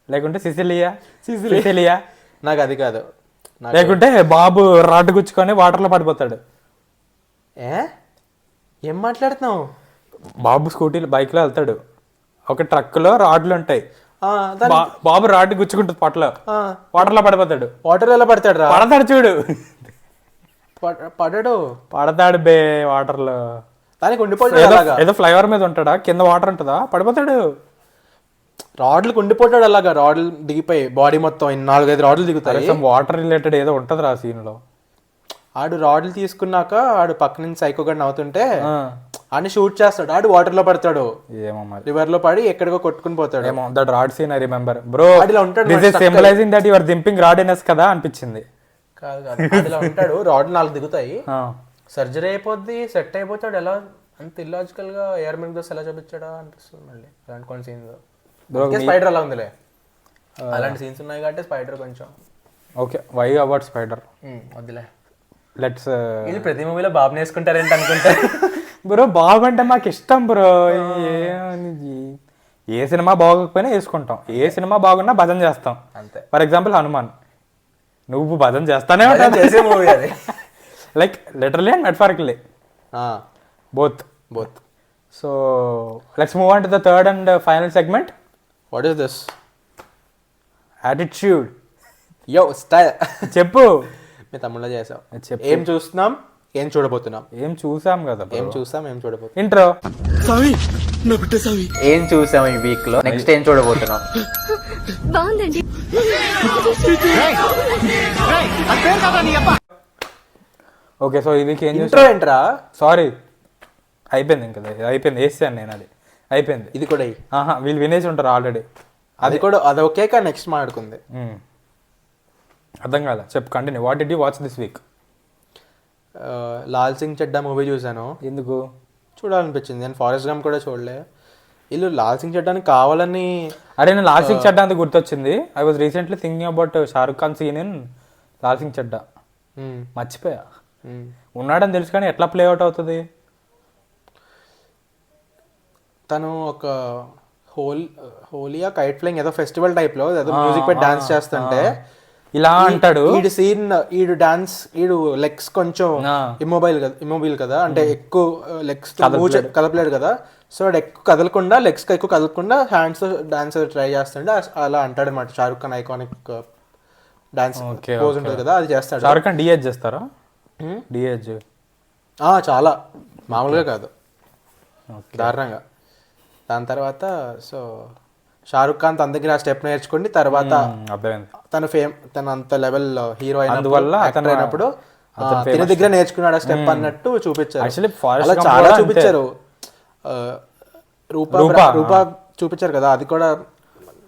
లేకుంటే సిసిలియా. నాకు అది కాదు. లేకుంటే బాబు రాడ్ గుచ్చుకొని వాటర్ లో పడిపోతాడు. ఏం మాట్లాడుతున్నావు? బాబు బైక్ లో వెళ్తాడు, ఒక ట్రక్ లో రాడ్లు ఉంటాయి, బాబు రాడ్ గుచ్చుకుంటుంది పొట్టలో, వాటర్ లో పడిపోతాడు. వాటర్ ఎలా పడతాడు? పడతాడు చూడు, పడతాడు బే వాటర్ లో. దానికి ఉండిపోతాడు, ఏదో ఫ్లైఓవర్ మీద ఉంటాడా, కింద వాటర్ ఉంటుందా, పడిపోతాడు. రాడ్లు ఉండిపోతాడు అలాగా, రాడ్లు దిగిపోయి బాడీ మొత్తం 4-5 రాడ్లు దిగుతాయి. వాటర్ రిలేటెడ్ ఏదో ఉంటది ఆ సీన్ లో. ఆడు రాడ్లు తీసుకున్నాక ఆడు పక్క నుంచి సైకోగా నవ్వుతుంటే ఆడిని షూట్ చేస్తాడు, ఆడు వాటర్ లో పడతాడు, ఏమో మరి రివర్ లో పడి ఎక్కడికో కొట్టుకుని పోతాడు. ఏమో that rod scene I remember bro, this is symbolizing that you are dumping radness కదా అనిపించింది. కాదు అదిలా ఉంటాడు, రాడ్ 4 దిగుతాయి, సర్జరీ అయిపోద్ది, సెట్ అయిపోతాడు. ఎలా అంత ఇల్లాజికల్ గా ఎయిర్ మీద ఎలా చూపించాడా అనిపిస్తుంది మళ్ళీ అలాంటి కొన్ని సీన్స్. స్పైడర్ అలా ఉందిలే, అలాంటి సీన్స్ ఉన్నాయి కాబట్టి స్పైడర్ కొంచెం ఓకే. వై అబౌట్ స్పైడర్ వద్దులే, లెట్స్. ఇది ప్రతి మూవీలో బాబుని వేసుకుంటారేంటి అనుకుంటా. బ్రో బాగుంటే మాకు ఇష్టం బ్రో. ఏ సినిమా బాగోకపోయినా వేసుకుంటాం, ఏ సినిమా బాగున్నా భజన చేస్తాం. అంతే. ఫర్ ఎగ్జాంపుల్ హనుమాన్, నువ్వు భజన చేస్తానే చేసే మూవీ అది. Like literally and metaphorically, both. So let's move on to the third and final segment. What is this? Attitude. Yo style. చెప్పు. మీ తమ్ముళ్ళ చేసావు. చెప్పు. ఏం చూస్తున్నాం, ఏం చూడబోతున్నాం? ఏం చూసాం కదా, ఏం చూస్తాం, ఏం చూడబోతున్నాం? ఇంట్రో. ఏం చూసాం ఈ వీక్ లో, నెక్స్ట్ ఏం చూడబోతున్నాం? బాగుందండి. ఓకే, సో ఈ వీక్ ఏం ఇంట్రో చూసాం? ఏంట్రా? సారీ, అయిపోయింది ఇంకా, అయిపోయింది, వేసాను నేను, అది అయిపోయింది. ఇది కూడా ఆహా, వీళ్ళు వినేసి ఉంటారు ఆల్రెడీ. అది కూడా అది ఓకే, కానీ నెక్స్ట్ మాట్లాడుకుంది. అర్థం కాదా, చెప్పు, continue. What did you watch this week? Lal Singh Chaddha movie చూసాను. ఎందుకు చూడాలనిపించింది. నేను ఫారెస్ట్ గమ్ కూడా చూడలే. వీళ్ళు లాల్ సింగ్ చెడ్డాని కావాలని. అరే, నేను లాల్ సింగ్ చెడ్డా అంత గుర్తొచ్చింది. I was recently thinking about Shahrukh Khan scene in Lal Singh Chaddha. మర్చిపోయా, ఉన్నాడని తెలుసు కానీ ఎట్లా ప్లే అవుట్ అవుతుంది? తను ఒక హోలియా కైట్ ఫ్లయింగ్ ఏదో ఫెస్టివల్ టైప్ లో ఏదో మ్యూజిక్ పెట్టి డాన్స్ చేస్తుంటే ఇలా అంటాడు. ఈడు సీన్, ఈడు డాన్స్, ఈడు లెగ్స్ కొంచెం ఇమ్మొబైల్ కదా, అంటే ఎక్కువ లెగ్స్ కదపలేడు కదా. సో వాడు ఎక్కువ కదలకుండా, లెగ్స్ ఎక్కువ కదలకుండా హ్యాండ్స్ డాన్స్ ట్రై చేస్తుంటే అలా అంటాడు అనమాట. Shahrukh Khan iconic dance pose ఉంటుంది కదా, అది చేస్తాడు. షారుఖ్ ఖాన్ డిఏజ్ చేస్తారా? డిఏజ్ చాలా మామూలుగా కాదు, దారుణంగా. దాని తర్వాత సో షారుఖ్ ఖాన్ తన దగ్గర ఆ స్టెప్ నేర్చుకుని తర్వాత తన అంత లెవెల్ హీరో అయినప్పుడు తన దగ్గర నేర్చుకున్నాడు ఆ స్టెప్ అన్నట్టు చూపించారు. అలా చాలా చూపించారు. రూపా చూపించారు కదా, అది కూడా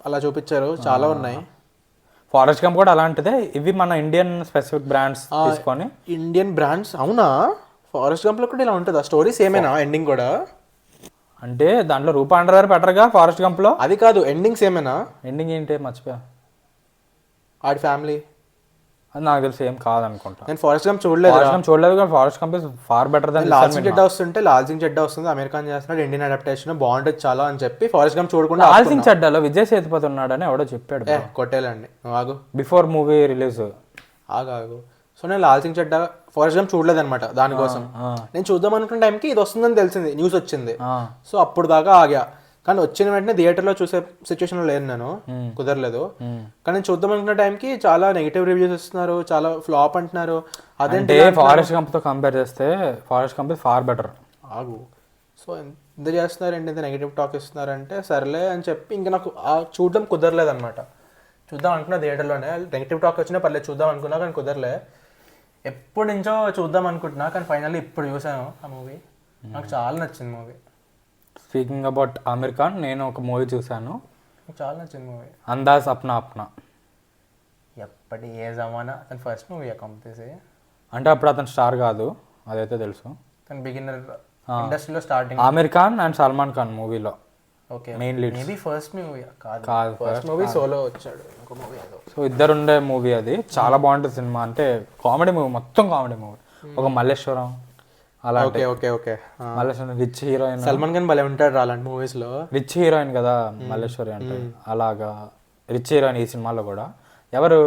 అలా చూపించారు. చాలా ఉన్నాయి. ఫారెస్ట్ గంప్ కూడా అలాంటిదే. ఇవి మన ఇండియన్ స్పెసిఫిక్ బ్రాండ్స్ తీసుకొని. Indian brands? అవునా? ఫారెస్ట్ గంప్ లో కూడా ఇలా ఉంటుందా? స్టోరీ సేమేనా? ఎండింగ్ కూడా అంటే దాంట్లో రూపా అండర్వేర్ బెటర్గా ఫారెస్ట్ గంప్ లో? అది కాదు, ఎండింగ్ సేమేనా? ఎండింగ్ ఏంటి మర్చిపోయా. ఆడి ఫ్యామిలీ అది నాకు తెలిసి ఏం కాదనుకుంటా. నేను ఫారెస్ట్ గంప్ చూడలేదు కానీ Forrest Gump is far better then Lal Singh Chaddha వస్తుంటే. లాల్ సింగ్ చెడ్డా వస్తుంది, అమెరికన్ చేస్తున్నాడు, ఇండియన్ అడాప్టేషన్ బాగుంటుంది చాలా అని చెప్పి ఫారెస్ట్ గంప్ చూడకుండా. లాల్ సింగ్ చెడ్డాలో విజయ్ సేతుపతి ఉన్నాడని ఎవడో చెప్పాడు. కొట్టేలండి, ఆగు. బిఫోర్ మూవీ రిలీజ్ ఆగు. సో నేను లాల్ సింగ్ చెడ్డా ఫారెస్ట్ గంప్ చూడలేదు అనమాట. దానికోసం నేను చూద్దాం అనుకున్న టైంకి ఇది వస్తుందని తెలిసింది, న్యూస్ వచ్చింది. సో అప్పుడు దాకా ఆగా. కానీ వచ్చిన వెంటనే థియేటర్లో చూసే సిచ్యువేషన్లో లేదు నేను, కుదరలేదు. కానీ నేను చూద్దాం అనుకున్న టైంకి చాలా నెగిటివ్ రివ్యూస్ ఇస్తున్నారు, చాలా ఫ్లాప్ అంటున్నారు. అదేంటే ఫారెస్ట్ గంప్తో కంపేర్ చేస్తే ఫారెస్ట్ గంప్ ఫార్ బెటర్. ఆగు. సో ఎంత చేస్తున్నారు ఏంటి, ఎంత నెగిటివ్ టాక్ ఇస్తున్నారంటే సర్లే అని చెప్పి ఇంకా నాకు చూడడం కుదరలేదు అనమాట. చూద్దాం అనుకున్నా థియేటర్లోనే, నెగిటివ్ టాక్ వచ్చినా పర్లేదు చూద్దాం అనుకున్నా, కానీ కుదరలే. ఎప్పటి నుంచో చూద్దాం అనుకుంటున్నా, కానీ ఫైనల్లీ ఇప్పుడు చూసాను ఆ మూవీ. నాకు చాలా నచ్చింది movie. Speaking about Aamir Khan, నేను ఒక మూవీ చూసాను, చాలా నచ్చింది మూవీ. అందాజ్ అప్నా అప్నా. ఎప్పటి ఏ జమానా తన ఫస్ట్ మూవీ కంపెనీ. అంటే అప్పుడు అతను స్టార్ కాదు, అదైతే తెలుసు. తన బిగినర్ ఇండస్ట్రీలో స్టార్టింగ్. ఆమిర్ ఖాన్ అండ్ సల్మాన్ ఖాన్ మూవీలో main lead. Maybe first movie కాదు, ఫస్ట్ మూవీ సోలో వచ్చాడు ఒక మూవీ. సో ఇద్దరు ఉండే మూవీ అది. చాలా బాగుంటుంది సినిమా. అంటే కామెడీ మూవీ, మొత్తం కామెడీ మూవీ. ఒక మల్లేశ్వరం అలా. Okay. Malleswaram rich heroine. Salman Khan భలే ఉంటాడు అలాంటి మూవీస్ లో. రిచ్ హీరోయిన్ కదా మల్లేశ్వరి అంటే. అలాగా రిచ్ హీరోయిన్ ఈ సినిమాలో కూడా. ఎవరు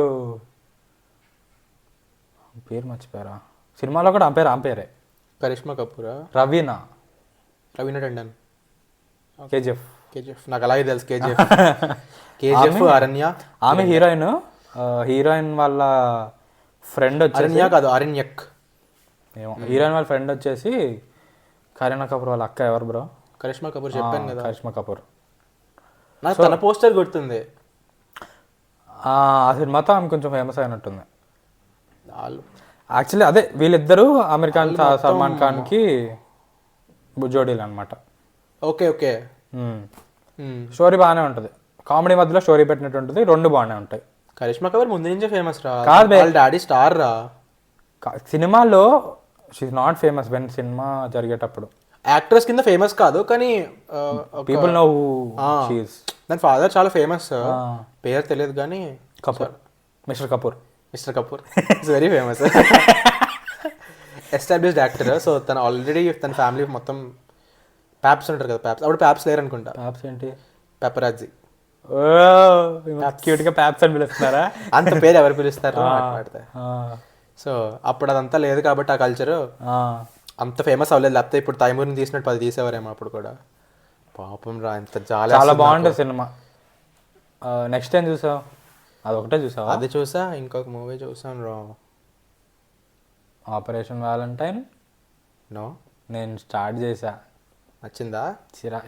పేరు మర్చిపోయారా? సినిమాలో కూడా ఆమె పేరే కరిష్మా కపూరా? రవీనా టండన్. కేజీఎఫ్ నాకు అలాగే తెలుసు. కేజీఎఫ్ అరణ్య. ఆమె హీరోయిన్ వాళ్ళ ఫ్రెండ్ వచ్చి, అరణ్య కాదు అరణ్యక్ ఏమో. హీరోయిన్ వాళ్ళ ఫ్రెండ్ వచ్చేసి కరీనా కపూర్ వాళ్ళ అక్క. ఎవరు బ్రో? కరిష్మా కపూర్. చెప్పాను కదా, కరిష్మా కపూర్. నాకు తన పోస్టర్ గుర్తుంది. ఆ సినిమాతో ఆమె కొంచెం ఫేమస్ అయినట్టుంది. యాక్చువల్లీ అదే వీళ్ళిద్దరూ ఆమిర్ ఖాన్ సల్మాన్ ఖాన్ కి జోడీలు అనమాట. ఓకే. స్టోరీ బాగానే ఉంటుంది, కామెడీ మధ్యలో స్టోరీ పెట్టినట్టు ఉంటుంది, రెండు బాగానే ఉంటాయి. కరిష్మా కపూర్ ముందు నుంచే ఫేమస్ రా. కాదు, వాళ్ళ డాడీ స్టార్ రా. సినిమాలో షీఈ్ నాట్ ఫేమస్ వెన్ సినిమా జరిగేటప్పుడు. యాక్ట్రెస్ కింద ఫేమస్ కాదు, కానీ people know who she is. దాని ఫాదర్ చాలా ఫేమస్, పేరు తెలియదు కానీ. Kapoor, mister Kapoor it's very famous. Established actor. So తను ఆల్రెడీ తన ఫ్యామిలీ మొత్తం ప్యాప్స్ ఉంటారు కదా, ప్యాప్స్ అప్పుడు ప్యాప్స్ లేరు అనుకుంటా, ప్యాప్స్ ఏంటి? పెపరాజీ. ఓ క్యూట్ గా ప్యాప్స్ అని పిలుస్తున్నారా? అంత పేరు ఎవరు పిలుస్తారు మాట్లాడితే. సో అప్పుడు అదంతా లేదు కాబట్టి ఆ కల్చర్ అంత ఫేమస్ అవ్వలేదు. లేకపోతే ఇప్పుడు తైమూర్ని తీసినట్టు 10 తీసేవారేమో అప్పుడు కూడా. పాపం రా, ఎంత చాలా బాగుంటుంది సినిమా. నెక్స్ట్ టైం చూసావు? అదొకటే చూసావా? అది చూసా, ఇంకొక మూవీ చూసాను రా, ఆపరేషన్ వ్యాలంటైన్. నో, నేను స్టార్ట్ చేసా. నచ్చిందా?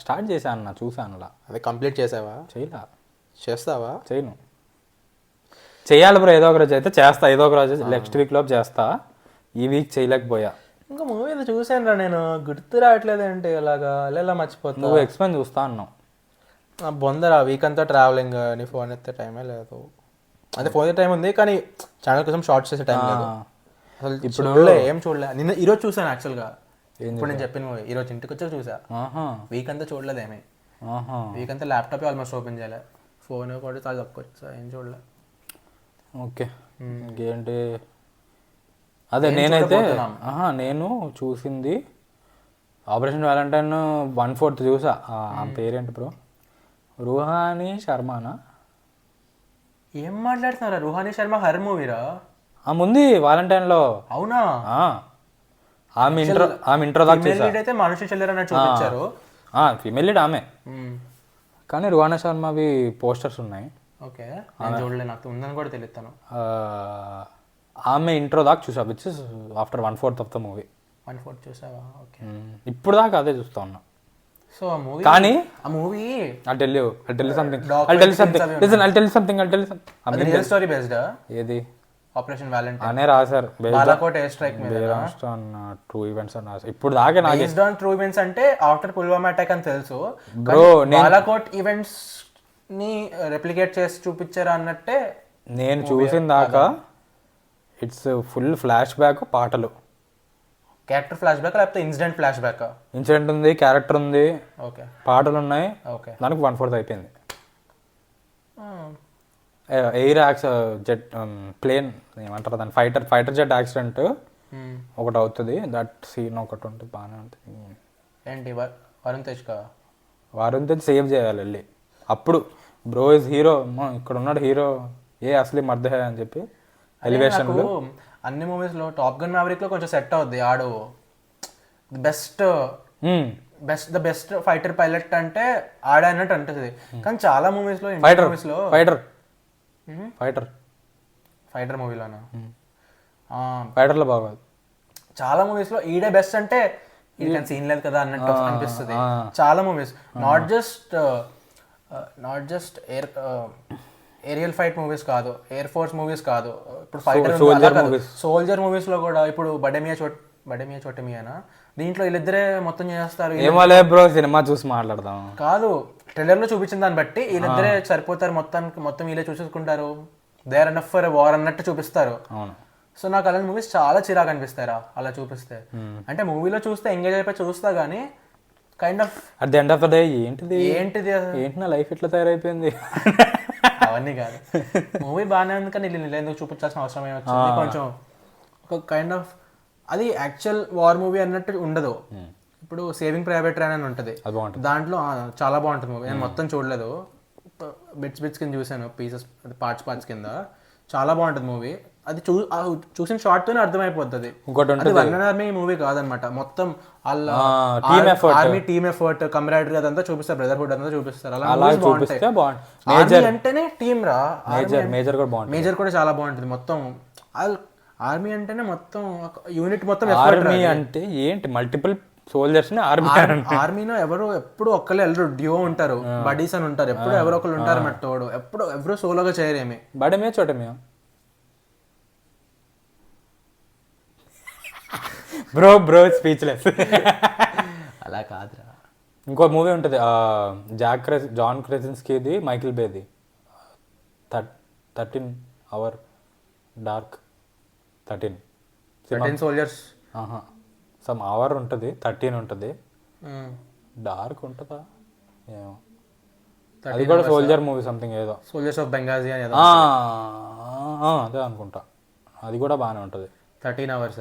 స్టార్ట్ చేశాను అన్న, చూసాను అలా. అది కంప్లీట్ చేసావా? చేయలా. చేస్తావా? చేయను. చేయాలి బ్రో, ఏదో ఒక రోజు అయితే చేస్తా. ఏదో ఒక రోజు నెక్స్ట్ వీక్ లోపు చేస్తా. ఈ వీక్ చేయలేకపోయా. ఇంకా మూవీ చూసాను రా నేను, గుర్తు రావట్లేదు ఏంటి ఇలాగా, అలా మర్చిపోతా. నువ్వు ఎక్స్పెన్ చూస్తా అన్నావు. బొందరా, వీక్ అంతా ట్రావెలింగ్, నీ ఫోన్ ఎత్తే టైమే లేదు. అదే ఫోన్ టైం ఉంది కానీ ఛానల్ కోసం షార్ట్స్ చేసే టైం లేదు అసలు. ఇప్పుడు ఏం చూడలే. నిన్న ఈరోజు చూసాను యాక్చువల్గా. ఇప్పుడు నేను చెప్పిన మూవీ ఈరోజు ఇంటికి వచ్చాక చూసా. వీక్ అంతా చూడలేదేమీ. వీక్ అంతా ల్యాప్టాప్ ఆల్మోస్ట్ ఓపెన్ చేయలే, ఫోన్ కూడా చాలా తక్కువ వచ్చా, ఏం చూడలే. ఓకే, ఇంకేంటి? అదే నేనైతే నేను చూసింది ఆపరేషన్ వ్యాలంటైన్ 1/4 చూసా. ఆ పేరేంటి బ్రో? రూహానీ శర్మనా? ఏం మాట్లాడుతున్నారా? రూహానీ శర్మ హర్ మూవీరా? ముందు వాలంటైన్లో. అవునా? ఆమె ఇంట్రో దాకా చూసా. అయితే మనుషు చెల్లెరని చూపించారు. ఫీమేల్ లీడ్ ఆమె, కానీ రుహానా శర్మవి పోస్టర్స్ ఉన్నాయి. ఓకే, నేను చూడలే, నాకు ఉందని కూడా తెలుస్తాను. ఆమె ఇంట్రో దాకా చూసా, which is after 1/4 of the movie. 1/4 చూసావా? ఓకే, ఇప్పుడు దాకా అదే చూస్తా ఉన్నా. సో ఆ మూవీ, కానీ ఆ movie I'll tell you something. Real story based. ఏది? ఆపరేషన్ వ్యాలంటైన్ అనే రాశారు. బాలాకోట్ ఎయిర్ స్ట్రైక్ మీద ట్రూ ఈవెంట్స్ అని రాశారు. ఇప్పుడు దాకా నాకు బేస్డ్ ఆన్ ట్రూ ఈవెంట్స్ అంటే ఆఫ్టర్ పుల్వామా అటాక్ అని తెలుసు బ్రో. బాలాకోట్ ఈవెంట్స్ ని రెప్లికేట్ చేసి చూపించారు అన్నట్టే నేను చూసిన దాకా. ఇట్స్ ఫుల్ ఫ్లాష్ బ్యాక్, పాటలు. క్యారెక్టర్ ఫ్లాష్ బ్యాక్ లేకపోతే ఇన్సిడెంట్ ఫ్లాష్ బ్యాక్? ఇన్సిడెంట్ ఉంది, క్యారెక్టర్ ఉంది, ఓకే, పాటలు ఉన్నాయి. ఓకే, దానికి 1/4 అయిపోయింది. ఎయిర్ జెట్ ప్లేన్ ఏమంటారు దాన్ని, ఫైటర్ జెట్ యాక్సిడెంట్ ఒకటి అవుతుంది. దట్ సీన్ ఒకటి ఉంటుంది, బాగానే ఉంటుంది. ఏంటి వరుణ్ తేజ్ కా? వరుణ్ తేజ్ సేవ్ చేయాలి వెళ్ళి. అప్పుడు బ్రో ఇస్ హీరో, ఇక్కడ ఉన్నాడు హీరో, ఏ అసలే మర్ద హే అని చెప్పి ఎలివేషన్. అన్ని మూవీస్ లో టాప్ గన్ మ్యావరిక్ లో కొంచెం సెట్ అవుద్ది. ఆడు ద బెస్ట్ ఫైటర్ పైలట్ అంటే ఆడే అన్నట్టు అంటుంది. కానీ చాలా మూవీస్ లో ఫైటర్ మూవీలోనా? ఫైటర్ లో బాగోదు. చాలా మూవీస్ లో ఈడే బెస్ట్ అంటే ఇది సీన్ లేదు కదా అన్నట్టు అనిపిస్తుంది. చాలా movies, not just aerial fight movies కాదు, ఎయిర్ ఫోర్స్ మూవీస్ కాదు, ఇప్పుడు ఫైటర్ సోల్జర్ మూవీస్ లో కూడా. ఇప్పుడు బడేమియా చోటమియానా, దీంట్లో వీళ్ళిద్దరే మొత్తం చేస్తారు. ఏమోలే బ్రో, సినిమా చూసి మాట్లాడదాం. కాదు, ట్రైలర్ లో చూపించిన దాన్ని బట్టి వీళ్ళిద్దరే సరిపోతారు, మొత్తం వీళ్ళే చూసేసుకుంటారు, they are enough for war అన్నట్టు చూపిస్తారు. సో నాకు అలాంటి మూవీస్ చాలా చిరాకు అనిపిస్తారా అలా చూపిస్తే. అంటే మూవీలో చూస్తే ఎంగేజ్ అయిపోయి చూస్తా గానీ kind of at the end of the day ఏంటి నా లైఫ్ ఎట్లా తయారైపోయింది అవన్నీ కాదు. మూవీ బాగానే ఉంది కానీ వీళ్ళు ఎందుకు చూపించాల్సిన అవసరం ఏమొచ్చింది? కొంచెం ఒక కైండ్ ఆఫ్ అది యాక్చువల్ వార్ మూవీ అన్నట్టు ఉండదు. ఇప్పుడు సేవింగ్ ప్రైవేట్ రైన్ అని ఉంటుంది, దాంట్లో చాలా బాగుంటుంది మూవీ. నేను మొత్తం చూడలేదు, బిట్స్ కింద చూసాను, పార్ట్స్ కింద. చాలా బాగుంటుంది మూవీ. అది చూసిన షార్ట్ తోనే అర్థమైపోతుంది. అది వన్ ఆర్మీ మూవీ కాదనమాట, మొత్తం ఆర్మీ టీమ్ ఎఫర్ట్, కమరాడరీ అదంతా చూపిస్తారు, బ్రదర్హుడ్ అంతా చూపిస్తారు. అలా అంటేనే టీమ్ రా. మేజర్ కూడా చాలా బాగుంటుంది. మొత్తం ఆర్మీ అంటేనే మొత్తం యూనిట్ మొత్తం. ఆర్మీ అంటే ఏంటి? మల్టిపుల్ సోల్జర్స్ ని ఆర్మీ. ఆర్మీలో ఎప్పుడు ఒక్కళ్ళు వెళ్ళరు, డ్యూ ఉంటారు, బడీస్ అని ఉంటారు, ఎప్పుడు ఎవరో ఒకళ్ళు ఉంటారు అన్నట్టు. ఎవరు సోలోగా చేయరేమి. బడమే చోటమే బ్రో స్పీచ్లెస్. అలా కాదురా. ఇంకో మూవీ ఉంటుంది జాన్ క్రెసిన్స్కీది, మైకిల్ బేది, 13 Hour dark. 13 soldiers some hour ఉంటుంది, 13 ఉంటుంది, డార్క్ ఉంటుందా ఏమో. అది కూడా సోల్జర్ మూవీ సంథింగ్ ఏదో, సోల్జర్స్ ఆఫ్ బెంగాజీ అని అదే అనుకుంటా. అది కూడా బాగానే ఉంటుంది. 13 hours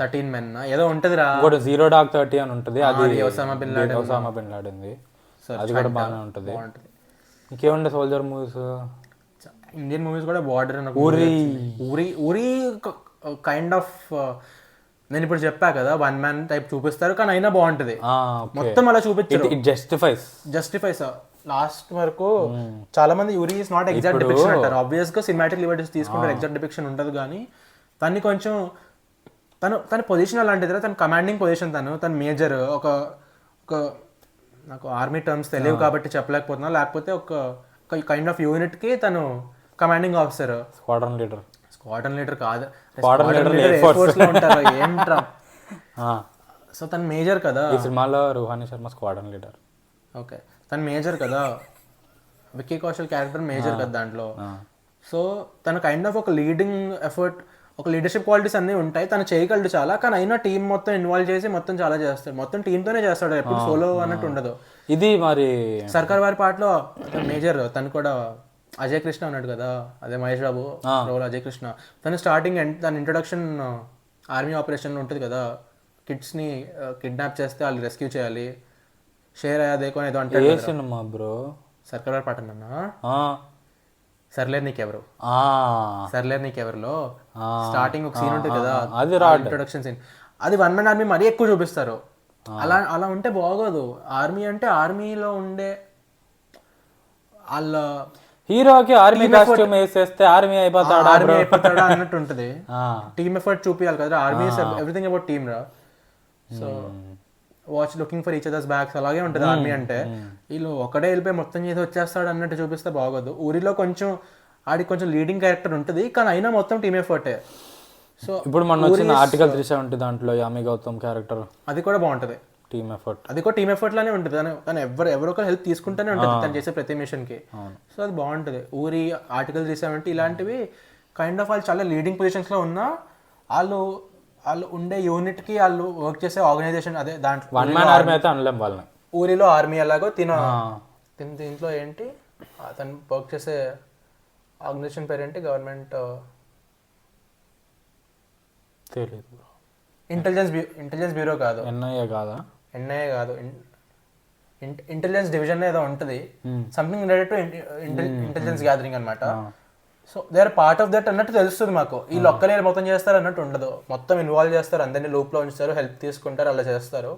13 Men ఏదో ఉంటదిరా. ఇంకోటి 0 Dark 30 అని ఉంటుంది, అది Osama bin Laden. Osama bin లాడెన్ది, Search అది కూడా and బాగానే ఉంటుంది. బాగుంటుంది. ఇంకేముండే సోల్జర్ మూవీస్? ఇండియన్ మూవీస్ కూడా Border Uri. Uri kind of నేను ఇప్పుడు చెప్పా కదా, 1 man టైప్ చూపిస్తారు కానీ అయినా బాగుంటది. మొత్తం అలా చూపించారు. ఇట్ జస్టిఫైస్ లాస్ట్ వరకు చాలా మంది Uri is not exact depiction అంటారు. ఆబ్వియస్ గా సినిమాటిక్ లిబర్టీస్ తీసుకుంటారు, ఎగ్జాక్ట్ డిపిక్షన్ ఉండదు. కానీ తన్ని కొంచెం తన పొజిషన్ అలాంటిది, తన కమాండింగ్ పొజిషన్, తన మేజర్ ఒక ఒక నాకు ఆర్మీ టర్మ్స్ తెలియవు కాబట్టి చెప్పలేకపోతున్నా, లేకపోతే ఒక కైండ్ ఆఫ్ యూనిట్ కి తను కమాండింగ్ ఆఫీసర్. స్క్వాడ్రన్ లీడర్ కాదు, Air ఫోర్స్ లో ఉంటారు ఏంట్రా. సో తన మేజర్ కదా ఈ సినిమాలో. Ruhani Sharma squadron leader. Okay, తను మేజర్ కదా, విక్కీ కౌశల్ క్యారెక్టర్ మేజర్ కదా దాంట్లో. సో తన కైండ్ ఆఫ్ ఒక లీడింగ్ ఎఫర్ట్, ఒక లీడర్షిప్ క్వాలిటీస్ అన్నీ ఉంటాయి, తను చేయగలడు చాలా. కానీ అయినా టీం మొత్తం ఇన్వాల్వ్ చేసి మొత్తం చాలా చేస్తాడు, మొత్తం టీంతోనే చేస్తాడు, ఎప్పుడు సోలో అన్నట్టు ఉండదు. ఇది మరి సర్కార్ వారి పాటలో మేజర్ తను కూడా అజయ్ కృష్ణ ఉన్నాడు కదా, అదే మహేష్ బాబు రోల్ అజయ్ కృష్ణ. తను స్టార్టింగ్ తన ఇంట్రొడక్షన్ ఆర్మీ ఆపరేషన్ ఉంటుంది కదా, కిడ్స్ని కిడ్నాప్ చేస్తే వాళ్ళు రెస్క్యూ చేయాలి, షేర్ అయ్యాదేకో ఏదో అంటే సినిమా బ్రో. సర్కార్ వారి పాట అన్నా సర్లేరు నీకెవరులో స్టార్టింగ్ ఒక సీన్ ఉంటుంది కదా, అది ఇంట్రొడక్షన్ సీన్, అది 1 man ఆర్మీ మరీ ఎక్కువ చూపిస్తారు. అలా ఉంటే బాగోదు. ఆర్మీ అంటే ఆర్మీలో ఉండే వాళ్ళ హీరోకి ఆర్మీ కాస్ట్యూమ్ వేసేస్తే ఆర్మీ అయిపోతాడా అన్నట్టు ఉంటది. టీమ్ ఎఫర్ట్ చూపించాలి కదా, ఆర్మీ ఎవ్రీథింగ్ అబౌట్ టీమ్ రా. So watch looking for each others backs అలాగే ఉంటుంది ఆర్మీ అంటే. వీళ్ళు ఒకడే వెళ్ళిపోయి మొత్తం చేసి వచ్చేస్తాడు అన్నట్టు చూపిస్తే బాగోదు. ఊరిలో కొంచెం ఆడికి కొంచెం లీడింగ్ క్యారెక్టర్ ఉంటుంది, కానీ అయినా మొత్తం టీమ్ ఎఫర్టే. సో ఇప్పుడు మన వచ్చిన ఆర్టికల్ 370 దాంట్లో యామి గౌతమ్ క్యారెక్టర్ అది కూడా బాగుంటుంది. టీమ్ ఎఫర్ట్, అది కూడా టీమ్ ఎఫర్ట్ లానే ఉంటుంది. తను ఎవరో ఒకరు హెల్ప్ తీసుకుంటూనే ఉంటుంది తను చేసే ప్రతి మిషన్ కి. సో అది బాగుంటుంది. ఊరి ఆర్టికల్ 370 ఇలాంటివి కైండ్ ఆఫ్ వాళ్ళు చాలా లీడింగ్ పొజిషన్స్ లో ఉన్నా వాళ్ళు ఉండే యూనిట్ కి వాళ్ళు వర్క్ చేసే ఆర్గనైజేషన్ అదే దాంట్లో 1 man ఆర్మీ అయితే అనలేం వాళ్ళని. ఊరిలో ఆర్మీ ఎలాగో దీంట్లో ఏంటి తను వర్క్ చేసే ఆర్గనైజేషన్ పేరేంటి, గవర్నమెంట్ తెలియదు. ఇంటెలిజెన్స్ బ్యూరో కాదు, ఎన్ఐఏ కాదు, ఇంటెలిజెన్స్ డివిజన్ ఏదో ఉంటుంది, something related to intelligence gathering అనమాట. So they are part of that అన్నట్టు తెలుస్తుంది మాకు. వీళ్ళు ఒక్కరే మొత్తం చేస్తారు అన్నట్టు ఉండదు, మొత్తం ఇన్వాల్వ్ చేస్తారు, అందరినీ లూప్ లో ఉంచుతారు, హెల్ప్ తీసుకుంటారు, అలా చేస్తారు.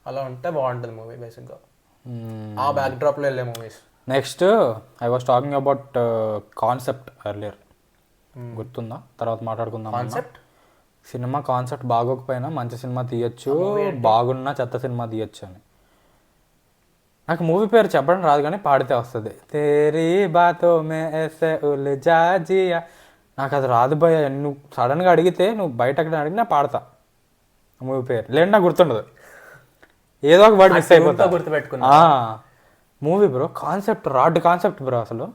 అలా ఉంటే బాగుంటుంది మూవీ బేసిక్ గా, ఆ బ్యాక్ డ్రాప్ లో వెళ్ళే movies. Next I was talking about concept earlier, గుర్తుందా? తర్వాత మాట్లాడుకుందాం. కాన్సెప్ట్ సినిమా కాన్సెప్ట్ బాగోకపోయినా మంచి సినిమా తీయచ్చు, బాగున్నా చెత్త సినిమా తీయచ్చు అని. నాకు మూవీ పేరు చెప్పడం రాదు కానీ పాడితే వస్తుంది. తేరీ బాతో మే ఐసే ఉల్జా జియా. నాకు అది రాదు భయ, నువ్వు సడన్గా అడిగితే, నువ్వు బయట అక్కడ అడిగినా పాడతా మూవీ పేరు, లేదు నాకు గుర్తుండదు, ఏదో ఒక వర్డ్ మిస్ అయిపోతా. గుర్తుపెట్టుకున్నా movie bro concept rod concept bro అసలు.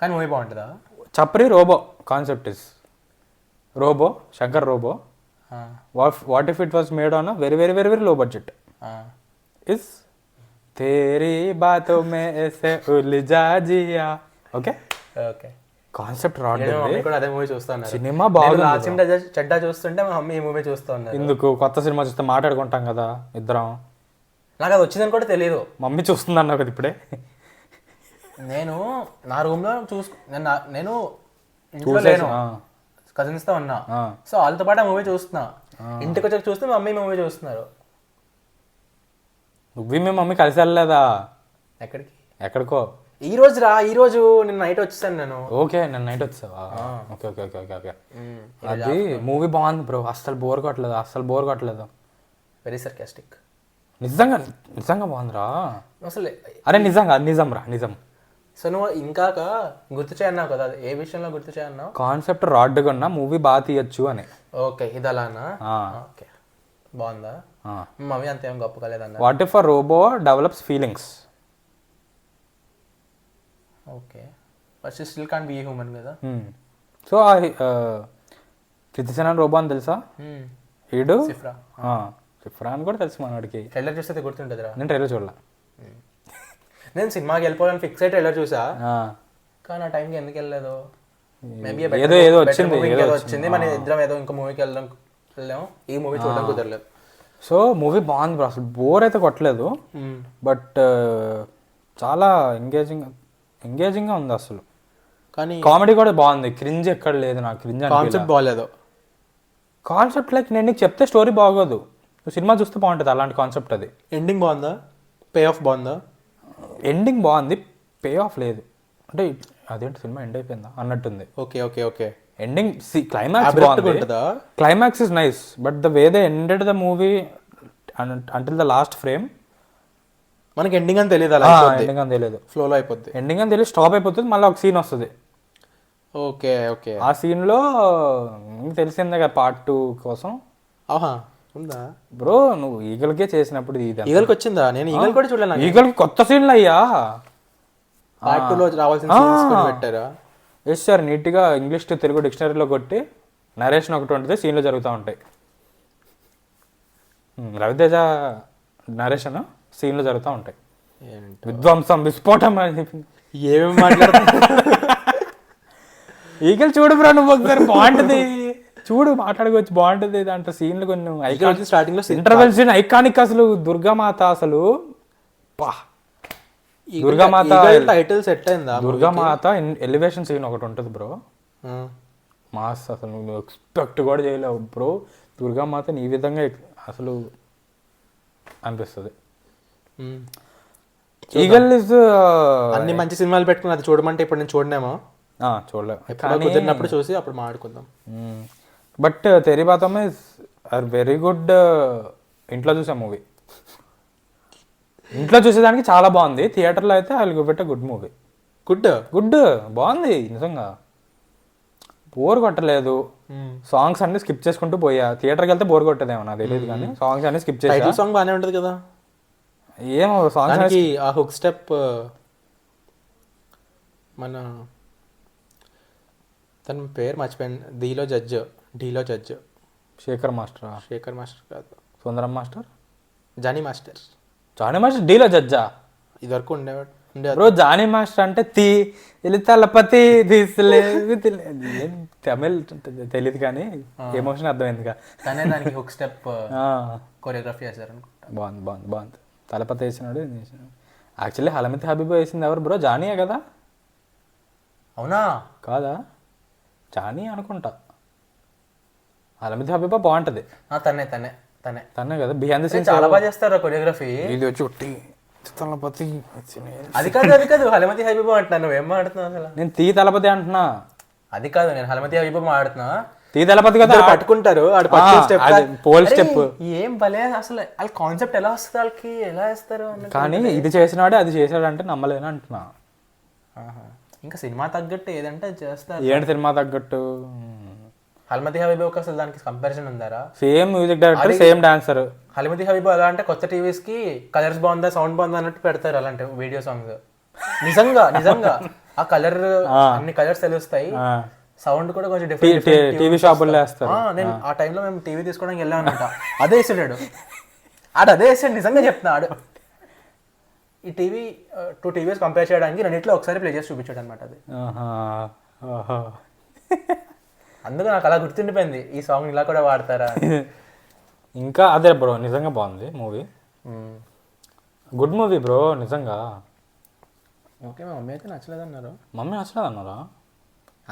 కానీ మూవీ బాగుంటుందా? Chapri robo concept is robo, Shankar robo. What if it was made on very very very very low budget is Teri Baaton Mein Aise Uljha Jiya. Okay concept rod. అదే మూవీ చూస్తాను, సినిమా బాగుంది. చెడ్డా చూస్తుంటే మా మమ్మీ ఈ మూవీ చూస్తా ఉన్నారు. ఎందుకు? కొత్త సినిమా చూస్తే మాట్లాడుకుంటాం కదా ఇద్దరం. నాకు అది వచ్చిందని కూడా తెలియదు. మమ్మీ చూస్తుంది అన్నావు కదా ఇప్పుడే. నేను నా రూమ్ లో నేను ఇంట్లో లేను, కజిన్స్ తో ఉన్నా. సో వాళ్ళతో పాటు ఆ మూవీ చూస్తున్నా. ఇంటికి వచ్చి చూస్తే మా మమ్మీ మూవీ చూస్తున్నారు. నువ్వు మీ మమ్మీ కలిసి వెళ్ళలేదా? ఎక్కడికో. ఈ రోజు నిన్న నైట్ వచ్చేసాను నేను. ఓకే నిన్న నైట్ వచ్చావా? Okay okay okay okay okay. అది మూవీ బాగుంది బ్రో, అస్సలు బోర్ కొట్టలేదు. Very sarcastic. నిజంగా బాగుందిరా అసలు. అరే నిజం. సో నువ్వు ఇంకా గుర్తు చేయన్నావు కదా, ఏ విషయంలో గుర్తు చేయన్నావు? కాన్సెప్ట్ రాడ్గా ఉన్న మూవీ బాగా తీయచ్చు అని. ఓకే ఇది అలానా? ఓకే బాగుందా? మమ్మీ అంతేం గొప్ప కాలేదన్న. What if a robo develops feelings? Okay but she still can't be a human కదా. సో కృతిసేన రోబో అని తెలుసా? ఈడు సిఫ్రా అని కూడా తెలుసు మనవాడికి. ట్రైలర్ చూస్తే గుర్తుంటుందిరా. నేను ట్రైలర్ చూడలే. నేను సినిమాకి వెళ్ళిపోవాలని ఫిక్స్ అయ్యి ట్రైలర్ చూసా, కానీ ఆ టైంకి ఎందుకు వెళ్ళలేదు. మేబీ ఏదో వచ్చింది మన ఇద్దరం ఏదో ఇంకో మూవీకి వెళ్దాం వెళ్ళాము, ఈ మూవీ చూడడం కుదరలేదు. సో మూవీ బాగుంది బ్రో, అసలు బోర్ అయితే కొట్టలేదు, బట్ చాలా ఎంగేజింగ్గా ఉంది అసలు. కానీ కామెడీ కూడా బాగుంది, క్రింజ్ ఎక్కడ లేదు నాకు. క్రింజ్ కాన్సెప్ట్ బాగాలేదు. కాన్సెప్ట్ లైక్ నేను నీకు చెప్తే స్టోరీ బాగోదు, నువ్వు సినిమా చూస్తే బాగుంటుంది అలాంటి కాన్సెప్ట్ అది. ఎండింగ్ బాగుందా, పే ఆఫ్ బాగుందా? ఎండింగ్ బాగుంది, పే ఆఫ్ లేదు. అంటే అదేంటి సినిమా ఎండ్ అయిపోయిందా అన్నట్టుంది. Okay okay okay. Ending climax బాగుంది, climax is nice, but the way they ended the movie until the last frame మనకి ఎండింగ్ అని తెలియదు, అలా ఎండింగ్ అని తెలియదు, ఫ్లోలో అయిపోద్ది. ఎండింగ్ అని తెలియదు, స్టాప్ అయిపోతుంది, మళ్ళీ ఒక సీన్ వస్తుంది. Okay okay. ఆ సీన్లో మీకు తెలిసిందే కదా పార్ట్ 2 కోసం. ఆహా ఉందా బ్రో, నువ్వు ఈగల్కే చేసినప్పుడు ఇది ఈగల్కి వచ్చిందా? నేను ఈగల్ కూడా చూడలేదు. ఈగల్కి కొత్త సీన్లు అయ్యా, పార్ట్ 2లో రావాల్సిన సీన్స్ కూడా పెట్టారా? ఎస్ సార్, నీట్గా ఇంగ్లీష్ టు తెలుగు డిక్షనరీలో కొట్టి నరేషన్ ఒకటి ఉంటుంది, సీన్లు జరుగుతూ ఉంటాయి. రవితేజ నరేషన్ సీన్లు జరుగుతూ ఉంటాయి. విధ్వంసం విస్ఫోటం అని చెప్పి ఏమేమి మాట్లాడుతున్నా. ఈగలు చూడు బ్రో, నువ్వు ఒకసారి బాగుంటుంది, చూడు మాట్లాడుకోవచ్చు, బాగుంటుంది. దాంట్లో సీన్లు కొన్ని స్టార్టింగ్ లో ఇంటర్వెల్ సీన్ ఐకానిక్ అసలు. దుర్గామాత అసలు దుర్గామాత టైటిల్ సెట్ అయిందా? దుర్గామాత ఎలివేషన్ సీన్ ఒకటి ఉంటుంది బ్రో, మాస్ అసలు నువ్వు ఎక్స్పెక్ట్ కూడా చేయలేవు బ్రో. దుర్గామాతని ఈ విధంగా అసలు అనిపిస్తుంది. ఈగల్ ఇస్ అన్ని మంచి సినిమాలు పెట్టుకుని అది చూడమంటే ఇప్పుడు నేను చూడనేమో, చూడలేదు, కుదిరినప్పుడు చూసి అప్పుడు మాట్లాడుకుందాం. But Teri Baaton is are very good. ఇంట్లో చూసా మూవీ, ఇంట్లో చూసేదానికి చాలా బాగుంది. థియేటర్లో అయితే I will give it a good movie. Good బాగుంది నిజంగా, బోర్ కొట్టలేదు. సాంగ్స్ అన్ని స్కిప్ చేసుకుంటూ పోయా. థియేటర్కి వెళ్తే బోర్ కొట్టదేమో నాకు తెలియదు, కానీ సాంగ్స్ అన్ని స్కిప్ చేసా. సాంగ్ బాగానే ఉంటుంది కదా, ఏమో సాంగ్స్ ఆ హుక్ స్టెప్ మన తన పేరు మర్చిపోయాను. ఢీలో జడ్జ్ శేఖర్ మాస్టర్ కాదు, సుందరం మాస్టర్, జానీ మాస్టర్ డీలో జడ్జా ఇదివరకు ఉండేవాడు. బ్రో జానీ మాస్టర్ అంటే తలపతి తమిళ్ తెలియదు కానీ ఎమోషన్ అర్థమైందిగా. తనే దానికి హుక్ స్టెప్ కొరియోగ్రఫీ చేశారు అనుకుంటా. బాగుంది. తలపతి వేసినాడు. యాక్చువల్లీ హలమిత్ హబీబ్ వేసింది ఎవరు బ్రో? జానీయే కదా? అవునా కాదా? జానీ అనుకుంటా. హలమిత్ హబీబా బాగుంటది. తనే కదా. బిహైండ్ ది సీన్స్ చాలా బాగా చేస్తారు కొరియోగ్రఫీ. ఇది వచ్చి తలపతి అది కాదు హలమతి హబీబా అంటున్నా. నువ్వేం మాడుతున్నావు అసలు? నేను తలపతి అంటున్నా. అది కాదు, నేను హలమతి హబీబా మాడుతున్నా. తలపతి కదా పట్టుకుంటారు, పోల్ స్టెప్. ఏం భలే అసలు. వాళ్ళ కాన్సెప్ట్ ఎలా వస్తుంది, వాళ్ళకి ఎలా వేస్తారు. కానీ ఇది చేసినాడే అది చేసాడు అంటే నమ్మలేను అంటున్నా. ఇంకా సినిమా తగ్గట్టు ఏదంటే చేస్తారు. ఏంటి సినిమా తగ్గట్టు? హల్మతి హబీబాకి అసలు దానికి కంపారిజన్ ఉందారా? Same music director, same dancer. Halamithi Habiba ఎలా అంటే కొత్త టీవీస్ కి కలర్స్ బాగుందా, సౌండ్ బాగుందా అన్నట్టు పెడతారు అలాంటి వీడియో సాంగ్స్. నిజంగా ఆ కలర్, అన్ని కలర్స్ తెలుస్తాయి, సౌండ్ కూడా కొంచెం డిఫరెంట్. టీవీ షాపుల్లో వేస్తారు. నేను ఆ టైంలో మేము టీవీ తీసుకోవడానికి వెళ్ళాం అనమాట. అదే వేసాడు అదే వేసాడు, నిజంగా చెప్తున్నా. ఆడు ఈ టీవీ 2 టీవీస్ కంపేర్ చేయడానికి రెండిట్లో ఒకసారి ప్లే చేసి చూపించాడు అనమాట. అది అందుకు నాకు అలా గుర్తుండిపోయింది, ఈ సాంగ్ ఇలా కూడా వాడతారా. ఇంకా అదే బ్రో, నిజంగా బాగుంది మూవీ. గుడ్ మూవీ బ్రో నిజంగా. ఓకే, మా మమ్మీ అయితే నచ్చలేదన్నారు. మమ్మీ నచ్చలేదన్నారా?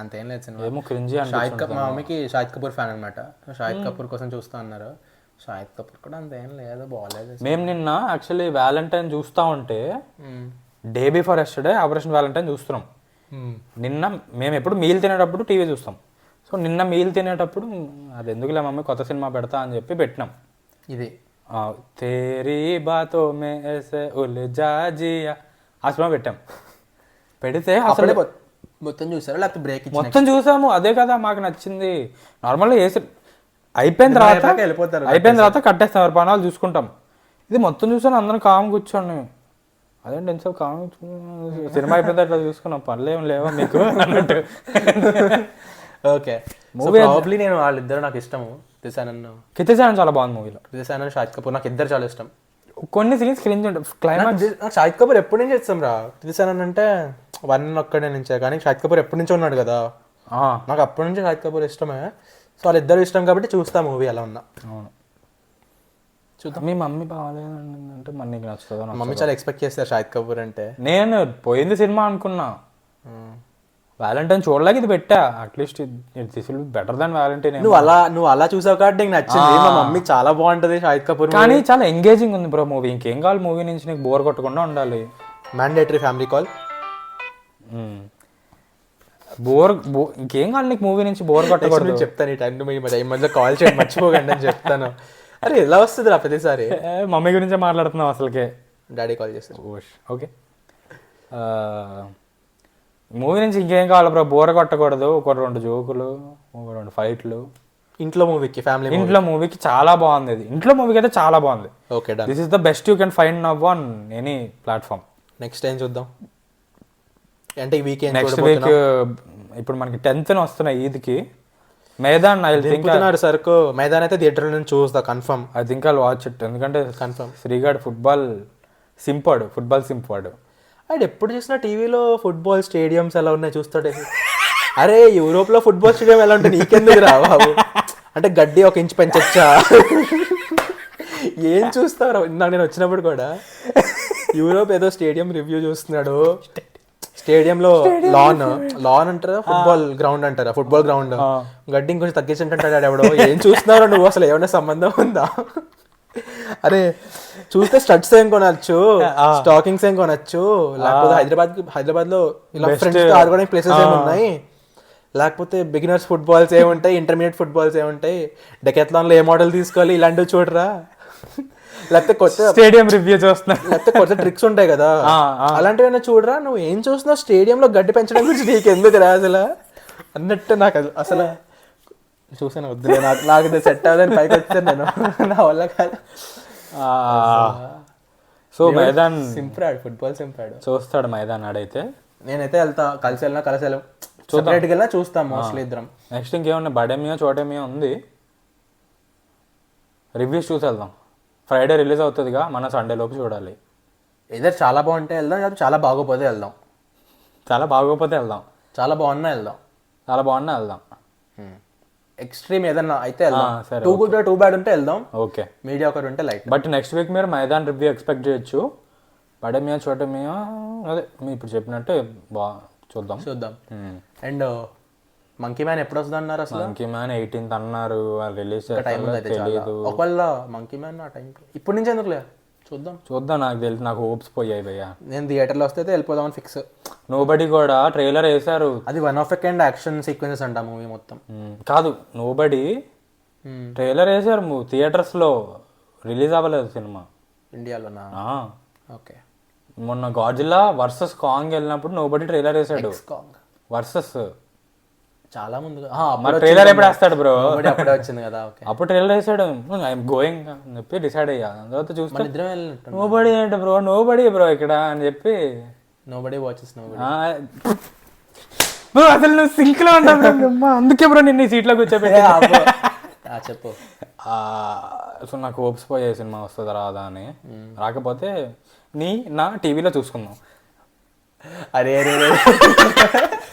అంతేం లేదు సినిమా. ఏమో క్రింజీ షాహిద్ మా మమ్మీకి షాహిద్ కపూర్ ఫ్యాన్ అనమాట. షాహిద్ కపూర్ కోసం చూస్తా అన్నారు. షాహిద్ కపూర్ కూడా అంతేం లేదు, బాగాలేదు. మేము నిన్న యాక్చువల్లీ వ్యాలంటైన్ చూస్తా ఉంటే, day before yesterday operation Valentine చూస్తున్నాం. నిన్న మేము ఎప్పుడు మీల్ తినేటప్పుడు టీవీ చూస్తాం. సో నిన్న మీల్ తినేటప్పుడు అది ఎందుకులే మమ్మీ కొత్త సినిమా పెడతా అని చెప్పి పెట్టినాం. ఇది తేరీ బాతో మే ఐసే ఉల్జా జియా ఆ సినిమా పెట్టాం. పెడితే అసలు మొత్తం చూసారా లేకపోతే బ్రేక్? మొత్తం చూసాము, అదే కదా మాకు నచ్చింది. నార్మల్గా అయిపోయిన తర్వాత కట్టేస్తాం, పనాలు చూసుకుంటాం. ఇది మొత్తం చూసాను, అందరం కామ్ కూర్చోండి. అదేంటి ఎంతసేపు కామ్ సినిమా అయిపోయింది అట్లా చూసుకున్నాం, పనులు ఏం లేవా మీకు అన్నట్టు. ఓకే, మూవీ నేను వాళ్ళిద్దరు నాకు ఇష్టము. కితేసాన్ చాలా బాగుంది మూవీలో. కితేసాన్, షాహిద్ కపూర్ నాకు ఇద్దరు చాలా ఇష్టం. కొన్ని సీన్స్ క్రింజ్ ఉంటాయి. క్లైమాక్స్ షాహిద్ కపూర్ ఎప్పటి నుంచి ఇస్తాం రా. కితేసాన్ అంటే 1 ఒక్కడే నుంచే, కానీ షాహిద్ కపూర్ ఎప్పటి నుంచో ఉన్నాడు కదా. నాకు అప్పటి నుంచి షాహిద్ కపూర్ ఇష్టమే. సో వాళ్ళిద్దరు ఇష్టం కాబట్టి చూస్తా మూవీ ఎలా ఉన్నా. అవును. చూద్దాం. మీ మమ్మీ బాగాలేదండి అంటే మరి నీకు నచ్చుతుందో మమ్మీ చాలా ఎక్స్పెక్ట్ చేస్తారు షాహిద్ కపూర్ అంటే. నేను పోయింది సినిమా అనుకున్నా. వ్యాలంటైన్ చూడలేక ఇది పెట్టా. At least this will be better than Valentine. నువ్వు అలా చూసావు కాబట్టి నీకు నచ్చింది. మా మమ్మీ చాలా బాగుంటది షాహిద్ కపూర్. కానీ చాలా ఎంగేజింగ్ ఉంది బ్రో మూవీ. ఇంకేం కావాలి మూవీ నుంచి? నీకు బోర్ కొట్టకుండా ఉండాలి. Mandatory family call. ఇంకేం కావాలి నీకు మూవీ నుంచి? బోర్ కొట్టకూడదు. చెప్తాను ఈ టైం ఈ మధ్య కాల్ చేయడం మర్చిపోకండి అని చెప్తాను. అరే ఎలా వస్తుంది రా ప్రతిసారి? మమ్మీ గురించే మాట్లాడుతున్నావు అసలుకే. డాడీ కాల్ చేస్తారు. ఓకే. మూవీ నుంచి ఇంకేం కావాలి బ్రో? బోర్ కొట్టకూడదు. ఒక 2 జోకులు, 2 ఫైట్లు. ఇంట్లో మూవీకి ఫ్యామిలీ ఇంట్లో మూవీకి చాలా బాగుంది. ఇది ఇంట్లో మూవీకి అయితే చాలా బాగుంది. Okay done. This is the best you can find now on any platform. Next time చూద్దాం. అంటే ఈ వీకెండ్ నెక్స్ట్ వీక్ ఇప్పుడు మనకి 10th వస్తున్నాయి ఈద్కి. మైదాన్ ఐ థింక్ సరుకు మైదాన్ అయితే థియేటర్ నుంచి చూస్తా confirm. I think I'll watch it. ఎందుకంటే కన్ఫర్మ్ శ్రీగాడ్ ఫుట్బాల్ సింపాడు. అండ్ ఎప్పుడు చూసినా టీవీలో ఫుట్బాల్ స్టేడియంస్ ఎలా ఉన్నాయి చూస్తాడే. అరే యూరోప్లో ఫుట్బాల్ స్టేడియం ఎలా ఉంటుంది నీకెందుకు రా బాబు? అంటే గడ్డి 1 ఇంచ్ పెంచొచ్చా? ఏం చూస్తావు? ఇందాక నేను వచ్చినప్పుడు కూడా యూరోప్ ఏదో స్టేడియం రివ్యూ చూస్తున్నాడు. స్టేడియంలో లాన్ అంటారా ఫుట్బాల్ గ్రౌండ్ అంటారా? ఫుట్బాల్ గ్రౌండ్ గడ్డి ఇంకొంచెం తగ్గించుంటాడు ఎవడో. ఏం చూస్తున్నారో నువ్వు? అసలు ఏమైనా సంబంధం ఉందా? అరే చూస్తే స్టడ్స్ ఏం కొనొచ్చు, స్టాకింగ్స్ ఏం కొనొచ్చు. లేకపోతే హైదరాబాద్ లో ఇలా ఫ్రెండ్స్ తో ఆడుకోవడానికి ప్లేసెస్ ఏమున్నాయి? లేకపోతే బిగినర్స్ ఫుట్బాల్స్ ఏముంటాయి, ఇంటర్మీడియట్ ఫుట్బాల్స్ ఏముంటాయి, డెకాథ్లాన్ లో ఏ మోడల్ తీసుకోవాలి ఇలాంటివి చూడరా? లేకపోతే కొత్త స్టేడియం రివ్యూ చూస్తున్నా, లేకపోతే కొత్త ట్రిక్స్ ఉంటాయి కదా అలాంటివైనా చూడరా? నువ్వు ఏం చూస్తున్నావు? స్టేడియంలో గడ్డి పెంచడం గురించి నీకు ఎందుకు రా అసలు అన్నట్టు. నాకు అసలు చూసాను వద్దులే, నాకు సెట్ అవ్వదని పైకి వచ్చాను నేను. నా వల్ల కాదు. సో మైదాన్ సింపాడు, ఫుట్బాల్ సింపాడు చూస్తాడు మైదాన్ ఆడైతే. నేనైతే వెళ్తా, కలిసి వెళ్ళినా సెపరేట్కి వెళ్ళినా చూస్తాం మోస్ట్లీ ఇద్దరం. నెక్స్ట్ ఇంకేమన్నా బడేమియో చోటేమియో ఉంది, రివ్యూస్ చూసి వెళ్దాం. ఫ్రైడే రిలీజ్ అవుతుందిగా, మన సండే లోపు చూడాలి. ఏదో చాలా బాగుంటే వెళ్దాం, లేదా చాలా బాగోపోతే వెళ్దాం. చాలా బాగోపోతే వెళ్దాం, చాలా బాగున్నా వెళ్దాం, చాలా బాగున్నా వెళ్దాం. ఎక్స్ట్రీమ్ ఏదన్నా అయితే వెళ్దాం. టూ గుడ్ టూ బ్యాడ్ ఉంటే వెళ్దాం. ఓకే, మీడియా ఒకటి ఉంటే లైట్. బట్ నెక్స్ట్ వీక్ మీరు మైదాన్ రివ్యూ ఎక్స్పెక్ట్ చేయొచ్చు. బడేమియో చోటేమియో అదే మీరు ఇప్పుడు చెప్పినట్టు చూద్దాం. అండ్ మంకీ మ్యాన్ ఎప్పుడు వస్తుంది అన్నారు? అసలు మంకీ మ్యాన్ 18th అన్నారు, రిలీజ్ టైం తెలియదు. ఒకవేళ మంకీ మ్యాన్ ఆ టైంకి ఇప్పటి నుంచి ఎందుకులే చూద్దాం. నాకు తెలిసి నాకు హోప్స్ పోయాయి భయ్య. నేను థియేటర్లో వస్తే వెళ్ళిపోదామని ఫిక్స్. నోబడి కూడా ట్రైలర్ వేశారు, అది one of a kind action sequences అంట మూవీ మొత్తం. కాదు, నోబడి ట్రైలర్ వేశారు థియేటర్స్ లో, రిలీజ్ అవ్వలేదు సినిమా ఇండియాలోనా? ఓకే. మొన్న గాడ్జిల్లా వర్సెస్ కాంగ్ వెళ్ళినప్పుడు నోబడి ట్రైలర్ వేసాడు. వర్సెస్ చాలా ముందుగా ట్రైలర్ ఎప్పుడు వేస్తాడు బ్రో? అప్పుడే వచ్చింది కదా. అప్పుడు ట్రైలర్ వేసాడు, ఐఎమ్ గోయింగ్ అని చెప్పి డిసైడ్ అయ్యా. తర్వాత చూస్తే నోబడి ఏంటి బ్రో, నోబడి బ్రో ఇక్కడ అని చెప్పి నోబడి వాచెస్ బ్రో. అసలు నువ్వు సింక్ లో ఉంటావు, అందుకే బ్రో నిన్ను ఈ సీట్లో కూర్చోబెట్టా. చెప్పు. సో నాకు హోప్స్ పోయే సినిమా వస్తుందా రాదా అని. రాకపోతే నా టీవీలో చూసుకుందాం. అరే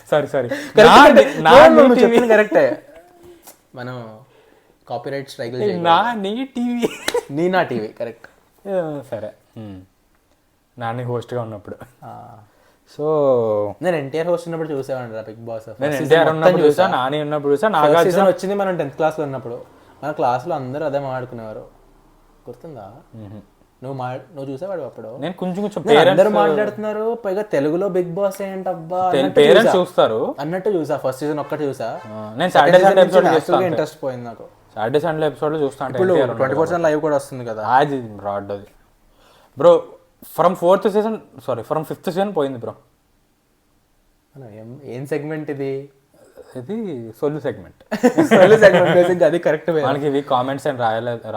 సారీ కరెక్టే, మనం కాపీరైట్ స్ట్రైక్. నా టీవీ కరెక్ట్. సరే, నాని హోస్ట్గా ఉన్నప్పుడు. సో నేను ఎన్టీఆర్ హోస్ట్ ఉన్నప్పుడు చూసేవాడిని బిగ్ బాస్. నేను ఎన్టీఆర్ ఉన్నప్పుడు చూసా, నాని ఉన్నప్పుడు చూసా, నాగార్జున వచ్చింది మనం 10th క్లాస్లో ఉన్నప్పుడు. మన క్లాస్లో అందరూ అదే మాట్లాడుకునేవారు, గుర్తుందా? నువ్వు చూసేవాడు అప్పుడు? నేను కొంచెం అందరూ మాట్లాడుతున్నారు, పైగా తెలుగులో బిగ్ బాస్ ఏంటబ్బా పేరెంట్స్ చూస్తారు అన్నట్టు చూసా. ఫస్ట్ సీజన్ ఒక్కటి చూసా. నేను సాటర్డే సండే ఎపిసోడ్ చూస్తాను, ఇంట్రెస్ట్ పోయింది నాకు. సాటర్డే సండే ఎపిసోడ్ చూస్తాను. ఇప్పుడు 24/7 లైవ్ కూడా వస్తుంది కదా, అది బ్రాడ్ అది bro. From 4th season from 5th season పోయింది బ్రో. ఏం సెగ్మెంట్ ఇది? ఇది సొల్లు సెగ్మెంట్. అది కరెక్ట్. మనకి ఈ వీక్ కామెంట్స్ ఏం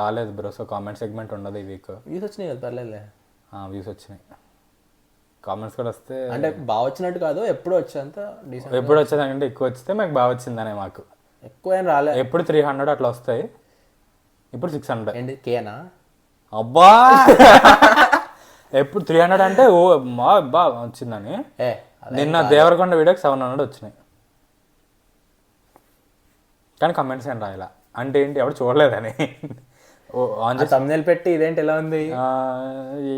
రాలేదు బ్రో, సో కామెంట్ సెగ్మెంట్ ఉండదు ఈ వీక్. వ్యూస్ వచ్చినాయి కదా, పర్లేదులే. వ్యూస్ వచ్చినాయి, కామెంట్స్ కూడా వస్తే అంటే బాగా వచ్చినట్టు కాదు, ఎప్పుడు వచ్చేంత ఎప్పుడు వచ్చేదానికంటే ఎక్కువ వచ్చితే మాకు బాగా వచ్చిందనే. మాకు ఎక్కువ ఏం రాలేదు, ఎప్పుడు 300 అట్లా వస్తాయి, ఇప్పుడు 600. కేనా? అబ్బా ఎప్పుడు 300 అంటే ఓ బా వచ్చిందని. నిన్న దేవరకొండ వీడియోకి 700 వచ్చినాయి. కానీ కమెంట్స్ ఏం రాయాల అంటే ఏంటి ఎవరు చూడలేదని ఆన్ చేసి తమ్నేల్ పెట్టి ఇదేంటి ఎలా ఉంది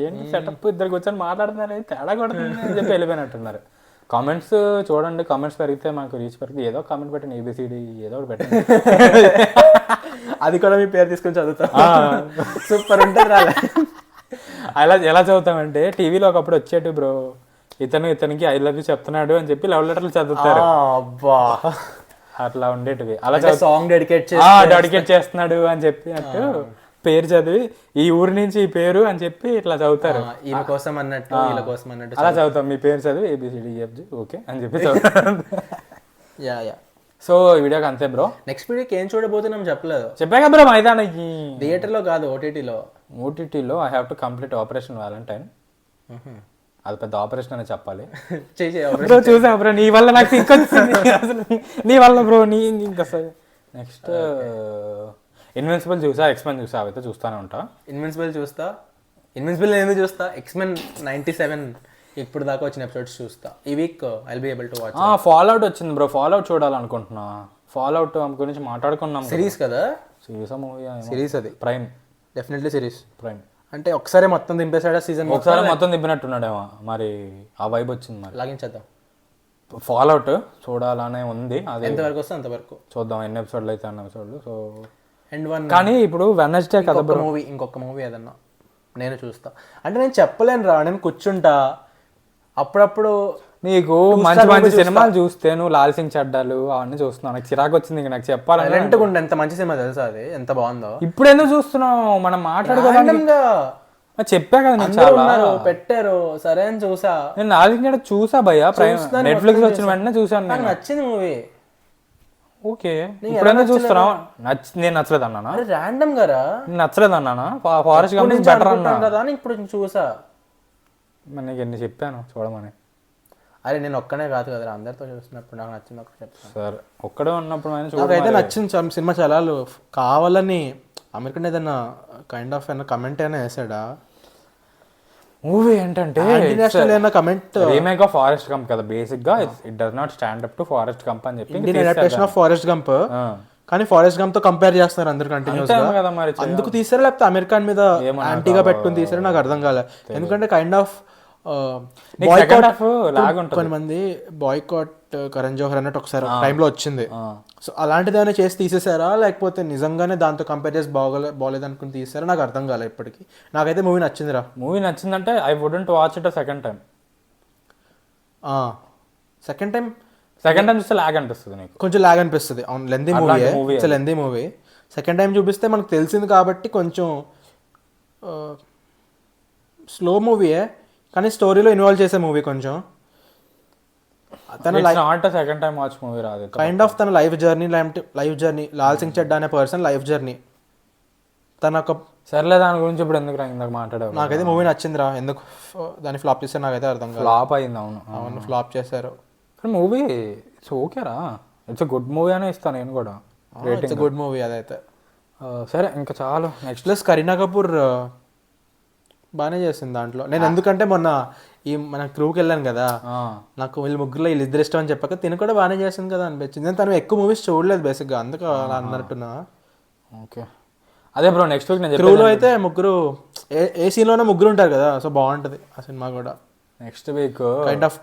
ఏంటి సెటప్ ఇద్దరు కూర్చొని మాట్లాడుతున్నారు తేడా కొడుతుంది అని చెప్పి వెళ్ళిపోయినట్టున్నారు. కామెంట్స్ చూడండి, కామెంట్స్ పెరిగితే మాకు రీచ్ పెరిగితే ఏదో కామెంట్ పెట్టండి, ఏబిసిడి ఏదో ఒకటి పెట్టండి. అది కూడా మీ పేరు తీసుకొని చదువుతా. సూపర్ ఉంటుంది రాలే. అలా ఎలా చదువుతామంటే టీవీలో ఒకప్పుడు వచ్చేటి బ్రో ఇతనికి ఐ లవ్ యూ చెప్తున్నాడు అని చెప్పి లవ్ లెటర్లు చదువుతారు. అబ్బా అట్లా ఉండేటివి. అలా సాంగ్ డెడికేట్ డెడికేట్ చేస్తున్నాడు అని చెప్పినట్టు పేరు చదివి ఈ ఊరి నుంచి ఈ పేరు అని చెప్పి ఇట్లా చదువుతారు. ఈయన కోసం అన్నట్టు వీళ్ళ కోసం అన్నట్టు అలా చదువుతాం. మీ పేరు చదివి ఏబిసిడిఎఫ్జి ఓకే అని చెప్పి చదువుతాం. యా సో ఈ వీడియోకి అంతే బ్రో. నెక్స్ట్ వీడియోకి ఏం చూడబోతున్నాం చెప్పలేదు. చెప్పాక బ్రో మైదానికి థియేటర్లో కాదు ఓటీటీలో. ఓటీటీలో I have to complete operation Valentine. అది పెద్ద ఆపరేషన్ అని చెప్పాలి. చూసా బ్రో నీ వల్ల నాకు ఇంకొచ్చింది అసలు నీ వల్ల బ్రో నీ ఇంకా నెక్స్ట్ ఇన్విన్సిబుల్ చూసా, ఎక్స్మెన్ చూసా, అవైతే చూస్తానే ఉంటా. ఇన్విన్సిబుల్ నేను చూస్తా. ఎక్స్మెన్ 97 ఇప్పుడు దాకా వచ్చిన ఎపిసోడ్స్ చూస్తా. ఈ week I will be able to watch. Fallout వచ్చింది బ్రో, ఫాల్ అవుట్ చూడాలనుకుంటున్నా. ఫాల్ అవుట్ గురించి మాట్లాడుకున్నాం. సిరీస్ కదా? సిరీస్ మూవీ సిరీస్ అది ప్రైమ్, డెఫినెట్లీ సిరీస్ ప్రైమ్. అంటే ఒకసారి మొత్తం దింపేసాడా సీజన్? ఒకసారి మొత్తం దింపినట్టున్నాడేమో మరి, ఆ వైబ్ వచ్చింది మరి. లాగించేద్దాం. ఫాల్ అవుట్ చూడాలనే ఉంది. అది ఎంతవరకు వస్తే అంతవరకు చూద్దాం. ఎన్ని ఎపిసోడ్లు అయితే అన్ని ఎపిసోడ్లు. సో అండ్ వన్ కానీ ఇప్పుడు వెనస్డే కదా బ్రో మూవీ, ఇంకొక మూవీ ఏదన్నా నేను చూస్తా. అంటే నేను చెప్పలేను రా, నేను కూర్చుంటా అప్పుడప్పుడు. నీకు మంచి మంచి సినిమాలు చూస్తే నువ్వు లాల్ సింగ్ చడ్డాలు అవన్నీ చూస్తున్నావు. నాకు చిరాకు వచ్చింది నాకు చెప్పాలని. రెంట్కుంటే ఎంత మంచి సినిమా తెలుసా అది, ఎంత బాగుందో. ఇప్పుడు ఎందుకు చూస్తున్నావు? మనం మాట్లాడుకోవడానికి చెప్పా కదా నేను చాలా పెట్టారు. సరే అని చూసా. నేను లాల్ సింగ్ చడ్డా చూసా భయ్యా, నెట్ఫ్లిక్స్ వచ్చిన వెంటనే చూసాను. నాకు నచ్చింది మూవీ. ఓకే ఇప్పుడు ఎందుకు చూస్తున్నావు? నేను నచ్చలేదు అన్నానా? ర్యాండమ్ గారా నచ్చలేదు అన్నానా? ఫారెస్ట్ గంప్ బెటర్ అన్నా కదా అని ఇప్పుడు చూసా. నీకు ఎన్ని చెప్పాను చూడమని. అరే నేను ఒక్కనే కాదు కదరా, అందరితో చూసినప్పుడు నాకు నచ్చింది ఒకటి చెప్తాను. సరే ఒక్కడే ఉన్నప్పుడు నాకైతే నచ్చింది సినిమా చాలా. కావాలని అమెరికన్ ఏదైనా కైండ్ ఆఫ్ అయినా కమెంట్ అయినా వేసాడా? మూవీ ఏంటంటే comment remake of forest Gump కదా బేసిక్ గా. It does not stand up to forest Gump అని చెప్పి Indian adaptation of forest Gump. కానీ ఫారెస్ట్ గంప్ తో కంపేర్ చేస్తున్నారు అందరు కంటిన్యూస్ గా. అందుకు తీసారా లేకపోతే అమెరికన్ మీద యాంటీగా పెట్టుకుని తీసారా నాకు అర్థం కాలేదు. ఎందుకంటే కైండ్ ఆఫ్ కొంతమంది బాయ్కాట్ కరణ్ జోహర్ అన్నట్టు ఒకసారి టైంలో వచ్చింది. సో అలాంటిది ఏమైనా చేసి తీసేసారా లేకపోతే నిజంగానే దాంతో కంపేర్ చేసి బాగోలేదు అనుకుని తీసారా నాకు అర్థం కాలేదు ఇప్పటికి. నాకైతే మూవీ నచ్చిందిరా. మూవీ నచ్చిందంటే I wouldn't watch it second time. Second time చూస్తే లాగ్ అనిపిస్తుంది నీకు, కొంచెం లాగ్ అనిపిస్తుంది. అవును lengthy movie, lengthy movie. Second time చూపిస్తే మనకు తెలిసింది కాబట్టి కొంచెం స్లో మూవీయే కానీ స్టోరీలో ఇన్వాల్వ్ చేసే మూవీ కొంచెం. సెకండ్ టైం వాచ్ మూవీ రాదు. కైండ్ ఆఫ్ తన లైఫ్ జర్నీ లాల్ సింగ్ చెడ్డా అనే పర్సన్ లైఫ్ జర్నీ తన ఒక. సర్లే దాని గురించి ఇప్పుడు ఎందుకు ఇందాక మాట్లాడావు. నాకైతే మూవీ నచ్చిందిరా. ఎందుకు దాన్ని ఫ్లాప్ చేశారు నాకైతే అర్థం కాదు. ఫ్లాప్ అయింది. అవును ఫ్లాప్ చేశారు. కానీ మూవీ ఇట్స్ ఓకేరా, ఇట్స్ గుడ్ మూవీ అనే ఇస్తాను నేను కూడా. ఇట్స్ గుడ్ మూవీ అదైతే. సరే ఇంకా చాలు. నెక్స్ట్ ప్లస్ కరీనా కపూర్ బాగానే చేసింది దాంట్లో. నేను ఎందుకంటే మొన్న మన క్రూకి వెళ్ళాను కదా, నాకు వీళ్ళు ముగ్గురులో వీళ్ళు ఇద్దరు ఇష్టం అని చెప్పాక తిని కూడా బాగానే చేసింది కదా అనిపించింది. నేను తను ఎక్కువ మూవీస్ చూడలేదు బేసిక్గా, అందుకు అలా అన్నట్టున్నా. ఓకే అదే బ్రో నెక్స్ట్ వీక్ నేను క్రూలో అయితే ముగ్గురు ఏ సీన్లోనే ముగ్గురు ఉంటారు కదా, సో బాగుంటుంది ఆ సినిమా కూడా. Next week kind of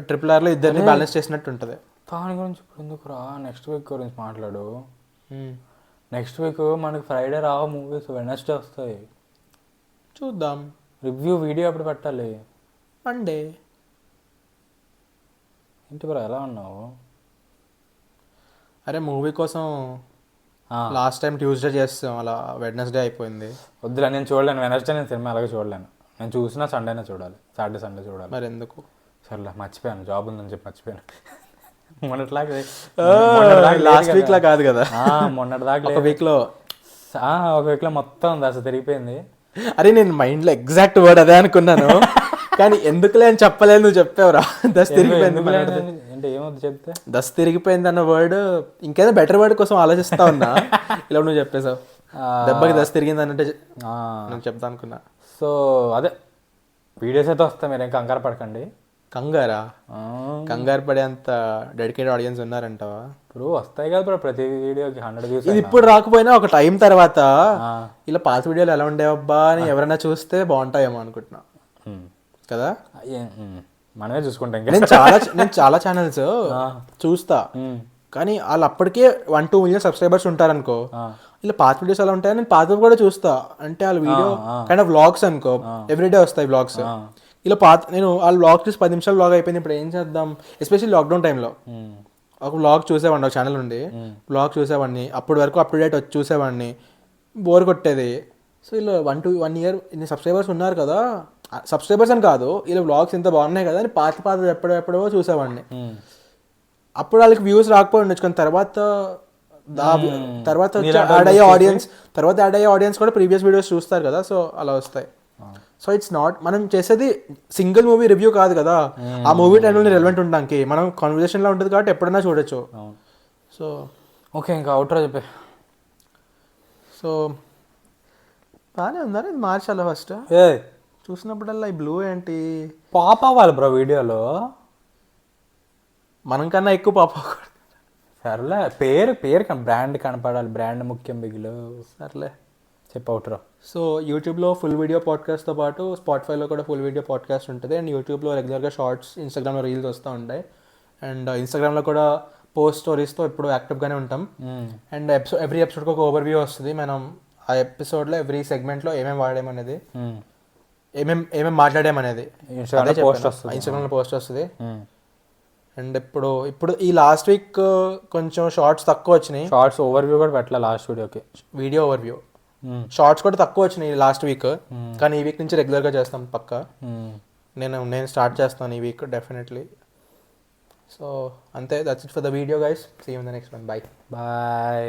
triple ఆర్లో ఇద్దరిని బ్యాలెన్స్ చేసినట్టు ఉంటుంది. దాని గురించి ఇప్పుడు ఎందుకురా, నెక్స్ట్ వీక్ గురించి మాట్లాడు. నెక్స్ట్ వీక్ మనకి ఫ్రైడే రావు మూవీస్, వెడ్నెస్డే వస్తాయి. చూద్దాం. రివ్యూ వీడియో అప్పుడు పెట్టాలి. మండే ఏంటి బ్రో ఎలా ఉన్నావు? అరే మూవీ కోసం లాస్ట్ టైం ట్యూస్డే చేస్తాం, అలా వెడ్నెస్డే అయిపోయింది. వద్దులే నేను చూడలేను వెడ్నెస్డే, నేను సినిమా అలాగే చూడలేను. నేను చూసినా సండేనే చూడాలి, సాటర్డే సండే చూడాలి. మరి ఎందుకు? సర్లే మర్చిపోయాను, జాబ్ ఉందని చెప్పి మర్చిపోయాను. మొన్నటిలాగా లాస్ట్ వీక్ లా కాదు కదా, మొన్నటిదాకా ఒక వీక్లో మొత్తం దశ తిరిగిపోయింది. అరే నేను మైండ్లో ఎగ్జాక్ట్ వర్డ్ అదే అనుకున్నాను కానీ ఎందుకులే అని చెప్పలేదు, నువ్వు చెప్పావురా. దశ తిరిగిపోయింది అంటే ఏమవుతుంది చెప్తే, దశ తిరిగిపోయింది అన్న వర్డ్ ఇంకేదో బెటర్ వర్డ్ కోసం ఆలోచిస్తా ఉన్నా, ఇలా నువ్వు చెప్పేసావు. దెబ్బకి దశ తిరిగింది అన్నట్టే నేను చెప్తా అనుకున్నా. సో అదే వీడియోస్ అయితే వస్తాయి, మీరు ఏం కంగారు పడకండి. కంగారా? కంగారు పడే అంత డెడికేటెడ్ ఆడియన్స్ ఉన్నారంటావా? ఇప్పుడు వస్తాయి కదా బ్రో ప్రతి వీడియోకి 100 వ్యూస్. ఇది ఇప్పుడు రాకపోయినా ఒక టైం తర్వాత ఇలా పాత వీడియోలు ఎలా ఉండేవబ్బా అని ఎవరైనా చూస్తే బాగుంటాయేమో అనుకుంటున్నా కదా. మనమే చూసుకుంటాం ఇంకా. నేను చాలా ఛానల్స్ చూస్తా, కానీ వాళ్ళు అప్పటికే 1-2 మిలియన్ సబ్స్క్రైబర్స్ ఉంటారనుకో, ఇలా పాత వీడియోస్ ఎలా ఉంటాయని నేను పాత కూడా చూస్తా. అంటే వాళ్ళ వీడియో కైండ్ ఆఫ్ వ్లాగ్స్ అనుకో, ఎవ్రీడే వస్తాయి వ్లాగ్స్. ఇలా నేను వాళ్ళ వ్లాగ్ చూసి 10 నిమిషాలు వ్లాగ్ అయిపోయింది, ఇప్పుడు ఏం చేద్దాం, ఎస్పెషల్లీ లాక్డౌన్ టైంలో ఒక వ్లాగ్ చూసేవాడిని, ఒక ఛానల్ ఉండి వ్లాగ్ చూసేవాడిని, అప్పటి వరకు అప్ టు డేట్ వచ్చి చూసేవాడిని, బోర్ కొట్టేది. సో ఇలా 1 ఇయర్ ఇన్ని సబ్స్క్రైబర్స్ ఉన్నారు కదా, సబ్స్క్రైబర్స్ అని కాదు, ఇలా వ్లాగ్స్ ఇంత బాగున్నాయి కదా అని పాత ఎప్పుడో చూసేవాడిని. అప్పుడు వాళ్ళకి వ్యూస్ రాకపోయి ఉండొచ్చు, కానీ తర్వాత యాడ్ అయ్యే ఆడియన్స్ కూడా ప్రీవియస్ వీడియోస్ చూస్తారు కదా, సో అలా వస్తాయి. సో ఇట్స్ నాట్, మనం చేసేది సింగిల్ మూవీ రివ్యూ కాదు కదా, ఆ మూవీ టైంలో రెలవెంట్ ఉండడానికి మనం కాన్వర్జేషన్లో ఉంటుంది కాబట్టి ఎప్పుడైనా చూడొచ్చు. సో ఓకే, ఇంకా అవుట్రో చెప్పే. సో బాగానే ఉన్నారు, ఇది మార్చాలి ఫస్ట్. చూసినప్పుడల్లా ఈ బ్లూ ఏంటి పాప అవ్వాలి బ్రో వీడియోలో, మనం కన్నా ఎక్కువ పాప. సర్లే, పేరు బ్రాండ్ కనపడాలి, బ్రాండ్ ముఖ్యం బిగులు. సర్లే చెప్పు అవుట్రో. సో యూట్యూబ్లో ఫుల్ వీడియో పాడ్కాస్ట్తో పాటు స్పాటిఫైలో కూడా ఫుల్ వీడియో పాడ్కాస్ట్ ఉంటుంది. అండ్ యూట్యూబ్లో రెగ్యులర్గా షార్ట్స్, ఇన్స్టాగ్రామ్లో రీల్స్ వస్తూ ఉంటాయి. అండ్ ఇన్స్టాగ్రామ్లో కూడా పోస్ట్ స్టోరీస్తో ఎప్పుడు యాక్టివ్గానే ఉంటాం. అండ్ ఎవ్రీ ఎపిసోడ్కి ఒక ఓవర్ వ్యూ వస్తుంది. మనం ఆ ఎపిసోడ్లో ఎవ్రీ సెగ్మెంట్లో ఏమేమి వాడామనేది, ఏమేమి మాట్లాడామనేది ఇన్స్టాగ్రామ్లో పోస్ట్ వస్తుంది. అండ్ ఇప్పుడు ఈ లాస్ట్ వీక్ కొంచెం షార్ట్స్ తక్కువ వచ్చినాయి. షార్ట్స్ ఓవర్ వ్యూ కూడా పెట్టాలి లాస్ట్ వీడియోకి, వీడియో ఓవర్ వ్యూ. షార్ట్స్ కూడా తక్కువ వచ్చినాయి లాస్ట్ వీక్, కానీ ఈ వీక్ నుంచి రెగ్యులర్గా చేస్తాం పక్కా. నేను స్టార్ట్ చేస్తాను ఈ వీక్ డెఫినెట్లీ. సో అంతే, that's it for the video guys. See you in the next one. Bye.